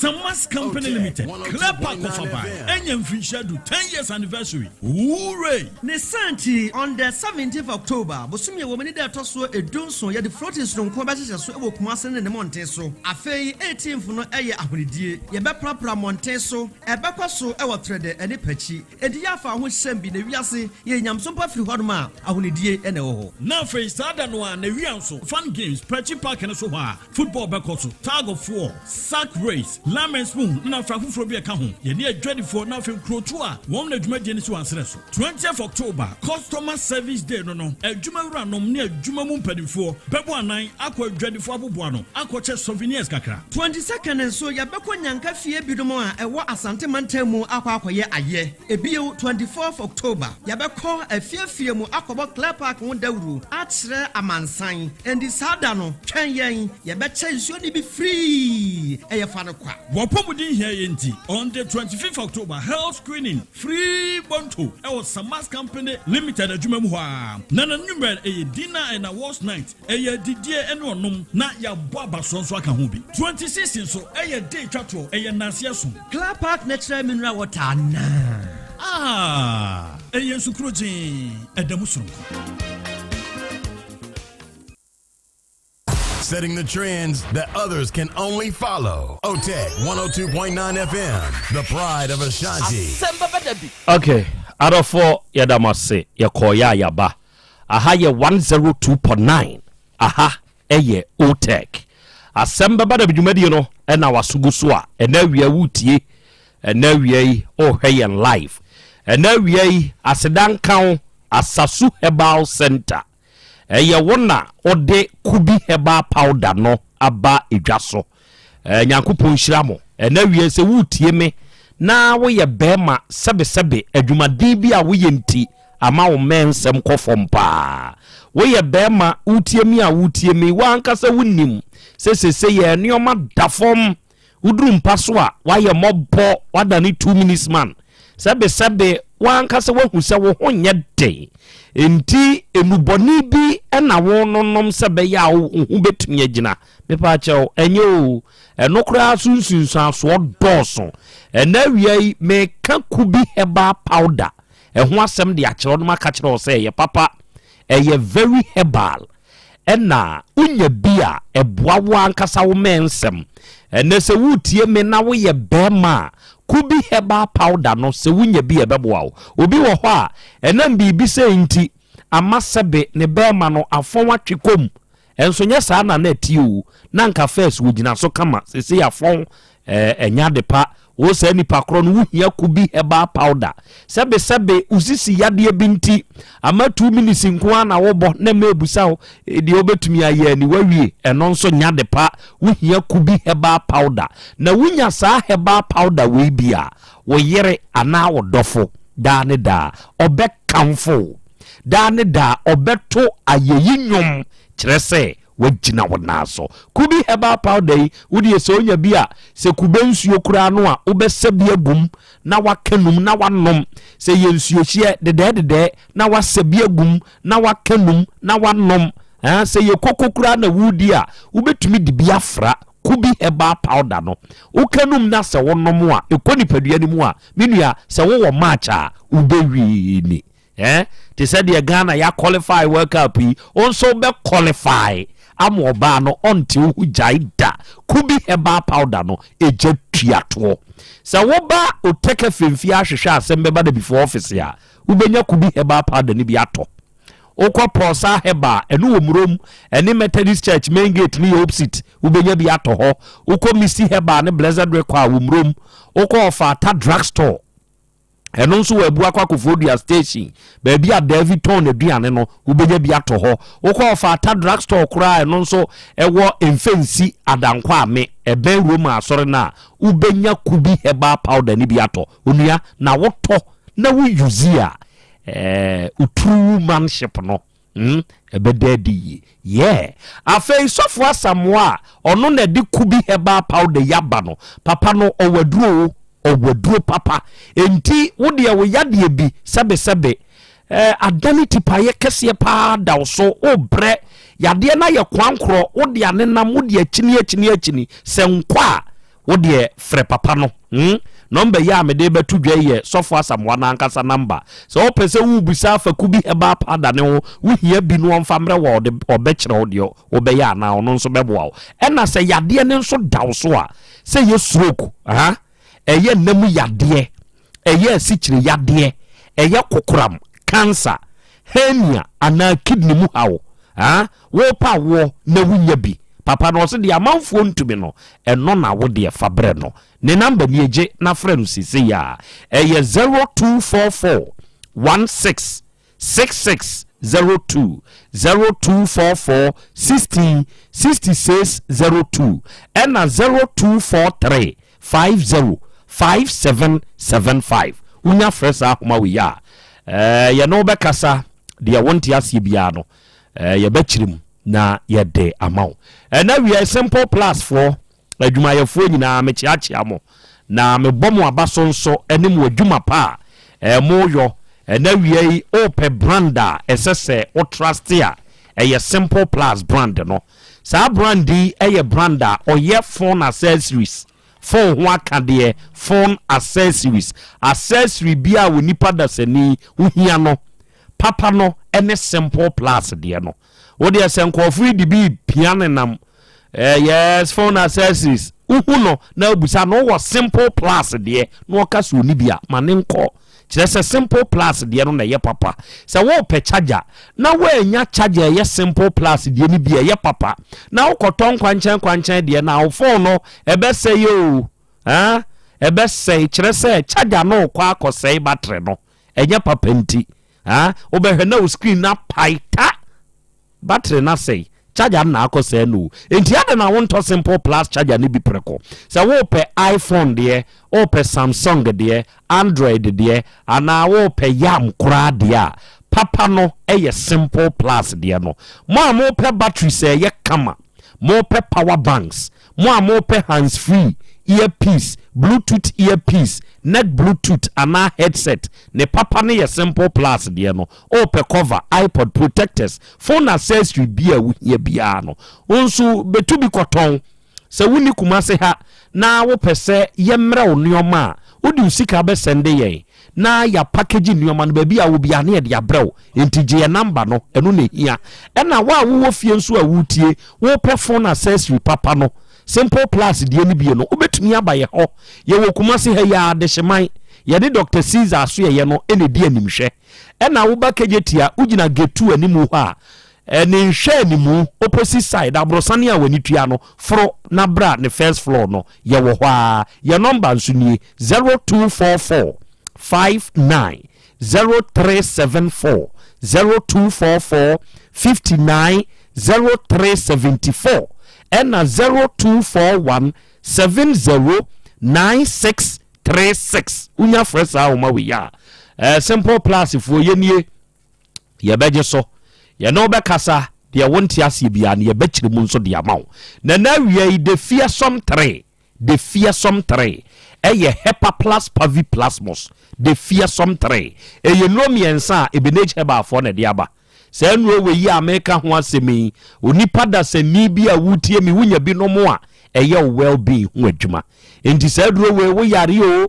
Speaker 2: Samas Company Limited, Klepa Kofabai, Enyem Finshadu, 10 years anniversary. Hooray!
Speaker 20: Nesanti on the 17th of October, Bosumia woman that also a donson, yet the floating stone combations so ewo Kumasan and the Monteso. A fay 18th no aya ahudi, Yabapra Monteso, a Bapaso, our trader, and a pechi, and the Yafa who sent be the Viasi, Yam Sumpa Free Hodma, ahudi, and oh.
Speaker 2: Now face Sadan one, the Rianso, fun games, Pechi Park and Soha, football backcourt, tag of war, sack race. Lamb spoon na frafufrobia ka ho ye ne adwadi for na fe krotua won na adwuma die ne so ansere so 20th October customer service day no adwuma wura nom ne adwuma mu mpadifo bebo anan akọ adwadi fo aboboa no akọ che souvenirs kakra
Speaker 20: 22nd so ya beko nyanka fie bidomo a ewo Asante mantamu akọ akoye aye ebio 24th October ya beko afie mu akobo Clear Park ho dawuru akyere amansan and sada no twen yen ya beche nsuo ni bi free eye fa no kwa
Speaker 2: Wapomudin here yenti on the 25th October health screening free bonto ewo Samas Company Limited adwuma mu ha na number dinner and awards night didie eno onom na ya bo abaso nso aka ho bi 26 so day twato nase so
Speaker 20: Clear Park natural mineral water na
Speaker 13: Eyen sukroji edamusuru.
Speaker 16: Setting the trends that others can only follow. Otec 1029 FM, the pride of Ashanti.
Speaker 21: Asem Beba Dabi. Okay, out of 4 yadamase yakoya yaba. Aha ye 102.9. Aha eye Otec. Asem Beba Dabi dwumadi no na wasuguso a na wi awutie na wi o hweyen live. Na wi asedan kan Asasu Herbal Center. Eye wona ode kubi herbal powder no aba edwaso. Nyankopon hyiramo. Na wi se wutie me na wo ye bema sebe adwumadin bi a wo ye nti ama wo mensem kofom pa. Wo ye bema wutie mi a wutie me wankasa wunnim sesese ye nioma dafom uduru mpaso a wa ye mobbo wada ni 2 minutes man sebe wankasa wahu se wo honye de enti enuboni bi na wo nonom sebe ya wo hu betumi agina mepa chew enye o enokra sunsunsan so doso na wiai me ka kubi herbal powder ho asem de akere no maka kere o se ye papa eye very herbal na unya bia eboa wo ankasa wo mensem na se wutie me na wo ye bema kubi herbal powder no se wunya bia beboa wo obi wo ho a enam bibi se nti amasebe ne bema no afon atwekom enso nya sa na na tiu na nka first wo gina so kama se ya fon enya de pa wo se nipa kro no wuhia kubi herbal powder sebe usisi yade binti ama 2 minutes nko na wo bo na mebusa wo de obetumi aye ni wawie eno nso nya de pa wuhia kubi herbal powder na wunya sa herbal powder we bia wo yere ana wo dofo da ne da obekamfo da ne da obeto ayeyi nwom kyerese wagina wonaso kubi herbal powder wudi se onya bia se kube nsuo kura no a obesabia gum na wakanum na wanom se ye nsuo hie dede na wasabia gum na wakanum na wanom se ye kokokura na wudi a ubetumi dibia fra kubi herbal powder no ukanum na se wonom a ekoni padua ni mu a menua se wo match a ubewi ni te said the Ghana ya qualify World Cup also be qualify amoba no until jaida kubi herbal powder no eje tuato sa wo ba oteke femfia hwehwe Asem Beba Dabi before office ya ubenya kubi herbal powder ni bi ato okwa prosa heba enu womurom eni Methodist Church main gate ni opposite ubenya bi ato ho okwa misi heba ne Blessed Record womurom okwa ofata drugstore eno nso wabu akwakofodia station baabi a David ton aduane no ubenya bi ato ho okwa ofata drugstore kura eno nso ewo emfensi adankwa ame ebe Roma asore na ubenya kubi herbal powder ni bi ato onua na woto na wo use a true manship no ebededi afei sofo asamwa ono na di kubi herbal powder yaba no papa no owaduro papa enti wode wo yade bi sebe adani tipaye kese pa da so obre yade na ye kwankro wode anenam wode akini se nkwa wode frɛ papa no number ya me de betu dwa ye sofo asamwa na ankasa number so opese wu busa fa kubi heba pada ne wo hia bi no mfamre wo de obekere wo de obeya na ono nso beboa wo ena se yade ne nso daw so a se ye stroke eye namu yade eye sikire yade eye kokoram cancer hernia ana kidney mu hawo wo pa wo na wunya bi papa no se de amanfo ntumi no eno na wo de fabre no ne number ni eje na frɛ sisi ya eye 0244 166602 0244 60 6602 ena 0243 50 5775 unya fresa ahoma we ya ye no be kasa de wonti asie bia no ye bechirim na ye de amaw na we simple plus for adwumayefo nyina mechiachia mo na mebomo abaso nso enim wadwuma pa moyo na we ope branda esese o trust ya ye simple plus brand no sa brandi ye branda oye phone accessories phone ho aka de phone accessories accessory bia wo nipa da sani uhia no papa no ene simple plus de no wo de senkofo di bi piano nam yes phone accessories uhu no na obusa no wo simple plus de no ka so ni bia manenko kire simple plus de no na ye papa se wo pe charger na wo enya charger ye simple plus de ni bia ye papa na wo koton kwanchan de na wo phone no ebe se yo ebe se kire se charger no kwa akosei battery no enya papa nti wo be hwe na wo screen na paita battery na sei charger na akosei no enti ade na wo nto simple plus charger ni bi preko se wo pe iPhone de o pe Samsung de Android de ana wo pe yam kura de papa no eye simple plus de no mo pe battery se ye kama mo pe power banks mo pe hands free earpiece bluetooth earpiece neck bluetooth ana headset ne papa ne ye simple plus de no o pe cover iPod protectors phone accessory bia ye bia no onsu betu bi koton se wuni kumase ha na wo pese ye mra onioma odi usika be sende ye na ya package nioma no bia wo bia na ye de abrew enti je number no eno ne hia na wa wo fie nso a wutie wo pe phone accessory papa no simple plus de ni bie no obetumi abaye ho ye wo kumase ha ya de hyeman ye de Dr. Caesar so ye no ene di animhwe na wo ba kejetia ugina getu animu ho a ene nhwe animu opposite side abrosane a wani tua no fro na bra ne first floor no ye wo ho a ye number nso ni 0244 59 0374 0244 59 0374 and 0241 709636 unya fresa o ma we ya simple plus for ye ye beje so ye no be kasa de wonti ase bia ne ye bekire mu nso de amaw na wie de fearsome 3 eye hepa plus pavi plasmos de fearsome 3 eye no miensa ebenage heba for na de aba se enu we yi ameka ho asemi onipa da sani bia wutie mi wunya bi no mo a eye well being ho adwuma enti se duro we wo yare o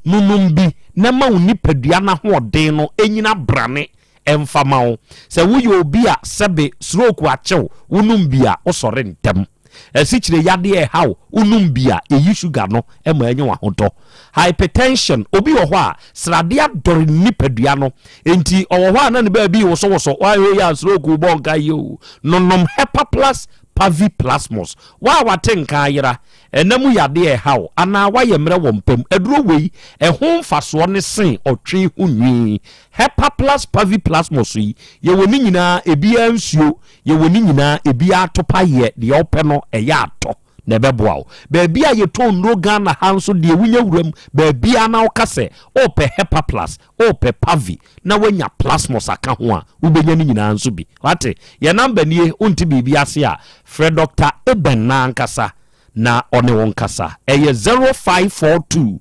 Speaker 21: nunum bi na ma onipadua na ho den no enyina brane emfamawo se wo ye obi a sebe stroke achew wonum bia osore ntem esichire yade haw unum bia eyi sugar no ema enye wa hoto hypertension obi wo ho a srade adore nipadua no enti owo ho na ne ba bi wo so wa ya stroke bo nka yo nonom hepa plus pavi plasmos wa watenka ayira enamu yade haw ana wa yemre wompam aduro wei ehon faso ne sen otwe hunwi hepa plus pavi plasmos yi ye woni nyina ebia nsuo ye woni nyina ebia atopa ye de ope no eya ato na beboa ba bia ye to nro Ghana hanso de wunya wuram ba bia na okase ope hepa plus ope pavi na wanya plasmos aka ho a ubenya ni nyina nso bi wate ye number nie unti bibia se a Fred Dr. Eben na nkasa na one won kasa eye 0542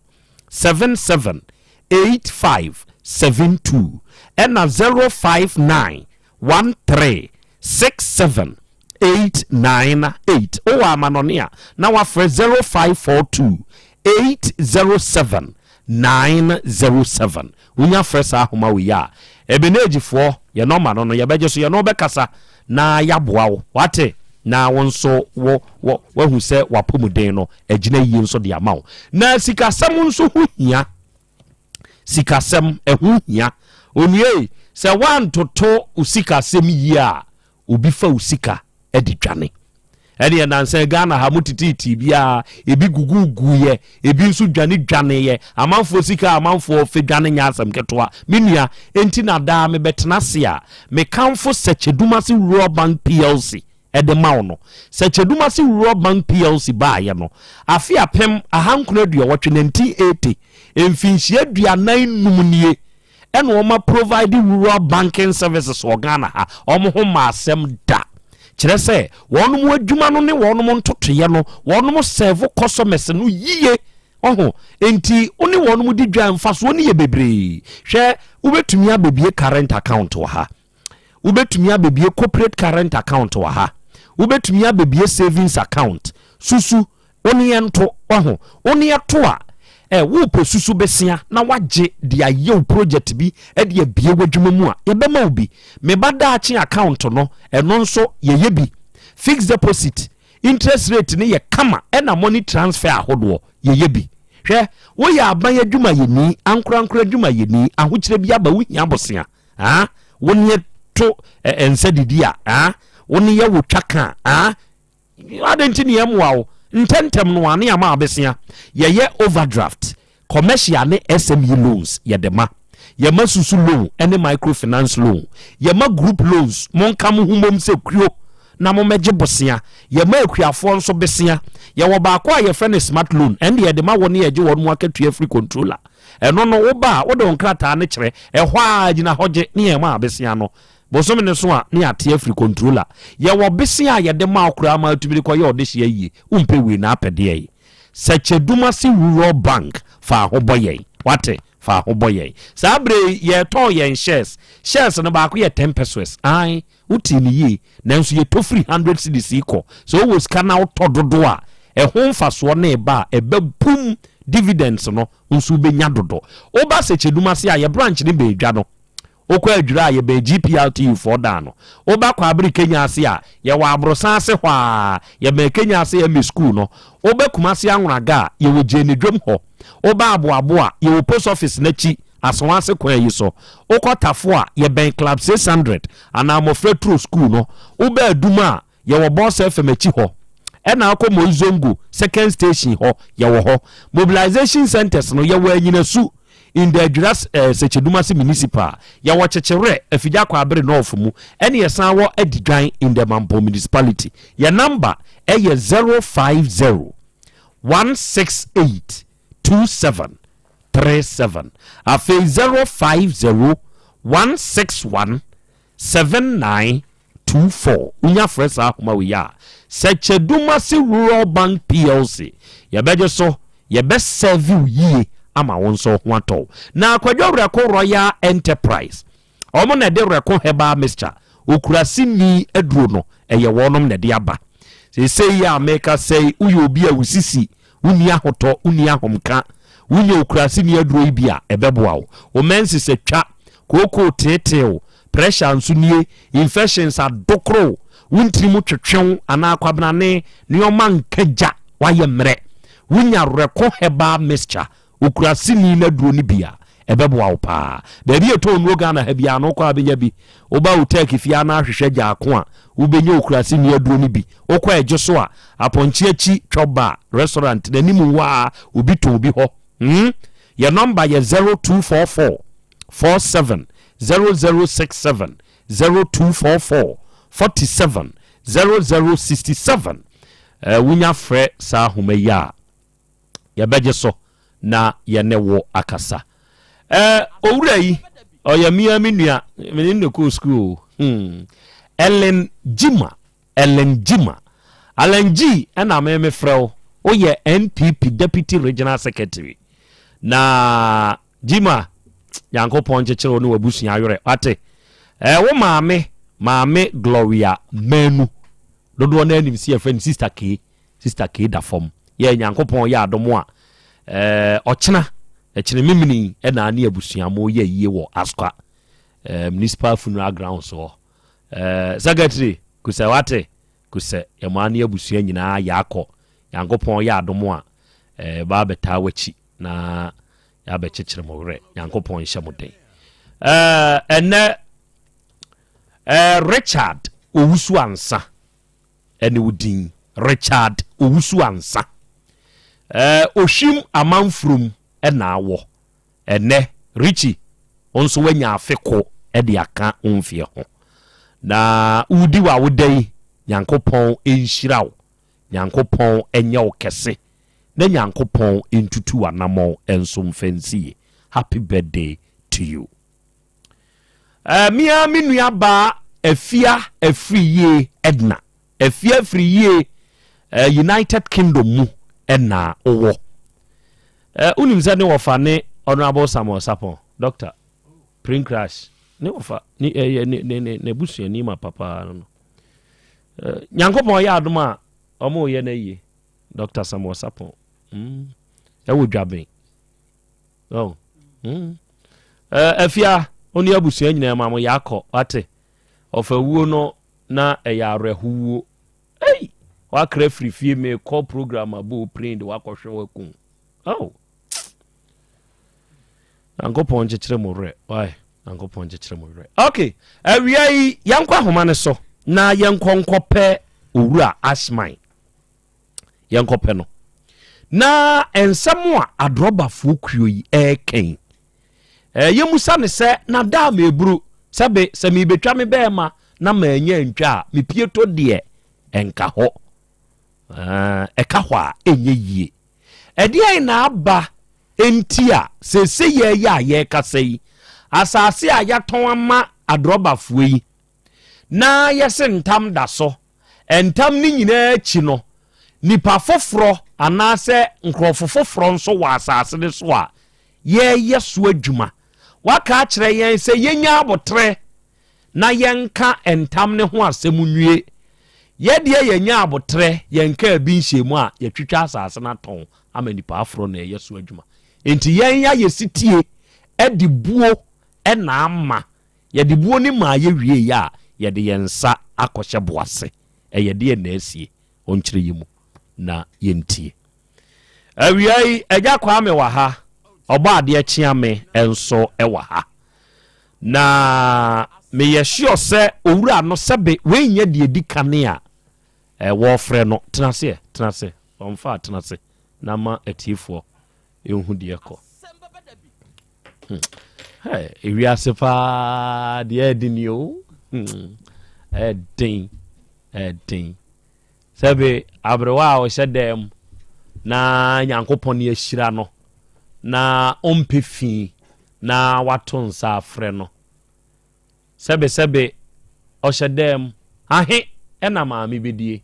Speaker 21: 77 8572 and 059 13 67 898 o amanonia na wa fre 0542 807 907 unya fresa ahoma we ya ebeneji fo ye no ma no ye beje so ye no be kasa na ya boa wo wate na wonso wo hu se wapomuden no agina yi nso de amawo na sikasem nso hu hia sikasem ehu hia onue se wan toto usikasem yi a obi fa usika edidwane ene na nse Ghana ha mutititi bia ebi gugugu ye ebi nso dwane ye amanfo sika amanfo fe dwane nya asem ketoa menua enti na da me betena se a me kanfo sechedumase Rural Bank PLC edemaw no sechedumase Rural Bank PLC ba ye no afi apem ahankuna dua wotwe 1980 emfinhia dua nan numnie ene o ma provide rural banking services o Ghana ha o mo ho ma asem da kire se wonum adwuma no ne wonum ntotoye no wonum serve customers no yiye oho enti oni wonum di dwan faso ne ye bebre hwe ubetumi abebie current account wa ha ubetumi abebie corporate current account wa ha ubetumi abebie savings account susu oni ento waho oni ato a wo posusu besia na waje dia ye project bi e dia bie wadwuma mu a ye bema obi me bada achi account no eno nso ye bi fixed deposit interest rate ne ye kama e na money transfer ahodo ye bi hwe wo ya aban adwuma ye ni ankura adwuma ye ni ahokyere bi aba wo hia bosia woni to ense didi a woni ye wo twaka adenti ne yamwa wo ntentem no ane ama abesia ye overdraft commercial ne SME loans ye dema ye masusu loan ene microfinance loan ye ma group loans monkam humom se kuo na mo meje bosia ye ma akuafo nso besia ye wo ba kwa ye friend smart loan ende ye dema woni ye je won mu akatua free controller eno no wo ba wo don krata ne kire ehwa gina hoje ne ye ma abesia no bosom ne so a ne ate free controller ye wo besia ye de ma akura ma tubiri kwa ye odehia yi umpe we na apede yi Secheduma si rural bank fa hoboye wate fa hoboye sabre ye ton ye shares no ba ko ye 10 pesos ai uti ni yi nanso ye to 300 cedis ko so wo ska na otododo a ho mfaso na eba pum dividends no nso be nya dodo oba Secheduma si a ye branch ni be dwa no okwa adwura ye be GPLT for da no oba kwa abri Kenya ase a ye wa abrosan ase hwa ye be Kenya ase ye me school no oba kumase anwuraga ye wo jeni dwom ho oba abo a ye wo post office na chi asonwase kwa yi so okotafo a ye ben club 600 ana mo fretro school no oba aduma ye wo boss FM chi ho ena akomo Izongo second station ho ye wo ho mobilization centers no ye wo anyina su in the Juras Secheduma municipal ya wachechere afija kwa abere north mu ene yesan wo adigwan in the Mampo municipality ya number ye 050 168 2737 afi 050 161 7924 unya fresa homa we ya Secheduma rural bank PLC ya beje so ya best serve ye ama wonso hwato na akwadwo reko Royal Enterprise omo na de reko heba mixture okurasi ni aduro no eye wonom na de aba sei ya make say uyo obi a wusisi uni ahoto uni ahomka uni okurasi ni aduro ibia ebeboa o mensi se twa koko teteo pressure nsunie infections adokro wuntrimu twetwen ana akwabnane ne oman kaja waye mre wunya reko heba mixture ukurasi ni na duro ni bia ebeboa opa baby eto onwo Ghana ha bia no kwa abenya bi oba Otec fia na ahwehwe gya ako a ubenya ukurasi ni aduro ni bi okwa ejeso a aponchi achi choba restaurant na nimu wa obi to obi ho your number ye 0244 47 0067 0244 47 0067 wunya fre sa homeya ya bejeso na yenewo akasa owura yi oyamia menua me ne ko school Ellen Jima Allen G na me frɛw oye NPP deputy regional secretary na Jima yankopon chechero no wabusua ayore ate wo maame Gloria Menu dodo na anim si friend sister K da form ye yankopon ya adomo a ochena echene mimini na ani abusua mo ye yie wo Askwa municipal funeral ground so secretary kusawate kuse yamani abusua nyina yakọ yankopon ya adomo a ba beta wachi na ya bechechire mo wre yankopon hyemoden ene Richard Owusu Ansa ene wudin Richard Owusu Ansa Oshim amanfrum na awo ene Richie onso wanya afeko de aka onfie ho na udi wa wodai Nyankopon enhyirawo Nyankopon enye wo kese na Nyankopon entutu anamo enso mfansie happy birthday to you mia minua ba afia afriye Edna afia afriye United Kingdom mu na owo unim se ne wofa ne honorable Samuel Sapon doctor prin crash ne wofa ne busu ni ma papa no Nyankopon ya adoma omo ye na yie Dr. Samuel Sapo. Ewo dwaben. Oh. Afia oni abusua nyina ma mo yakọ ate. Ofa wuo no na eya rehuwo. Hey, wa kra free fie me call program abo print wa kọhwe wa kun. Oh. Ankopon jechire mo re. Why? Ankopon jechire mo re. Okay. Awia yi yankwa homa ne so na yankonkopɛ owura Ashman. Yankopɛ no. Na ensɛm a adrɔbafoɔ kuo yi ɛkɛn. Yemusa ne sɛ na da meburu sɛbe sɛ mebetwa me bɛɛma na manya ntwa me pieto de enka hɔ. Ɛka hɔ a enye yie. Ɛdeɛ na aba enti a sese ye ya ye kasa yi asase a yaton ama adrobafoɔ yi na yese ntam da so entam ni nyina achi no nipa foforo anase nkrofo foforo nso wa asase ne so a ye yeso adwuma waka kire yen se yenya abotre na yenka entam ne ho asem nwie ye de yenya abotre yenka bi nhyiemu a yetwitwa asase na ton ama nipa aforo na yeso adwuma enti yenya yesitie edi buo na ama ye de buo ni ma ye wie ya ye de yensa akɔhye boase ye de na asie onkyere yimu na yentie awiai agya kwa me wa ha oba ade kyea me enso wa ha na me ye sure se owura no sebe we nya de edi kane a wo frɛ no tenase onfa tenase na ma atifo ehu de ekɔ ewiase pa de edini o edin sebe abrewa o hyedem na nyankopon ye hyira no na ompefi na waton sa afre no sebe o hyedem ahe ena maami bedie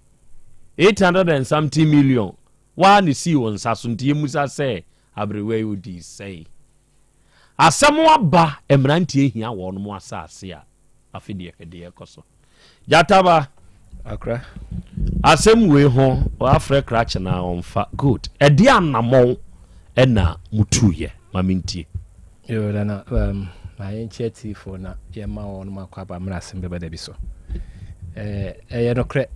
Speaker 21: 870 million wa ne si won saso ntie musa se abrewa udi sei asɛm aba emrantie hia wo no mo asase a afide hwede ekoso jataba akra asɛm we ho o afre krach na onfa good edi anamon ena mutuye mamintie
Speaker 3: yo dana ma yencheti for na yema wo no makwaba mra Asem Beba Dabi so ye no kre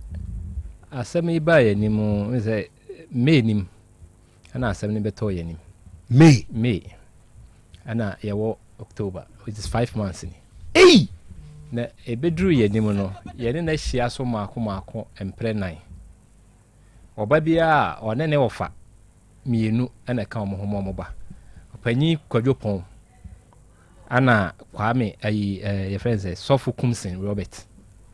Speaker 3: asɛm iba ye nimu nse menim ana asɛm ne beto ye nim me ana yewo October which is 5 months ni na ebedru ye nim no ye ne na hia so maako empre 9 oba bia one ne wofa mienu ana ka mo homo mo ba opanyi kwadwopon ana kwame ayi ye friends Sofo Kumsin Robert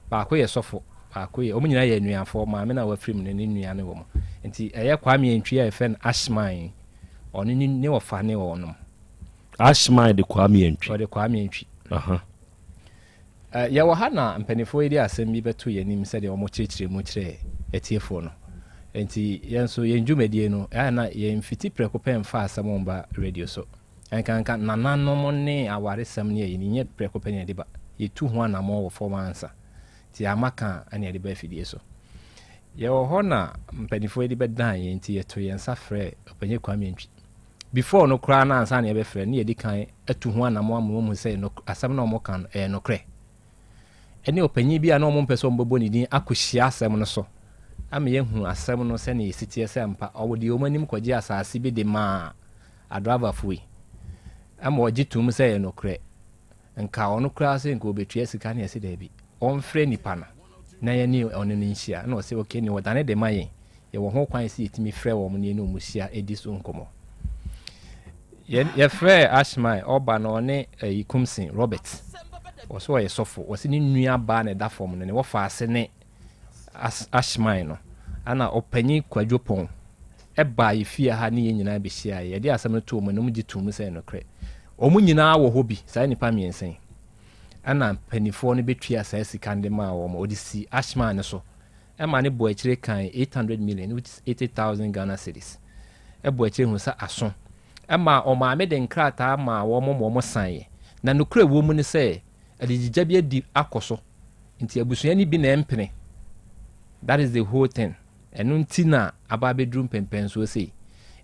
Speaker 3: ba ko ye Sofo ba ko ye o nyina ye nuafo ma me na wa film ne nua ne wo mo nti eye kwame entwi ye friend Ashman oni ni wofa ne wo no
Speaker 21: Ashman de kwame entwi
Speaker 3: o de kwame entwi ya wahana mpanifo yi asɛm bi beto yanim sɛ de omo kyerɛkyerɛ mu kyerɛ etiefo no enti yenso yenjumedie no na yemfiti preko pɛ mfa asɛm omba radio so enkanka nananom ne awaresɛm ne yɛ nye preko pɛ ne de ba yetu ho anamo wo form answer ti amaka ane de ba fidie so ye wo ho na mpanifo yi be dan ye enti yeto yensa frɛ opanye kwame ntwi before no kra na ansa ne be frɛ ne yedi kan atu ho anamo amomu sɛ no asɛm na omo kan no krɛ ene opanyi bia na omo mpɛso mbobɔ ne din akohyia asɛm no so ama yehu asɛm no sɛ ne yesitie sɛ mpa ɔwode omanim kɔgye asase bi de ma adrava foi ama ɔgye tum sɛ no krɛ nka ɔno kra sɛ nka obetua sika ne yɛse da bi ɔmfrɛ nipa na yɛne ɔno no nhyia na ɔsɛ okay ne wɔdane de ma yɛn yɛwɔ ho kwan sɛ yɛtumi frɛ wɔ mo ne no mu hyia edi so nkɔmɔ yɛfrɛ Ashman ɔba na ɔne Kumsin Robert ɔso ɔyɛ Sofo ɔse ne nua ba na da fam no ne wɔfa ase ne Ashman no ana ɔpanyi kwadwopon ɛba yefia ha ne nyina be hyia yɛde asɛm no to ɔmo gye tum sɛ no krɛ ɔmo nyina wɔ hɔ bi saa nipa miɛnsen ana panifo no betua saa sika de ma ɔmo ɔde si Ashman ne so ɛma ne bɔ akyire kan 800 million which is 80,000 Ghana cedis ɛbɔ akyire hu sɛ aso ɛma ɔmo ame de nkrataa ma ɔmo san na no krɛ wɔ mu ne sɛ adigya bi adi akɔso nti abusua ni bi na empene that is the whole thing ɛno nti na aba bedru mpempen so sei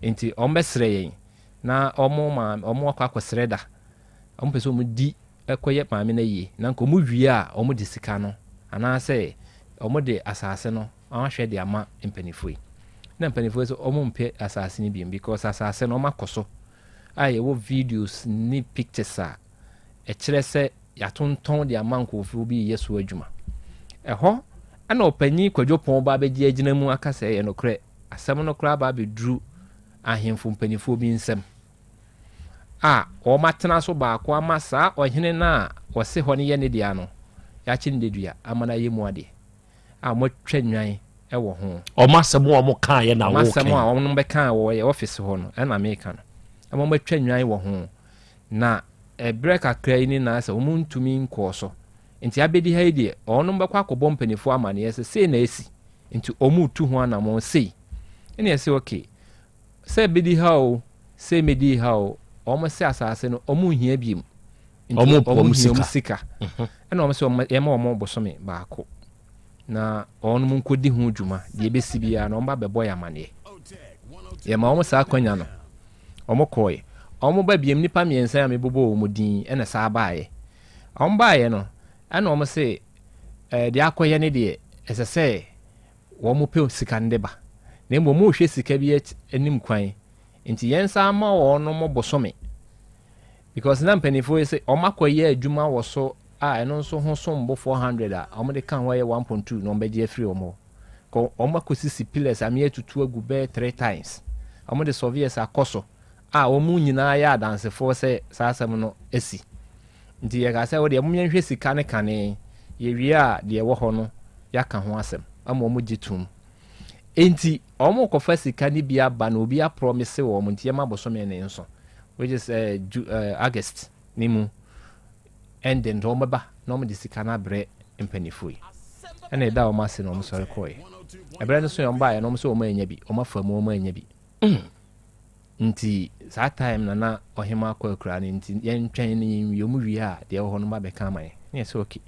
Speaker 3: nti ɔmbɛsrɛ yɛn na ɔmo akɔsrɛ da ɔmo pɛ sɛ ɔmo di ɛkɔyɛ maame na yie na nka ɔmo wie a ɔmo de sika no anaasɛ ɔmo de asase no ɔahwɛ de ama mpanimfoɔ yi na mpanimfoɔ sɛ ɔmo mpɛ asase no bi because asase no ɔmo akɔ so a yɛwɔ videos ne pictures a ɛkyerɛ sɛ yɛatontɔn de ama nkurɔfoɔ bi yɛ so adwuma ɛhɔ ɛna ɔpanyin kwadwopɔn ba bɛgye agyina mu aka sɛ ɛyɛ nokorɛ asɛm no koraa ba bɛduru ahemfo mpanimfoɔ bi nsɛm a ɔmatena so baako ama saa ɔhene no a wɔse hɔ no yɛ ne dea no yɛakye ne dedua ama no ayɛ mu adeɛ a mɔtwa nnwan ɛwɔ ho
Speaker 21: ɔmasɛm a ɔmo kaeɛ na
Speaker 3: ɔmasɛm a ɔmo bɛkaa wɔ yɛ ɔfise hɔ no ɛna meka no ama mɔtwa nnwan wɔ ho na ɛberɛ kakra yi ne na sɛ ɔmo ntumi nkɔɔ so nti abɛdi ha yi deɛ ɔno bɛkɔ akɔbɔ mpanimfoɔ amanneɛ sɛ sei na asi nti ɔmo tu ho anamɔ sei ɛne ɛsɛ okay sɛ bɛdi ha o sɛ mɛdi ha o ɔmo sɛ asase no ɔmo hia biem ɔmo hia sika ɛna ɔmo sɛ yɛma ɔmo bosome baako na ɔno mu nkɔdi ho dwuma deɛ ɛbɛsi biara na ɔmo ba bɛbɔ yɛ amanneɛ yɛma ɔmo saa akwanya no ɔmo kɔɔɛ ɔmo ba biem nipa mmiɛnsa a mebobɔ ɔmo din ɛna saa baayɛ ɔmo baayɛ no ɛna ɔmo sɛ deɛ akɔyɛ ne deɛ ɛsɛ sɛ wɔmo pɛ sika no de ba na mmom ɔmo hwɛ sika bi anim kwan nti yɛn sa ama ɔno mo bosome because na mpanimfoɔ yi sɛ ɔmo akɔyɛ adwuma wɔ so a ɛno nso ho sombo 400 a ɔmo de ka ho yɛ 1.2 na ɔmo bɛgye afiri ɔmo kɔ ɔmo akɔsisi pillars a ame atutu agu bɛɛ 3 times ɔmo de surveyors akɔ so a ɔmo nyinaa yɛ adansefoɔ sɛ saa asɛm no asi nti yɛka sɛ wɔde ɔmo yɛnhwɛ sika ne kane yɛwie a deɛ ɛwɔ hɔ no yɛaka ho asɛm ama ɔmo gye tom enti ɔmo kɔfa sika ne bi aba na obi apromise wɔ ɔmo nti yɛma bosome ne nso which is August ne mu and then ɔmo ba na ɔmo de sika na brɛ mpanimfoɔ yi ɛna ɛda ɔmo ase na ɔmo sɔre kɔɛ ɛbrɛ no so ɔmo baeɛ na ɔmo sɛ ɔmo anya bi ɔmo afa mu ɔmo anya bi nti saa time na ɔhema akɔ akura ne nti yɛntwɛn ne yɛnwie ɔmo wie a deɛ ɛwɔ hɔ no ba bɛka ama yɛ ne yɛ sɛ okay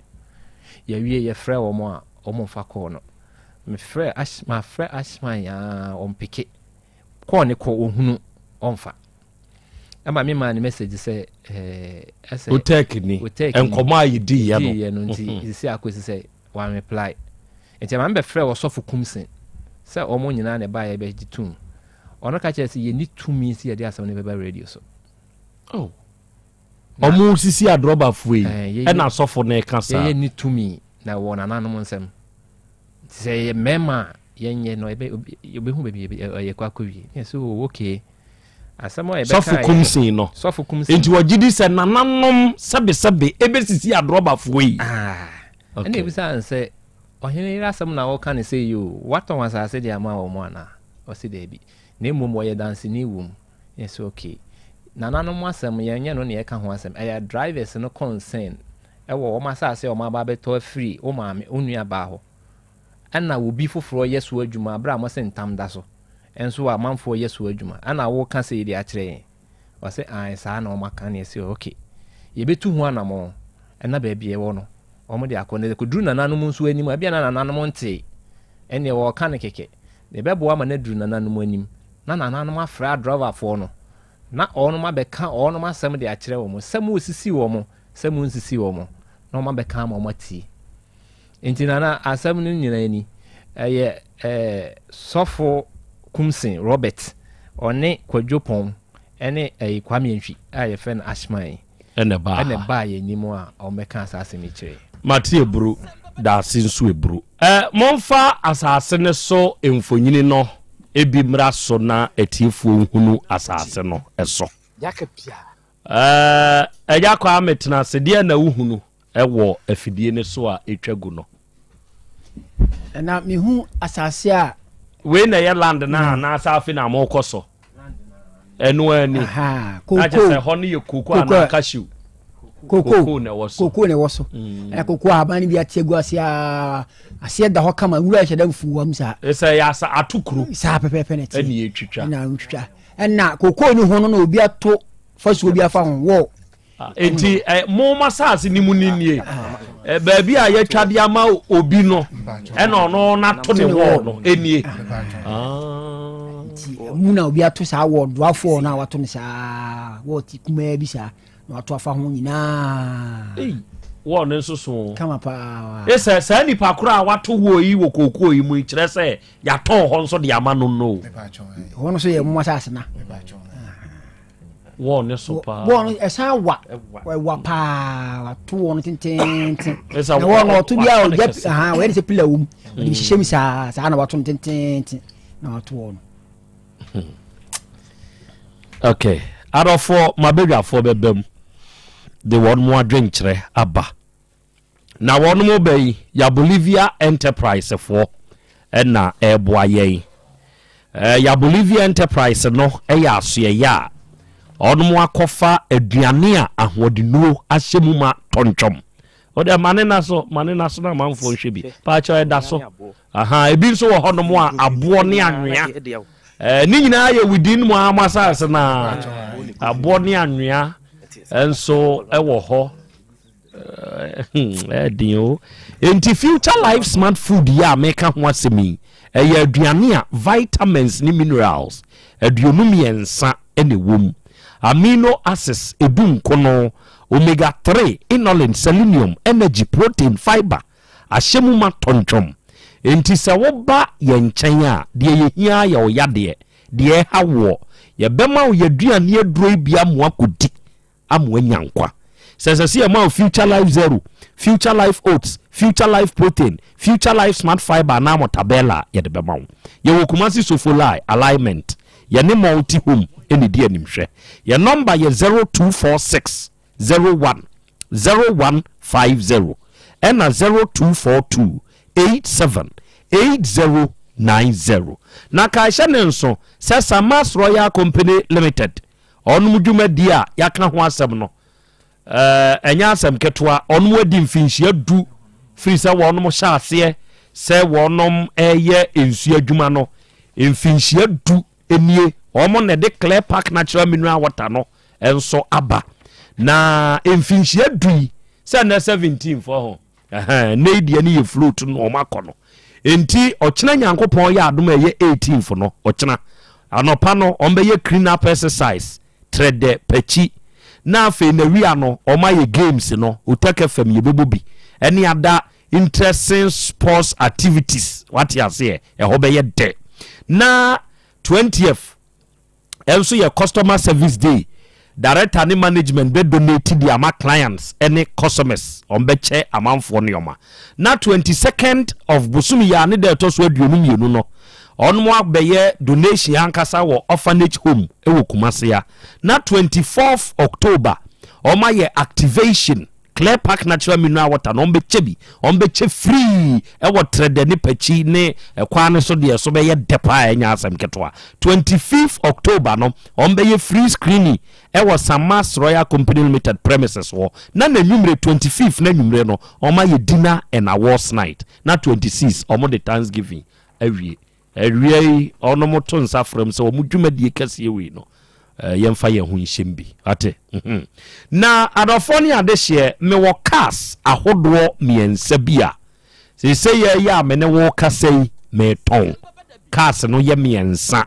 Speaker 3: yɛwie yɛfrɛ ɔmo a ɔmo mfa kɔɔ no mafrɛ ashman ya ɔmpeke kɔɔ ne kɔ ɔhunu ɔmfa ama me ma ne message sɛ ɛsɛ
Speaker 21: Otec ni nkɔmɔ a yɛdiiɛ
Speaker 3: no nti sisi akɔsi sɛ wɔn reply nti ama mbɛfrɛ ɔsɔfo kumsen sɛ ɔmo nyinaa ne baayɛ bɛgye tum ɔno ka kyerɛ sɛ yɛni tumi si yɛde asɛm ne bɛba radio so
Speaker 21: ɔmo sisi adrɔbafoɔ yi ɛna asɔfo ne ka saa
Speaker 3: yɛni tumi na wɔ nananom nsɛm sɛ mɛma yɛnyɛ no yɛbɛhu baabi yɛkɔ akɔwie yɛsɛ okay asɛm a yɛbɛka
Speaker 21: sɔfo kumsen no nti wɔgye di sɛ nananom sɛbesɛbe ɛbɛsisi adrɔbafoɔ yi
Speaker 3: ɛna ebisa sɛ ɔhene yɛrɛ asɛm na wɔka ne sɛ yo watɔn asase de ama wɔ mu ana ɔsi daabi na mmom wɔyɛ danseni wom yɛsɛ okay nananom asɛm yɛnyɛ no ne yɛka ho asɛm ɛyɛ drivers no concern ɛwɔ wɔn asase a wɔn aba abɛtɔ afiri wɔn maame wɔn nua baa hɔ ɛna obi foforɔ yɛ so adwuma abira a wɔsɛ ntam da so ɛnso a manfoɔ yɛ so adwuma ɛna wɔka sɛ yɛde akyerɛ yɛn wɔsɛ an saa na wɔn aka ne yɛsɛ okay yɛbɛtu ho anamɔ ɛna baabi ɛwɔ no wɔn de akɔ ne kɔduru nananom nso anim ebi na nananom nte ɛne wɔka ne kɛkɛ ne bɛboa ama ne duru nananom anim na nananom afra driverfoɔ no na ɔnom abɛka ɔnom asɛm de akyerɛ wɔn sɛm osisi wɔn sɛm nsisi wɔn na wɔn abɛka ama wɔn atie nti nana asɛm no nyinaa ni ɛyɛ sɔfo kumsen Robert ɔne kwadwopɔn ɛne kwame ntwi a yɛfrɛ no ashman
Speaker 21: ɛne baa
Speaker 3: yɛ nim a ɔmɛka asase ne kyerɛ
Speaker 21: mate eburu daase nso eburu momfa asase ne so mfonyini no ebi mmra so na atiefo hunu asase no ɛso ɛgya kwa ametena se deɛ na wohunu ɛwɔ afidie ne so a etwa gu no
Speaker 5: na mehu asase a
Speaker 21: we na yɛ land na asafe na mɔkɔ so ɛno ani
Speaker 5: koko
Speaker 21: sɛ hɔ no yɛ koko ana cashew
Speaker 5: koko na wɔ so koko aban bi atie gu ase da hɔ kama wura hyɛ da mfuwam saa
Speaker 21: ɛsɛ yɛ asa atokuro
Speaker 5: saa pɛpɛpɛ ne ti
Speaker 21: ɛne yɛtwitwa
Speaker 5: ɛna koko ni ho no na obi ato fasuo bi afa ho wɔ
Speaker 21: enti mo masase ni munini baabi a ye twade ama obi no e no no na to ne wo no enie
Speaker 5: muna obi ato sa wo doafo na wato ne sa wo ti kuma bi sa na wato afa ho nyina
Speaker 21: wo ne nsoso
Speaker 5: kama pa
Speaker 21: esa sa ni pa kura wato wo yi wo kokoo yi mu kire se ya ton ho nso de ama no no
Speaker 5: ho no so ye mu masase na
Speaker 21: wo ne so pa
Speaker 5: wo no esa wa pa wato wo no tenten na wo no to bia o jep we se pila wum di hihye mi sa na wato tenten na wato wo no
Speaker 21: okay adofo mabedwafo bebam de won mo adwenkyere aba na won mo bai ya Bolivia Enterprise for na eboa yen ya Bolivia Enterprise no ya asoye ya on mo akofa aduane a ahodinuo ahyemu ma tonchom o de mane na so na manfo nhwe bi pa cha da so ebi nso wo hono mo abo ne anwea ni nyina ye within mo amasase na abo ne anwea enso ewo ho dio enti Future Life Smart Food ya meka ho asemi ya aduane a vitamins ni minerals aduonum yensa ene wom amino acids edun kono omega 3 inulin selenium energy protein fiber ahyemu ma tonchom enti se wo ba ye nchen a de ye hia ya oyade de hawo ye bema wo yaduane aduro bia mo akodi amo anyankwa sese ye ma Future Life Zero, Future Life Oats, Future Life Protein, Future Life Smart Fiber na mo tabela ye de bema wo ye wo Kumasi Sofolai alignment ye ne multi home eni di animhwe ye number ye 0246 01 0150 and 0242 87 8090 na ka hyenenso Samas Royal Company Limited onu dwuma dia yakna ho asem no enya asem ketwa onu wadi mfinhia du free se wonu mo hyase se wonom eye ensu adwuma no mfinhia du enie omo ne de Clear Park Natural Mineral Water no enso aba na mfinhia du se na 17 for ho ne dia ne ye float no o makono enti ochena nyankopon ya adom eye 18 for no ochena anopa no ombe ye clean up exercise trade pechi na afi na wi ano oma ye games no Otec 1029Fm ye bebobi eni ada interesting sports activities what you say e ho be ye de na 20th also your customer service day director and management be donate the ama clients any customers on beche amanfo nioma na 22nd of busumi ya ne de to so aduonu mienu no on mo abeye donation ankasa wo orphanage home e wo Kumase ya na 24th October o ma ye activation Clear Park Natural Mineral Water no beche free e wo trade ni pachi ne kwane so de so be ye depa enya asem ketwa 25th October no be free screening e wo Samas Royal Company Limited premises wo na nwumre 25th na nwumre no o ma ye dinner and awards night na 26 o the Thanksgiving awie ono moto nsa frem se o mudwumadie kase we no yemfa ye hu nhyembi ate na adofoni adehye me wo cars ahodo miensa bia se ye ya me ne wo kasei me ton cars no ye miensa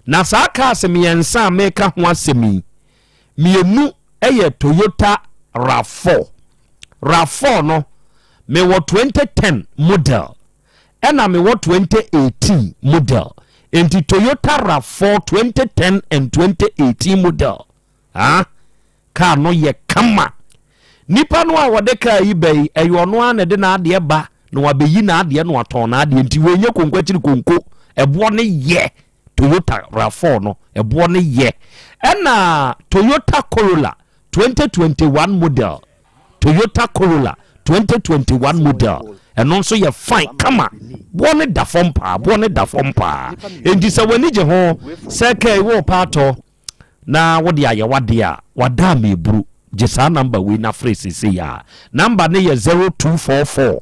Speaker 21: na sa cars miensa me ka ho asemi mienu eye Toyota RAV4 no me wo 2010 model ena me wo 2018 model enti Toyota RAV4 2010 and 2018 model car no ye kama nipa no a wode car yi bai eyo no an de na ade ba no wabeyi na ade no aton na ade enti wenye konkwachiri konko ebo ne ye Toyota RAV4 no ebo ne ye ena Toyota Corolla 2021 model Toyota Corolla 2021 model and also ye fine kama bone da fompa enti se wani je ho se kai wo pato na wode aye wada me buru je sa number we na phrase se ya number ne ye 0244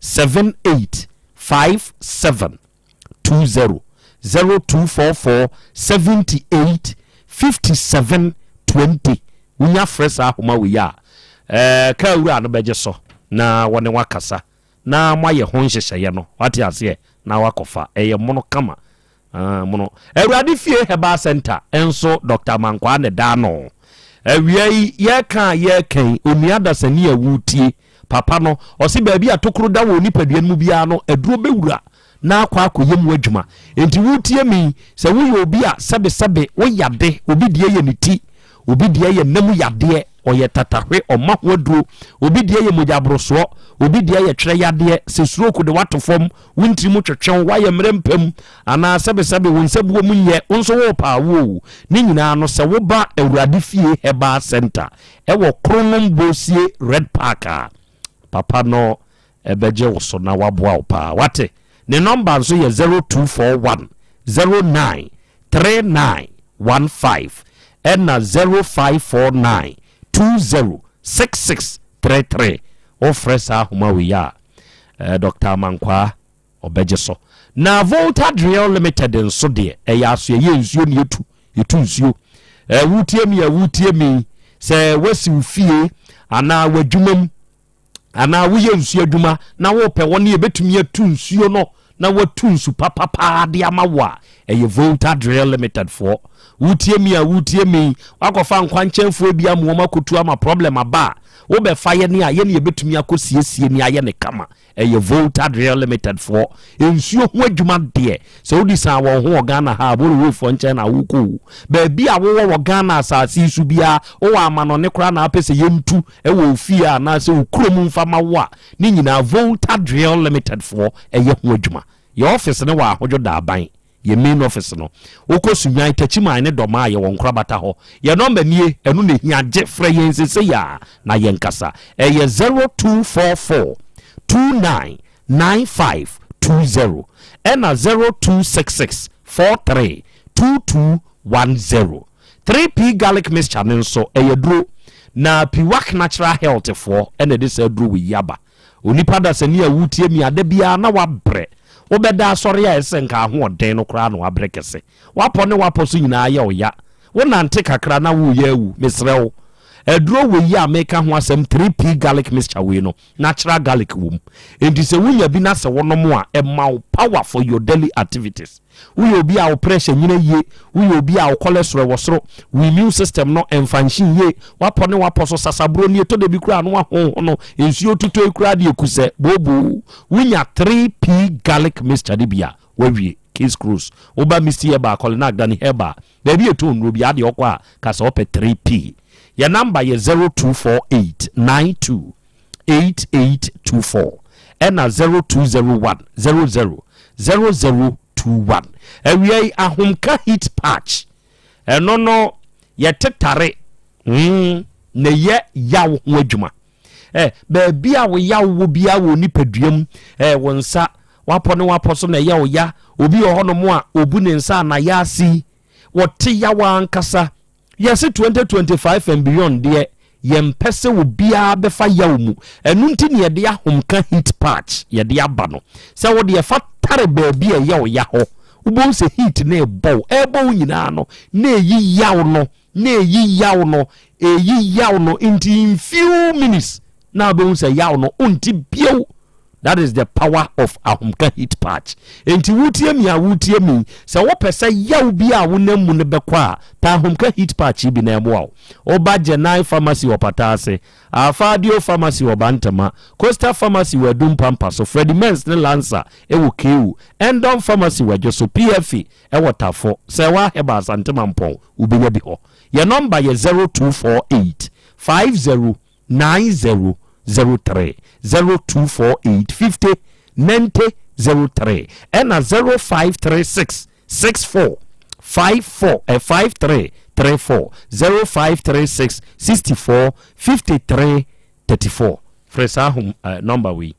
Speaker 21: 785720 0244 785720 wonya fresh ahoma we ya ka wura no beje so na wone wakasa na moye ho nhyehyeye no wate ase na wakofa eye mono kama mono Awurade fie Herbal Center enso Dr. Mankwa ne da no awiai ye kan onuada sani awutie papa no osi baabi atokoro da wo nipaduan mu bia no aduro bewura na akwa akoyem wadwuma enti wutie mi se wo ye obi a sebe wo yade obi die ye niti obi die ye namu yade oye tatahwe oma hoduro obi die ye mojabrosoo obi die ye twere yade se suroku de watofom wuntiri mu twetwen waye mrempam ana sebe wonsabuo munye onso wo pa wo ni nyina no se wo ba Awurade fie Herbal Center ewo kronom bosie Red Park papa no ebeje wo so na waboa pa wate ne number so ye 0241 09 3915 and 0549 206633 ofresa homa we ya Dr. Mankwa obeje so na Volta Drill Limited nso de yaso ye nsuo ne yetu nsuo wutie mi se wasi ufie ana wadwumam ana woye nsuo adwuma na wo pe woni ebetumi atu nsuo no na watu nsu papa de amawa eye Volta Drill Limited for wutie mi wakofa nkwankyemfo bia mo makotu ama problem aba wo be fa ye ne aye ne ebetumi akosiesie ne aye ne kama eye Volta Drill Limited for nsuo ho adwuma de so odi san wo ho Ghana ha bo wo fo nche na wuko ba bia wo Ghana asase su bia wo amano ne kra na apese yentu e wo ofia na se ukrom mfama wa ni nyina Volta Drill Limited for eye ho adwuma your office ne wa hojo da ban ye main office no okosunyan tachiman ne doma ye won krabata ho ye number nie enu ne hiaje frɛ ye nsese ya na ye nkasa ye 0244 299520 and 0266 43 2210 3P garlic mixture nso ye duro na Piwak natural health for and this duro we yaba onipa da sani awutie mi ade bia na wabre obeda sori ya esenka ho den no kra no abrekese wapo ne wapo so nyina ya oya wonante kakra na wo ya wu mesrew eduro we ya meka ho asem 3P garlic mixture we no natural garlic wom enti se wunya bi na se wonom a emma power for your daily activities we obi a pressure nyina ye we obi a cholesterol wosoro we immune system no emfanshin ye wapo ne wapo so sasabro ne to de bi kura no ho no ensuo tuto kura de ekuse bobo wunya 3P garlic mixture de bia wawie case cruise oba misti ba kolina dani heba baby eto nro bia de okwa ka se ope 3P your number is 0248928824 and 0201 000021 ewie ahomka heat patch eno no ye tetare ne ye yaw ho adwuma baby a wo yaw wo bia wo nipaduam wonsa wapo ne wapo so na ye wo ya obi ohono mo a obu ne nsa na ya asi wote yawa ankasa yes 2025 and beyond there yempese wo bia befa yaw mu enu nti ne de ahomka heat patch ye de aba no se wo de fa tare baby a yaw ya ho ubo se heat na ebo nyina no na eyi yaw no in few minutes na be se yaw no unti bio. That is the power of ahomka heat patch. Enti wutie mi se wo pese yaw bia wonam mu ne bekwa ta ahomka heat patch bi na emo oba Jenai pharmacy opatase Afadio pharmacy obantama Costa pharmacy wadum pampa so Freddy Mens ne Lancer ewo KU Endon pharmacy wajoso PFE ewo tafo se wa Herbal Asante mampon ubenya bi ho your number ye 0248 509003 0248 50 9003 and 0536 64 54 53 34 0536 64 53 34 fresa hum number we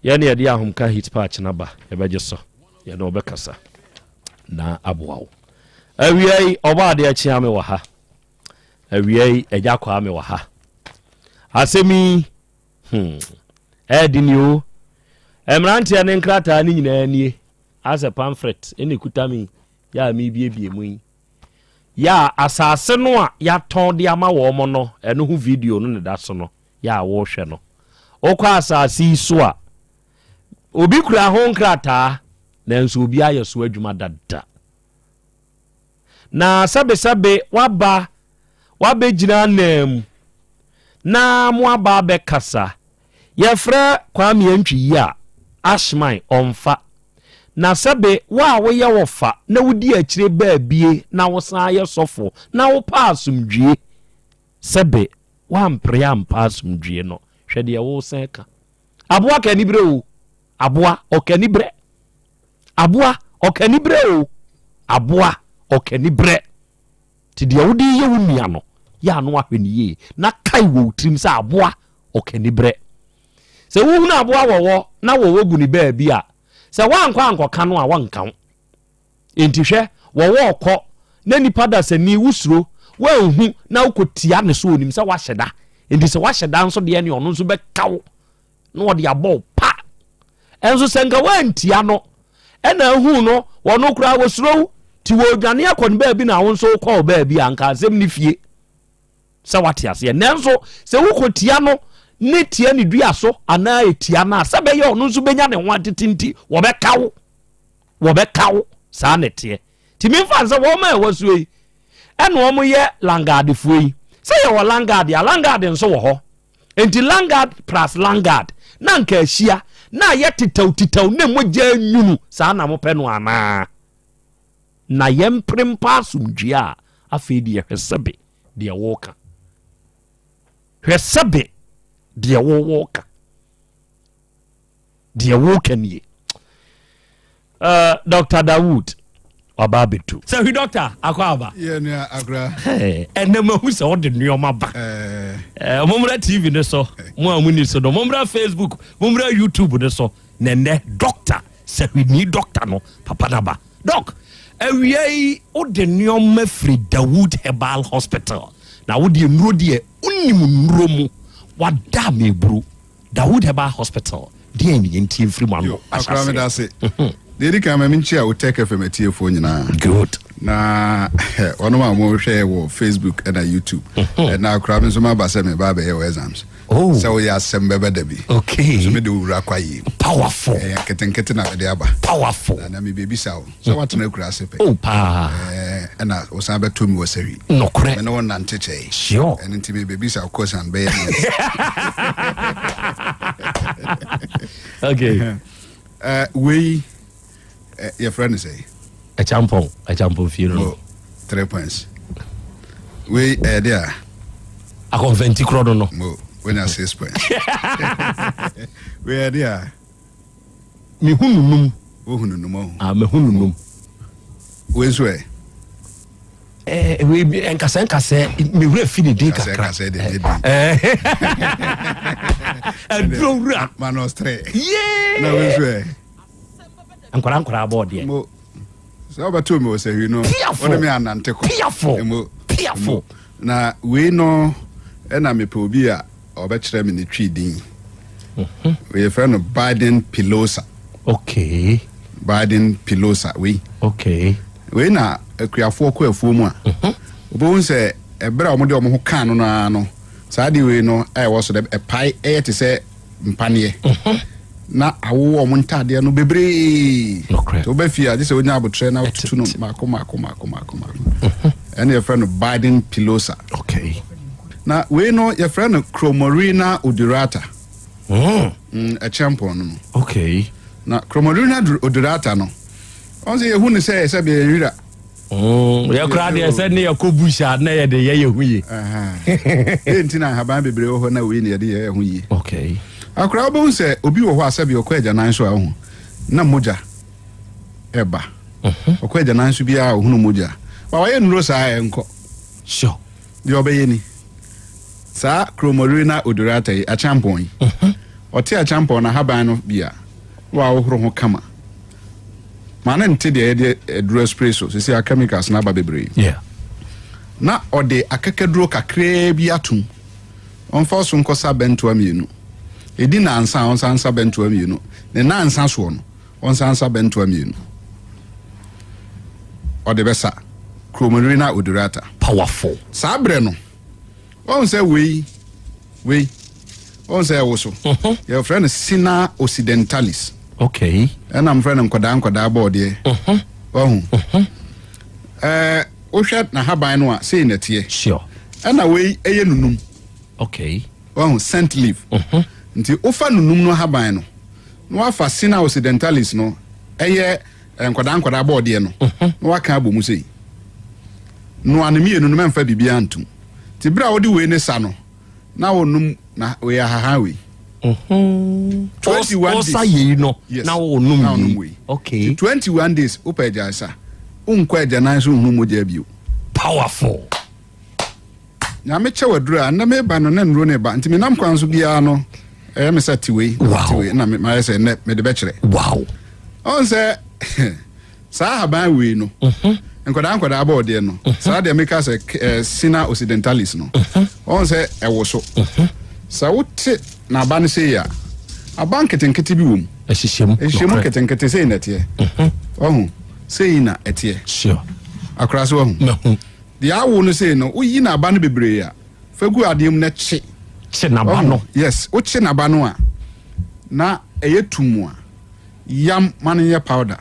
Speaker 21: yani adi ahum ka hit patch number ebeje so ya no bekasa na aboawo awiai oba de achi ame wa ha awiai eja kwa ame wa ha asemi edinio emrantia ne nkrata ni nyina nie as a pamphlet eni kutami ya mi biebie mu ya asase no a ya ton de ama wo mo no eno hu video no ne da so no ya wo hwe no okwa asase so a obi kura ho nkrata nanso obi aye so adwuma dada na sabe waba jina nam na mo aba be kasa yefra kwame antwi ya ashman onfa na sabe wa wo ye wofa na wudi akire baabie na wo san ye sofo na wo paasum dwie sabe wa mpre ya paasum dwie no hwede ye wo san ka aboa ka ni bre o aboa okani bre aboa okani bre o aboa okani bre ti de wudi ye wunua no ya no ahweniye na kai wo trim sa aboa okani bre se wo na aboa wo na wo gu ni baabi a se wankwa ka no a wanka enti hwe wo kɔ na nipa da se ni wusuro wanhu na ukotia ne so onim se wahyeda enti se wahyeda nso de ne ono nso be kawo na wo de abɔ pa enso se nka wantia no ɛna hu no wono kura wosuro ti wo dwane akɔ baabi na wo nso kɔ baabi anka asɛm ni fie se wate ase nanso se ukotia no ne tia ni dua so ana etia na sabe ye ono nso benya ne ho atetinti wo be kawo sa ne tie ti mi fa nsa wo ma e wasu yi ene wo mo ye langard fuyi se ye wo langard ya langard nso wo ho enti langard plus langard na nka ahia na ye titaw ne mogya nyunu sa na mo pe no ana na ye mprem pasum dua afedi ye hwesebe de woka hwesebe de woka nie Dr. Dawood Wababitu so he doctor akwaba
Speaker 1: ni agra
Speaker 21: enema hu se ode nuoma ba momra TV ne so mo amuni so do momra Facebook momra YouTube ne so nene doctor se ni doctor no papa daba doc awiei ode nuoma free Dawood Herbal Hospital na wode nuro de unim nuro mu wada me bro Dawood Herbal Hospital de ni ntie free man
Speaker 1: akra me da se Didi kama minchi a Otec FM etiefo nyina.
Speaker 21: Good.
Speaker 1: Na ono ma mo hwe wo Facebook and YouTube. Na akra me so ma ba se me ba be exams.
Speaker 21: Oh.
Speaker 1: So ya Asem Beba Dabi.
Speaker 21: Okay.
Speaker 1: So me do ura kwa yi.
Speaker 21: Powerful.
Speaker 1: Kete na de aba.
Speaker 21: Powerful.
Speaker 1: Na me baby saw. So what na kura sepe.
Speaker 21: Oh pa.
Speaker 1: Na o sa be to me wasari.
Speaker 21: No correct.
Speaker 1: Me no one nante
Speaker 21: Sure.
Speaker 1: And nti me baby saw course and be.
Speaker 21: Okay.
Speaker 1: We your friend say
Speaker 21: a champon funeral
Speaker 1: 3 points we there
Speaker 21: a conventi crodo no
Speaker 1: when I 6 points we there
Speaker 21: me hununum
Speaker 1: me
Speaker 21: hununum
Speaker 1: we swear
Speaker 21: we enkasa me wura fini din kakra
Speaker 1: manos 3
Speaker 21: yeah
Speaker 1: na we swear
Speaker 21: ankora about there
Speaker 1: so about to me say you know what me anante ko
Speaker 21: piafo
Speaker 1: na we no na me pe obi a obekire me ne twi din we friend Biden Pilosa
Speaker 21: okay
Speaker 1: Biden Pilosa we
Speaker 21: okay
Speaker 1: we na akuafo ko afuo mu a obo se ebra o mo de o mo ho kan no na no saa de we no wo so de pai te se mpane na awo mo ntade no bebre to be fia this onya abotre na tutu no mako and your friend Biden Pilosa
Speaker 21: okay
Speaker 1: na we know your friend Kromorina Odurata a champion no
Speaker 21: okay
Speaker 1: na Kromorina Odurata no on say hu ne say be yira
Speaker 21: ya kra de say ne yakobusha na ye de ye huye
Speaker 1: entina haban bebre ho na we ne de ye huye
Speaker 21: okay
Speaker 1: akra obo se obi wo ho asabi okwa agyanan so ahu na moja eba okwa agyanan so bia ohunu moja wa waye nuro saa enko
Speaker 21: sure
Speaker 1: di obeye ni saa Kromorina Odurata a champion ote a champion na haban no bia wa ohoro ho kama mana nte de duro espresso sisi a chemicals na ba bebre
Speaker 21: yeah
Speaker 1: na ode akakaduro kakra bi atum onfa so nkosa bento amienu edi na ansa onsansa bento amienu ne na ansa so no onsansa bento amienu ode besa Cromarina odorata.
Speaker 21: Powerful.
Speaker 1: Sabre no. One say we. One say also. Your friend is Sina Occidentalis.
Speaker 21: Okay.
Speaker 1: And I'm friend Nkoda board here. Oshat na haban no say net ye.
Speaker 21: Sure.
Speaker 1: And away eye nunum.
Speaker 21: Okay.
Speaker 1: Scent leaf. Nti ofa nunum no haban no. No afa Sina Occidentalis no. Eye Nkoda board here no. No aka abomu sei. No anemi enu no memfa bibia antum. Ti bra wodi we ne sa no. Na wonum na we haha we. 21 days.
Speaker 21: Yes. Now onum we.
Speaker 1: Okay. 21 days upeja sa. Unkwa eja nan so hu moja bio.
Speaker 21: Powerful.
Speaker 1: Na me che wadura na me ba no na nro ne ba. Nti me nam kwan so bia no. Me sa tiwe. Tiwe na me ma say ne me de be kire.
Speaker 21: Wow.
Speaker 1: On say sa haban we no. Nkoda board there no. Sa de make us Sina Occidentalis no. On say e wo so. Sa wote na ban say ya. Aban ketenkete bi wom. Ehihiem ketenkete say na tie. Say na etie.
Speaker 21: Sure.
Speaker 1: Akra so hu. The awo no say no, uyi na aban bebre ya. Fagu adem na che.
Speaker 21: Che na ba no.
Speaker 1: Yes, o che na ba no a. Na eyetumu a. Yam mananye powder.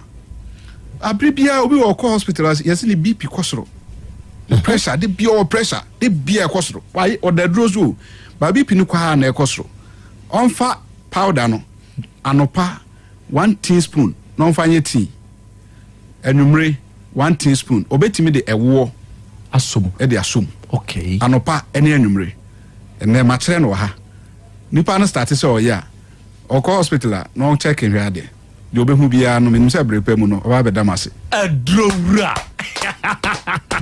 Speaker 1: Abribia obi wo ko hospital yes le BP kwosoro. Pressure, the bio pressure, the beer kwosoro. Why or the drozo. Ba BP no kwa na kwosoro. Onfa powder no. Anopa 1 teaspoon. No fanye tea. Enumere 1 teaspoon. Obetimi de ewo
Speaker 21: asom.
Speaker 1: E de asom.
Speaker 21: Okay.
Speaker 1: Anopa ene enumere. Ene machire no ha. Nipa no start say oya. Oko hospital no check in here there. De obehu bia no menim say brepa mu no oba beda mase.
Speaker 21: Adrowra.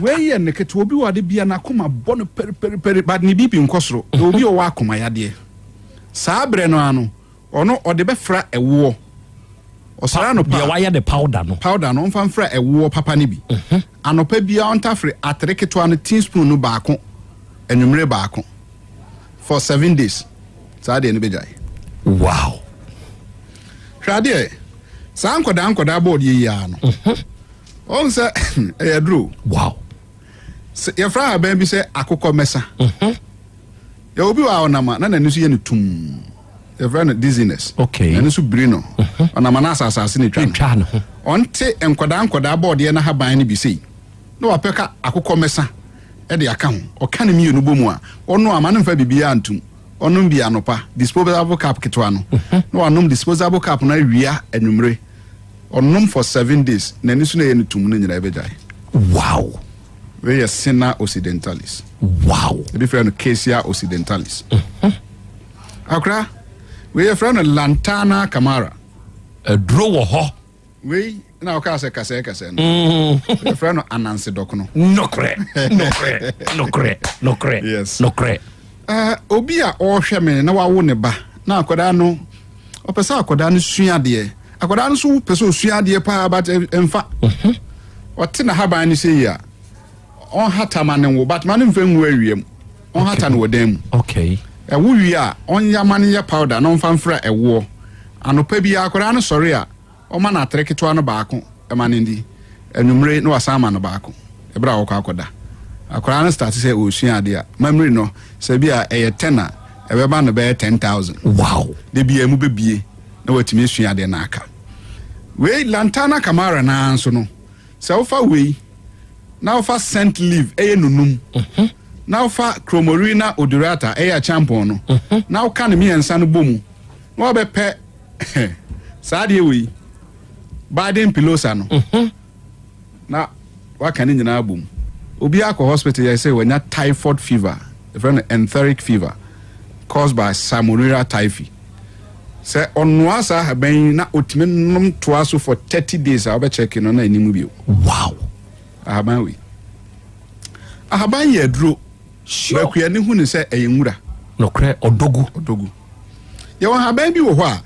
Speaker 1: We ye ne keto obi wade bia na koma bono peri bad ni bibi nkosoro. De obi o wa koma yade. Saa bre no ano ono ode be fra ewo. Osara no pa
Speaker 21: bia waya de powder no.
Speaker 1: Powder no mfa fra ewo papa ni bi. Anopa bia on tafre atreketo an teaspoon no baako. Enumere baako. For 7 days. Saa de ne bejai.
Speaker 21: Wow.
Speaker 1: Hwade saa nkoda board ye ya no. On say edru.
Speaker 21: Wow.
Speaker 1: Your friend ben bi say akokọ mesa. Ya obi wa onama na nanu so ye ne tum. Your friend dizziness.
Speaker 21: Okay.
Speaker 1: Nanu so brino. Onama na asase ne twa no. Onte nkoda board ye na haban ne bi sei. No wapeka akokọ mesa e de aka ho. Oka ne mienu bomu a ono ama ne mfa bibia antum. Onum bi anopa disposable cap ketwa no. No onum disposable cap na wia enumere. Onum for 7 days. Nani so na ye ne tum ne nyina ebejai.
Speaker 21: Wow.
Speaker 1: We are Sina Occidentalis.
Speaker 21: Wow.
Speaker 1: The different Casia Occidentalis. Akra, we are from Lantana Camara.
Speaker 21: A draw ho.
Speaker 1: We now kase. We friend Anansi Dokono.
Speaker 21: No cre.
Speaker 1: Yes.
Speaker 21: No cre.
Speaker 1: Obia o hweme na wa wo ne ba. Na akoda no. Opesa akoda no sua de. Akoda no so pese sua de pa but emfa. Ote na haban ni sei ya. On hata mane wo but mane mfa nwu awiem. On hata no wodam.
Speaker 21: Okay.
Speaker 1: E wo wi a on ya mane ya powder no mfa mfra ewo. Anopa bi akoda no sori a o ma na treketo no baako e mane ndi. Enumere no asama no baako. E bra wo akoda. Akoda no start say o sua de a. Memory no se bia e ye 10 a e be ba no be 10,000.
Speaker 21: Wow.
Speaker 1: De bia mu bebie na watimi sua de na aka. We Lantana Camara na anso no. Se wo fa we now for scent leaf nunum. Now for Cromarina odorata champion no. Now can me and san bomu. No be pe Sadia we Biden pilosa no. Na what can you boom? Obi akọ hospital I say when you typhoid fever, a friend enteric fever caused by Salmonella typhi. Say on wasa ben na otimenum toaso for 30 days I be checking on animu bio.
Speaker 21: Wow.
Speaker 1: Ahaban we. Ahaban ye dro. Sure. Ba ni hu ni say eyinwura.
Speaker 21: No kre odogu.
Speaker 1: Ye won haban bi wo ho a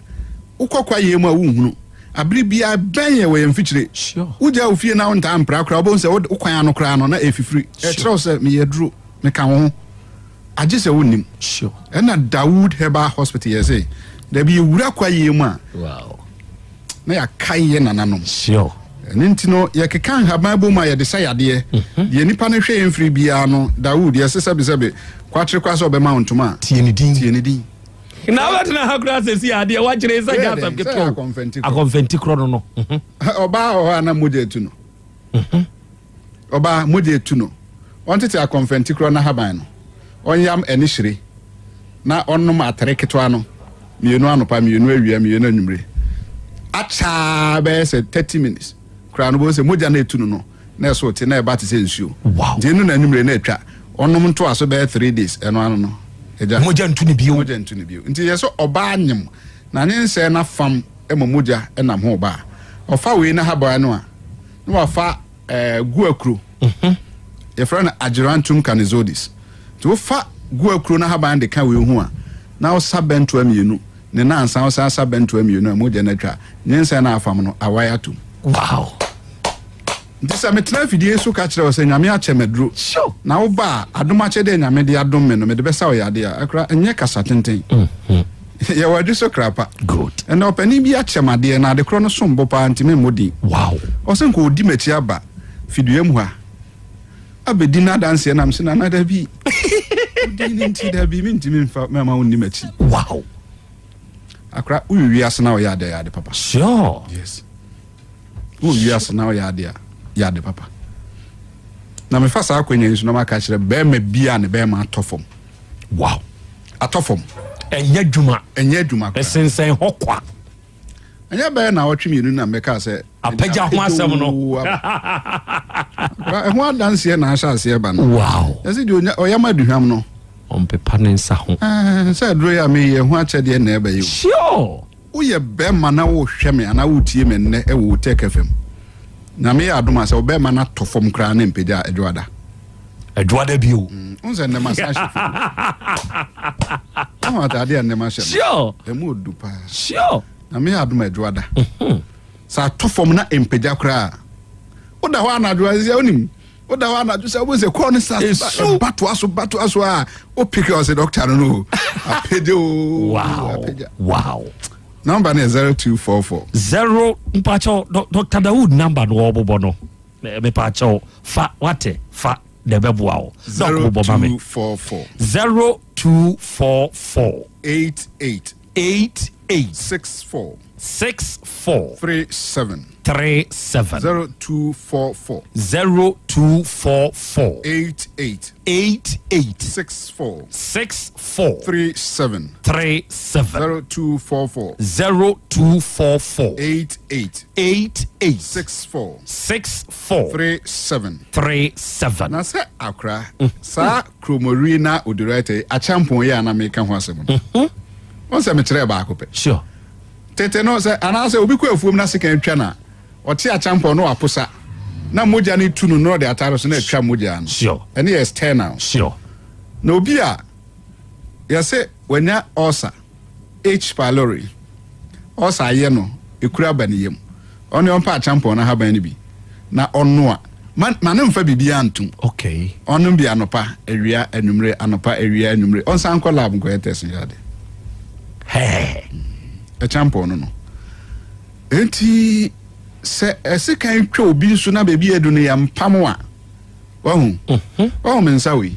Speaker 1: ukokwa ye mu a wunhunu. Abri bia ben ye we mfikyire.
Speaker 21: Sure.
Speaker 1: Uja ofie na won ta mpra kra bo say ukwan ano kra no na efifiri. E tro say me ye dro me ka ho. Age say wonim.
Speaker 21: Sure.
Speaker 1: E na Dawood Herbal Hospital ye say there be wura kwa ye mu a.
Speaker 21: Wow.
Speaker 1: Na ya kai ye nananom.
Speaker 21: Sure.
Speaker 1: nintino ye kekan haban bo ma ye de sayade ye nipa ne hwe emfiri bia no Dawood ye sesebe kwatre kwaso obema ontoma
Speaker 21: tie ne
Speaker 1: din
Speaker 21: na wat na hakura sesi ade wa kire sa ja sam keto akonfenti kro no
Speaker 1: oba o ana moje etu no oba moje etu no ontete akonfenti kro na haban no onyam eni hire na onnom atere ketwa no mienu anopa mienu awia mienu anwumre acha be say 30 minutes kra no bo say moja na etu no na so te na e ba te say nsuo de nu na anwumre na atwa onnom nto aso be 3 days eno ano no eja
Speaker 21: moja ntu ne bio
Speaker 1: nti yeso oba anyem na nyense na fam moja enam ho ba ofa we na haba no a no wafa guakro ye frana agirantum canizodis to fa guakro na haba de ka we hu a na osa bento amienu ne na ansa osa bento amienu moja na twa nyense na afam no awaya tum
Speaker 21: wow
Speaker 1: ndisa metna fidie so ka kire o se nyame a chemedro na wo ba adoma chede nyame de adom me no me de besa o yade a akra enye kasa tenten ye wadu so krapa
Speaker 21: good
Speaker 1: and opani bi a chemade na de kro no sombo pa ntime modi
Speaker 21: wow
Speaker 1: o se nko odi machi aba fidie mu ha abedi na dance na mse na da bi odi nti da bi ntime mfa mama woni machi
Speaker 21: wow
Speaker 1: akra uwi asna o yade papa
Speaker 21: sure
Speaker 1: yes uwi asna o yade papa na me fasa akwenya nsu no maka kire be ma bia ne be ma atofom
Speaker 21: wow
Speaker 1: atofom
Speaker 21: enye dwuma
Speaker 1: kwa
Speaker 21: sensen hokwa
Speaker 1: enye be na otwe mienu na meka se
Speaker 21: apagya ho asem no
Speaker 1: ho adanse na asase e ba no
Speaker 21: wow
Speaker 1: ese di oyama duhwam no
Speaker 21: ompepa ne nsa ho
Speaker 1: se dro ya me ye ho akyede na e ba ye
Speaker 21: sure
Speaker 1: wo ye be ma na wo hwe me ana wo tie me ne e wo Otec FM na me adoma se wo be ma na tofom kra na mpagya
Speaker 21: adwada bio
Speaker 1: unze ne masashi ata ade ne masha
Speaker 21: sure
Speaker 1: emu odupa
Speaker 21: sure
Speaker 1: na me adoma adwada sa tofom na mpagya kra oda ho anadwa zia onim oda ho anadwa se obo se kro ne sa batu aso a o pick us doctor no apede o
Speaker 21: wow
Speaker 1: number is 0244
Speaker 21: mpacho Dr. Dawood number no obobo no me pacho fa wate fa de beboa
Speaker 1: 0244 88
Speaker 21: 64
Speaker 1: 37 0244 88 64 37 0244 88 64 37 na se akra sa kromorina odurete achampon ya na meka ho asem on se me kire ba akopɛ
Speaker 21: sure
Speaker 1: tete no se anase obi ko afuom na sika atwa na ɔte achampon no aposa na moja ni tunu no de ataro so na atwa moja no
Speaker 21: sure
Speaker 1: ene is external
Speaker 21: sure
Speaker 1: na obi a ya se wanya osa H pylori osa ye no ekura baniyem ɔne ɔmpa achampon na haban ni bi na ɔno a man mfa bibia antum
Speaker 21: okay
Speaker 1: ɔno bi anopa awia anumre anopa awia anumre ɔnsan kɔ lab nkɔ test yade achampon no enti se esikan twa obi nso na bebi edu ne yampam a wahu mensa we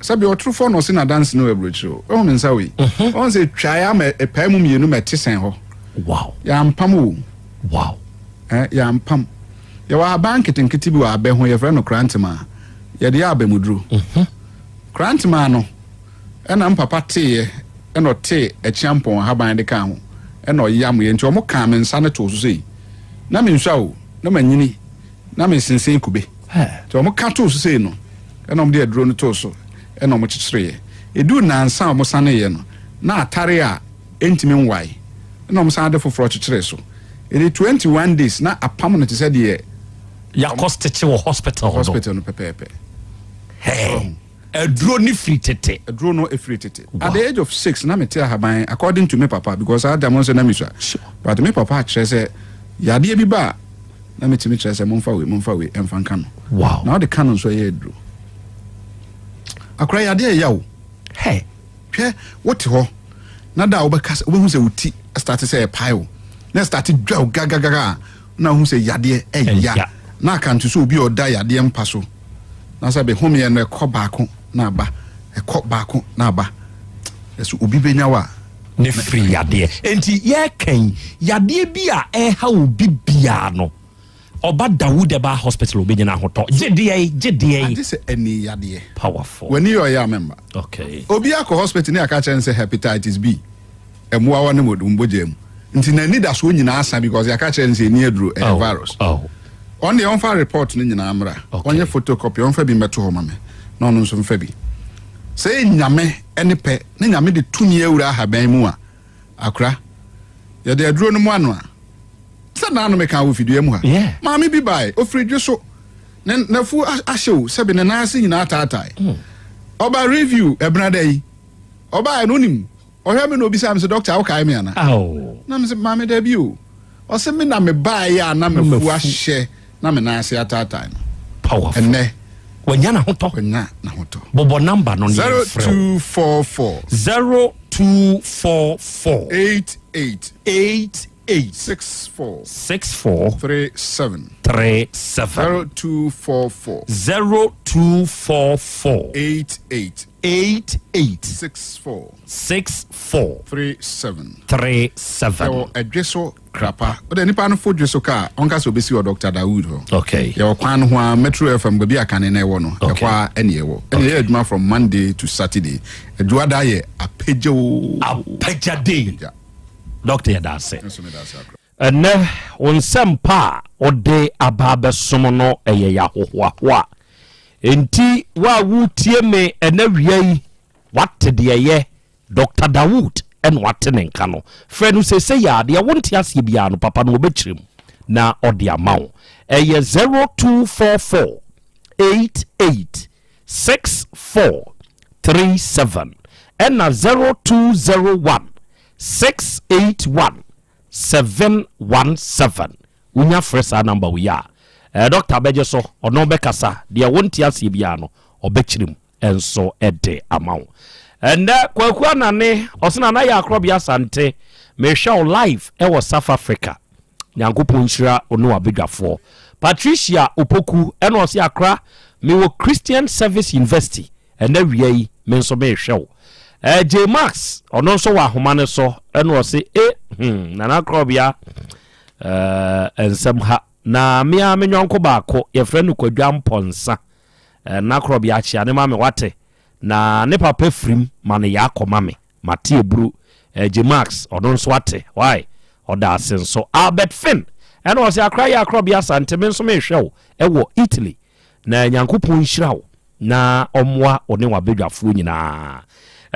Speaker 1: sabi otrofo no se na dance no ebrochiro mensa we on se twa ya ma epaimu mienu metesen ho
Speaker 21: wow
Speaker 1: yampam wo
Speaker 21: wow
Speaker 1: yampam ya wa bank tenkiti bi wa abe ho ye frɛ no Krantma ye de abamuduro Krantma no ɛna mpapa tee ɛna te achiampon haban de kan ho ɛna yam ye nti omo kan me nsa ne to so sei na me nswa o na manyini na me sensen kube nti omo ka to so sei no ɛna omo de aduro no to so ɛna omo kyekyere edu na nsa omo sane ye no na atare a entimi nwai ɛna omo sane de foforo kyekyere so ene 21 days na apam no te sɛ de
Speaker 21: ya costeche wo hospital
Speaker 1: no pepepe
Speaker 21: aduro ni free tete
Speaker 1: aduro no free tete at the age of 6 na me tell haban according to me papa because I dem say na me sure but me papa kire say yade bi ba na me timi kire say momfa we emfa nka no
Speaker 21: wow
Speaker 1: now the canon so ye aduro akora yade ya wo
Speaker 21: hwe
Speaker 1: wote ho na da wo be kasa wo hu say wuti start say pile na start dwa gagaga na hu sɛ yadeɛ ɛya na aka nto so obi ɔda yadeɛ mpa so na sɛ be home yɛ no ɛkɔ baako na aba ɛkɔ baako na aba ɛso obi benya wa
Speaker 21: ne free yadeɛ enti yɛ kan yadeɛ bi a ɛha obi bia no Oba Dawood Eba Hospital obenya hoto GDA
Speaker 1: this any yadeɛ
Speaker 21: powerful
Speaker 1: when you are member
Speaker 21: okay
Speaker 1: obi akɔ hospital ne aka kyerɛ say hepatitis B ɛmoa wa ne modum bogem nti na need aso nyina asa because aka kyerɛ say ni aduro virus on the on report ne nyina amra onye photocopy on fa bi meto ho mame na ono nso mfa bi say nyame ene pɛ ne nyame de tumi awura haban mu a akra ya de aduro no mu ano a sɛ na no meka wo video mu ha maame bi bai ofridwe so na fu ahyew sɛ be na nase nyina ataatai oba review ebrada yi oba no nim ohwe me no obi sam sɛ doctor wo kai me ana na me sɛ maame da bi o o sɛ me na me bai ya na me fu ahye na me nase ataatai
Speaker 21: powerful
Speaker 1: enne
Speaker 21: wanya na hoto bobo number no 0244 88 64 37 0244 88 64 37 adweso krapa o nipa no fo dweso ka onka so besi o Dr. Dawood ho okay
Speaker 1: ye kwan ho a Metro FM gbe akane na ewo no ekwa ene ewo ene ye adwuma from Monday to Saturday eduada ye apagya
Speaker 21: day Dr. Yadase ene onsempa ode ababe somono eye ya hohoa enti wa wutie me ene wiai watte de ye Dr. Dawood en watte ne nka no frenu sese ya de wonte ase bia no papa no obekirem na ode amawo eye 0244 88 64 37 and 0201 681 717 unya fresa number we are Dr. Beje so ono bekasa de wonte ase bia no obekirem enso ede amawo enda kwaku na ne osena na ya Krobea Asante me show live e South Africa nyankopon hira ono abedwafo Patricia Opoku eno osi akra me wo Christian Service University ena wiai me nso me hwew J Max ono nso wa homa ne so eno osi na Krobea ensem ha na me a menwonko baako ye frɛ no Kwadwa Mponsa na Krobea chia ne ma me wate na ne papa frim mane ya akoma me mate ebru J Max ono nso wate why oda asenso Albert Finn eno osi akra ya Krobea Asante me nso me hwew ewo Italy na nyankopon hyirawo na omwa one wa bedwafo nyina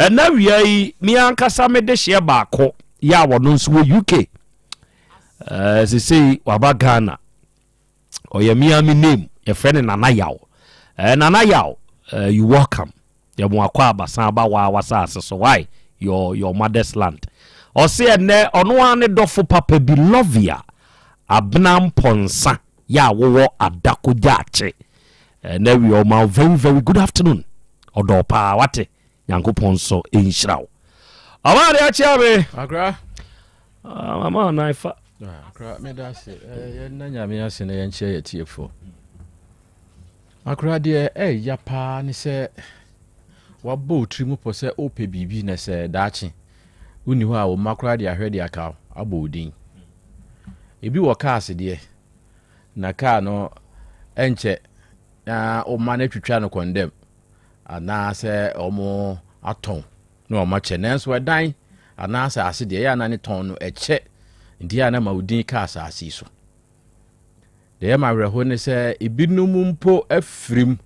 Speaker 21: na wiai mi ankasa me de hye baako ya wono nso wo UK sisi waba Ghana oyamia mi name your friend Nana Yaw Nana Yaw you welcome ya mo akwa abasan ba wa wasase so why your mother's land o se ne ono ane dofo papa bi lovia Abna Mponsa ya wo adako jaache na we all my very good afternoon odo pa wate yankopon so enhyirawo amare achiabe
Speaker 3: akra
Speaker 21: mama na ifa
Speaker 3: akra me da se na nyame ase na yenche yetiefo akra de ya pa ni se wabo trimu po se ope bibi na se daachi uni ho a wo makra de ahwede aka abo odin ebi wo cars de na car no enche na o ma twitwa no condemn ana se omo aton no ma che nenso edan ana se ase de ya na ne ton no eche ndia na ma odin cars ase so de ma reho ne se ebinum mpo afrim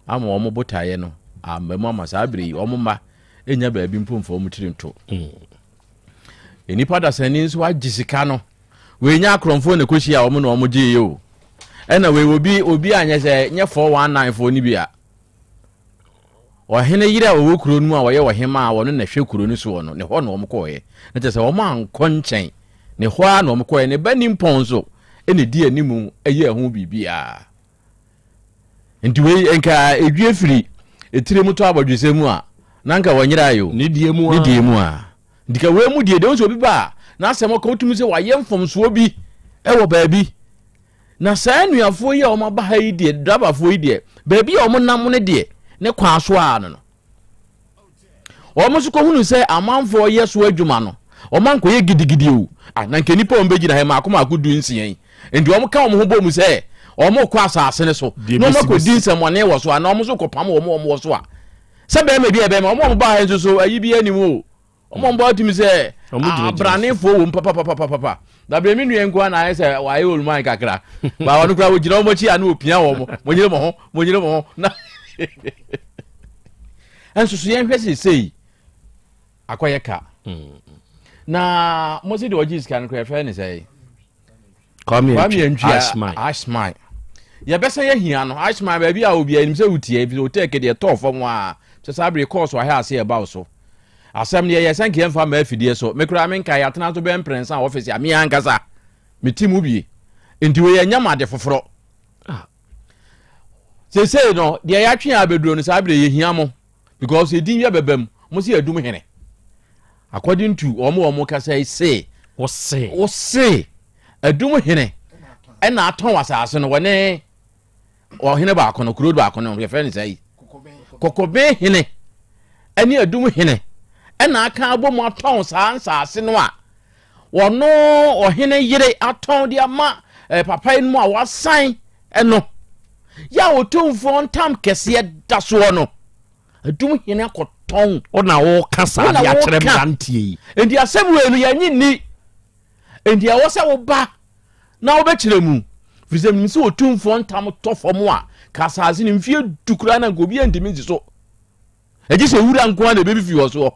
Speaker 3: ama omo botaye no amema masabri omo ma enya ba bi mpo mfo mutiri nto enipa da sani nso agisika no we nya akromfo ne kohia omo na omo gye yo ena we obi anya se nye 419 fo ni bia ohene yira owo kuro nu a woye wohema a wono na hwe kuro nu so wono ne ho na omo koye na tese omo anko nchen ne ho a na omo koye ne bani mponzo ene di animu eye ho bibia nti we enka edwie firi etire muto abodwesemu a nanka wanyira yo
Speaker 21: ne die mu
Speaker 3: a ndika we mu die de so bi ba na asem ko tumi se waye mfomso bi e wo baabi
Speaker 21: na saa nuafo yi a o ma ba ha yi de drabafo yi de baabi a o mo nam ne de ne kwa so a no o mo so ko hunu sɛ amanfo yɛ so adwuma no o man ko yɛ gidigidi o na nke nipa on begina ha ma akoma akodu nsian ndi o mo ka o mo ho bɔ mu sɛ o mo kwa asase ne so no mo ko din sɛ mo ne wɔ so a na o mo so ko pam o mo wɔ so a sɛ be ma bi e be ma o mo ba ha nso so ayi bi anim o mo ba tumi sɛ abranefo wo papa da bre mi nuen kwa na ayɛ sɛ wa ayɛ olman kakra ba wɔn kura wo gyina wo chi a na opia wo mo nyire mo ho na enso so yɛn hwɛ sei akoyɛ ka na mo se de ogis kan kra fɛ ne sɛ
Speaker 19: come here
Speaker 21: ashmai ya besa ye hia no ashmai ba bi a obi anim sɛ utie bi Otec de to fam a sɛ sabre course wa ha ase e ba so asɛm ne yɛ sanke yɛmfa ma afidie so mekura menka ya tena so be mprensa office ya me ankasa metimu bi enti we yɛ nyama de foforo sɛ no de ya twe abeduro no sabre ye hia mo because edin ya bebam mo se adum hene according to omo ka say wo say adum hene na aton wasase no wone o hene ba akono kuro ba akono ye friend say kokobe hene ani adum hene na aka abom aton sansase no a wono o hene yire aton de ama papa inu a wasan eno ya otumfo ntam kese da so no adum hene akoton
Speaker 19: ona wo kasa ya kyerem dantie
Speaker 21: endi asem we no yanyi ni endi a wo se wo ba na wo be kyeremu fizem ni se otumfo ntam tofom a kasaase ni mfie dukura na ngobi endimi nzi so eji se wura nko na bebi fi wo so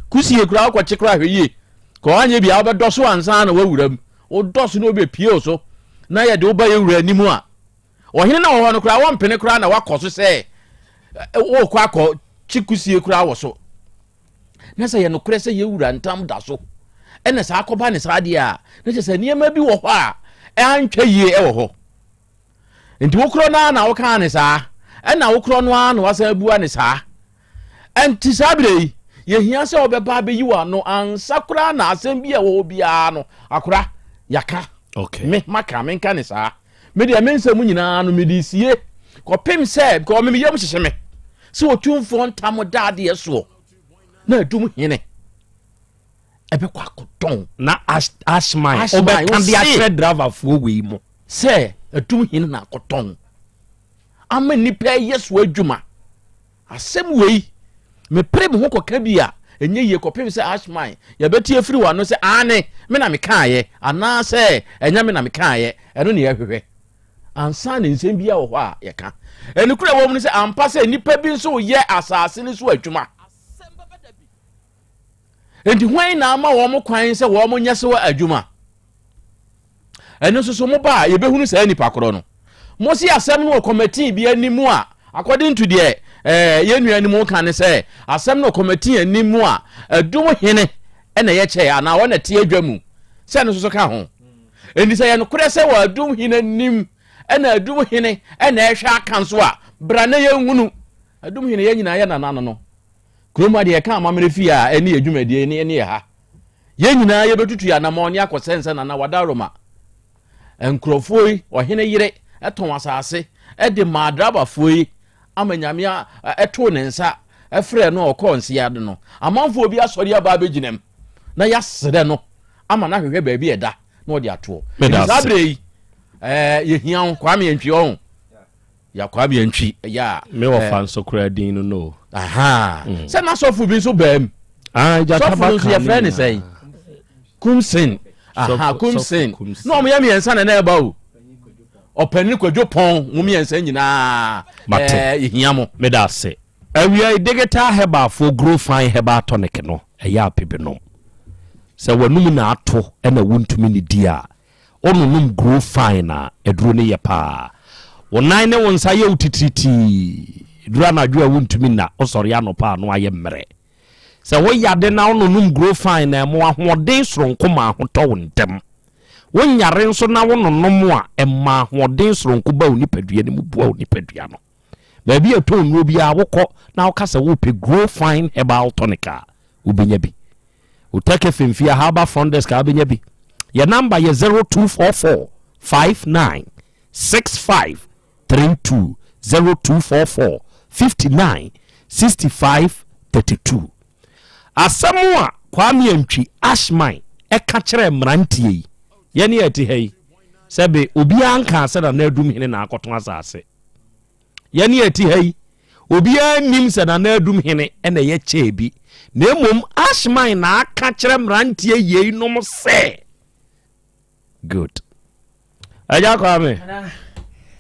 Speaker 21: kusie kura akwa kyekra hweye ko anye bia wo be doso ansa na wawuram wo doso no be pie so na ye de wo ba ye wura nimu a ohene na wo no kura wo mpene kura na wakoso se wo kwa akọ chikusie kura wo so na se ye no kure se ye wura ntam da so ene sa akoba ne sa de a na se niema bi wo ho a antwa yie e wo ho enti wo kuro na wo kan ne sa ena wo kuro no a na wasa bua ne sa enti sabre ye hia se obeba be yiwa no ansakura na asem bi e wo bia no akura yaka
Speaker 19: okay
Speaker 21: me maka menka ne sa me de mensam nyina no me di sie ko pem se ko me yam hyehye me se otumfo ntam dade eso na adum hene ebe kwa koton
Speaker 19: na ashmai obe kan dia tre driver fo we mo
Speaker 21: se adum hene na koton ama nipa yeso adwuma asem wei me prem ho koka bia enye ye kopem se ashmai ya beti afiri wa no se ane me na me kaaye ana se enya me na me kaaye eno ne yahwehwe ansa ne nsem bia wo ho a ye ka eni kura wo mu se ampa se nipa bi nso ye asase ne so adwuma enti hwan na ama wo mo kwan se wo mo nyese wa adwuma eno so mo ba ye behunu sa nipa koro no mo si asem no committee bi animu a according to the ye nua animu kan ne se asem no committee animu a adum hene ena ye che ana wo na tie adwamu se no so ka ho enti se ye no kure se wa adum hene nim ena adum hene ena ehwa aka nso a bra na ye hunu adum hene ye nyina ye na nano no kroma de ka amamre fi a eni adwumadi eni ha ye nyina ye betutu ya na ma oni akosense na wadaroma enkrofoi ohene yire eton asase de madraba foi amanyame eto ne nsa efre no okonse yade no amanfo obi asori aba beginem na yasere no ama na hwehwe baabi eda na odi ato sabre ye hian kwame yantwi on ya kwame yantwi ya
Speaker 19: me wo fan so kura din no
Speaker 21: aha se na sofu bi so bam
Speaker 19: ja
Speaker 21: tabaka ya friend say kumsin aha kumsin no mo ya mi ensa na eba o opani kwadwo pon mo mi ensa nyina hiamo
Speaker 19: me da se awia digital heba for grow fine heba tonic no eya apebenom se wanum na ato na wontumi ni dia onunum grow fine na eduro ne ye pa wonan ne wonsa ye utitriti dura na adwo wontumi na osori anopa no aye mmere se wo yade na onunum grow fine na mo ahoden soronko ma ahoto wontem wonyare nso na wononnom a emma ahoden soronko ba onipadua ne mu bua onipadua no ba bi ato nro bia wokọ na wokasa wo pe grow fine herbal tonica ubenya bi Otec FM Haba Front Desk abenya bi. Your number is 0244 59
Speaker 21: 6532 0244 59 65 32 asamwa kwame antwi ashman eka kire mrantie yi ye ne ati hei sebe obi anka ase na adum hene na akoto asase ye ne ati hei obi anim se na adum hene ene ye chebi na emom ashman na aka kire mrantie yi nom se good aja kwame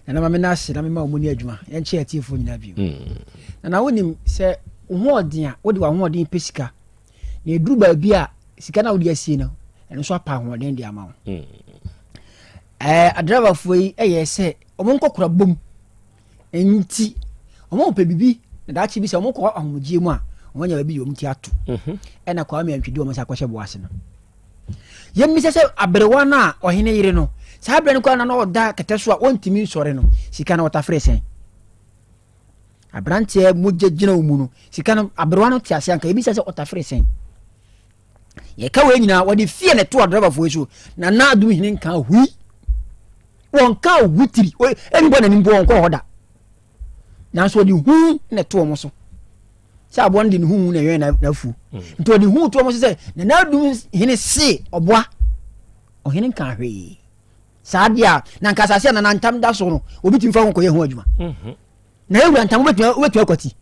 Speaker 5: na mama na ase na mama omuni adwuma ye nche atifo nyina bio na wonim se ho odin a wodi wa ho odin pesika na eduru ba bia sika na wodi asie no eno so apa ho odin dia ma wo driver foi eye se omo nkokura bom enti omo pe bibi na da chi bi se omo ko ahomgie mu a omo nya ba bi yom ti ato na kwa me antwedi omo sa kwahye boase no yemi se abrewa na ohene yire no sa abre no kwa na no da keteso a ontimi sore no sika na wata fresen abrante mujejina omu no sika no abrewa no ti ase anka ebi se wata fresen ye ka we nyina wodi fie ne to driver fo so na adum hine nka hui won ka wutiri enbo na nimbo won ko hoda na so di hu ne to mo so sa abon di hu na ye na fu nto di hu to mo so se na adum hine se oboa o hine nka hwe sa dia na nka sase na ntam da so no obi timfa won ko ye hu adwuma na ewura ntam wetu akwati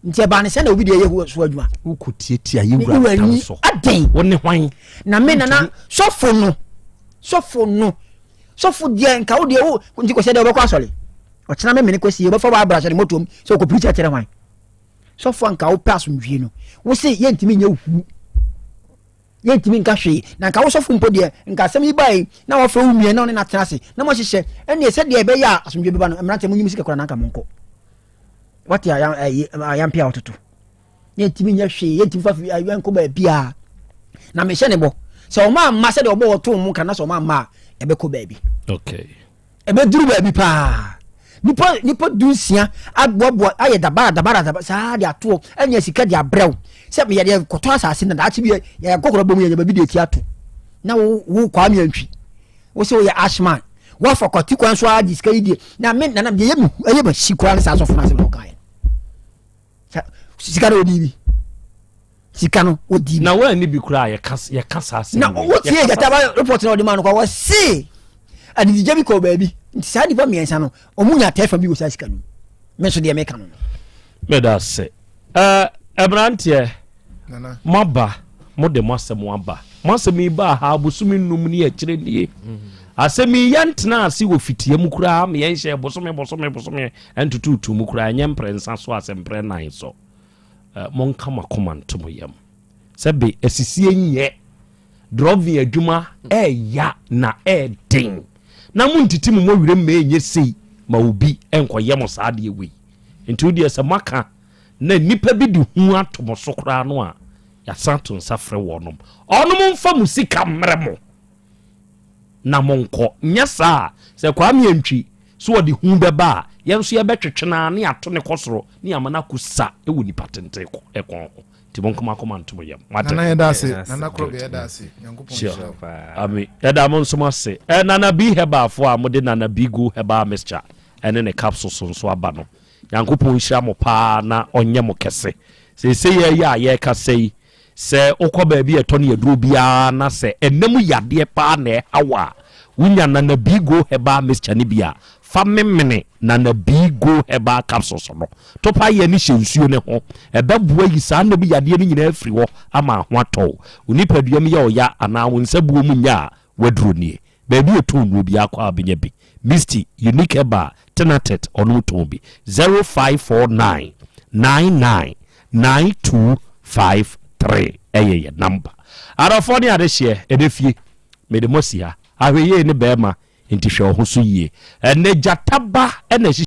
Speaker 5: nti ba ne se na obi de ye hu so adwuma
Speaker 21: ukotietia ye wura ntam so
Speaker 5: aden
Speaker 21: woni hwan
Speaker 5: na me na sofo dia nka wo de wo nti ko se de obekwa asole o chena me mene kwesi obefa ba abra so de motom so ko preacher kire hwan sofo nka wo pass mwie no wo se ye ntimi nya hu ye ntimi nka hwe na nka wo sofo mpo de nka sem yi bai na wo fa wo mwie na ne na tenase na mo hyehye ene se de be ya asomdwe be ba no emrante mo nyimi sika kora na nka monko what ya pia ototo ye ntimi nya hwe ye ntimi fa ayan ko ba bia na me hye ne bo so o ma se de obo oto mu kana so o ma ebe ko baabi
Speaker 21: okay
Speaker 5: ebe duru baabi pa nipo dunsia agbobo aye dabara sa de ato anya sika de abrew se me ye koto asase na da chi bi ye kokoro bom ye baabi de ti ato na wo kwa mi antwi wo se wo ye ashman wo for koti kwan so adi sika yi na me na ye mu aye ba sikwa sa so funa se no kai sika do dibi sika no odi
Speaker 21: na wa ni bi kura ye kasa ase
Speaker 5: na wo tie gata ba report na odi man ko wo se adi je bi ko baabi nti sa di ba miensa no omunya tefa bi wo sa sika no me so de me ka no
Speaker 21: me da se ebrantie nana maba mo de masem aba masem ba ha busumi num ni akire nie asemi yantna ase wo fitie mu kura me yen hye bosome entutu mu kura nyem prensa so asempre nan so monka makomanto moyam sebe asisie nye drovia adwuma ya na den na muntiti mu wire ma enye sei ma obi enkoyem saade we nti odi ese maka na nipa bi di hu atomo so kura no a ya santo nsafre wonom onom mfa musika mremo na monko nyasa se kwa miantwi so odi hu beba yenso ye betwetwena ne ato ne kosoro ne amana kusa ewu ni patente ko ekon ti bonkoma komanto yam
Speaker 6: nana yedase nana Krobea yedase nyankopon
Speaker 21: ami yeda mon somase nana bi heba afo a mode nana bigu heba mixture ene ne capsules so aba no nyankopon hira mo pa na onye mo kese se ye ya ye ka sei se okoba bi eto ne yeduro bia na se enemu yade pa na hawa wunya nana bigu heba mixture ne bia famemene nana bigu heba capsules no to pa ye ni hyensuo ne ho ebeboa yi sa na bi yade ni nyina afiri ho ama ho atɔ onipaduam ye oya ana wonsabuo mu nya waduro nie ba bi eto nu bi akwa abenya bi Misty unique heba tenatet onu to bi 0549 999253 eye number arafo ni ade hye edefie medemosia ahweye ne bema nti hwe ho so yie ene jataba ene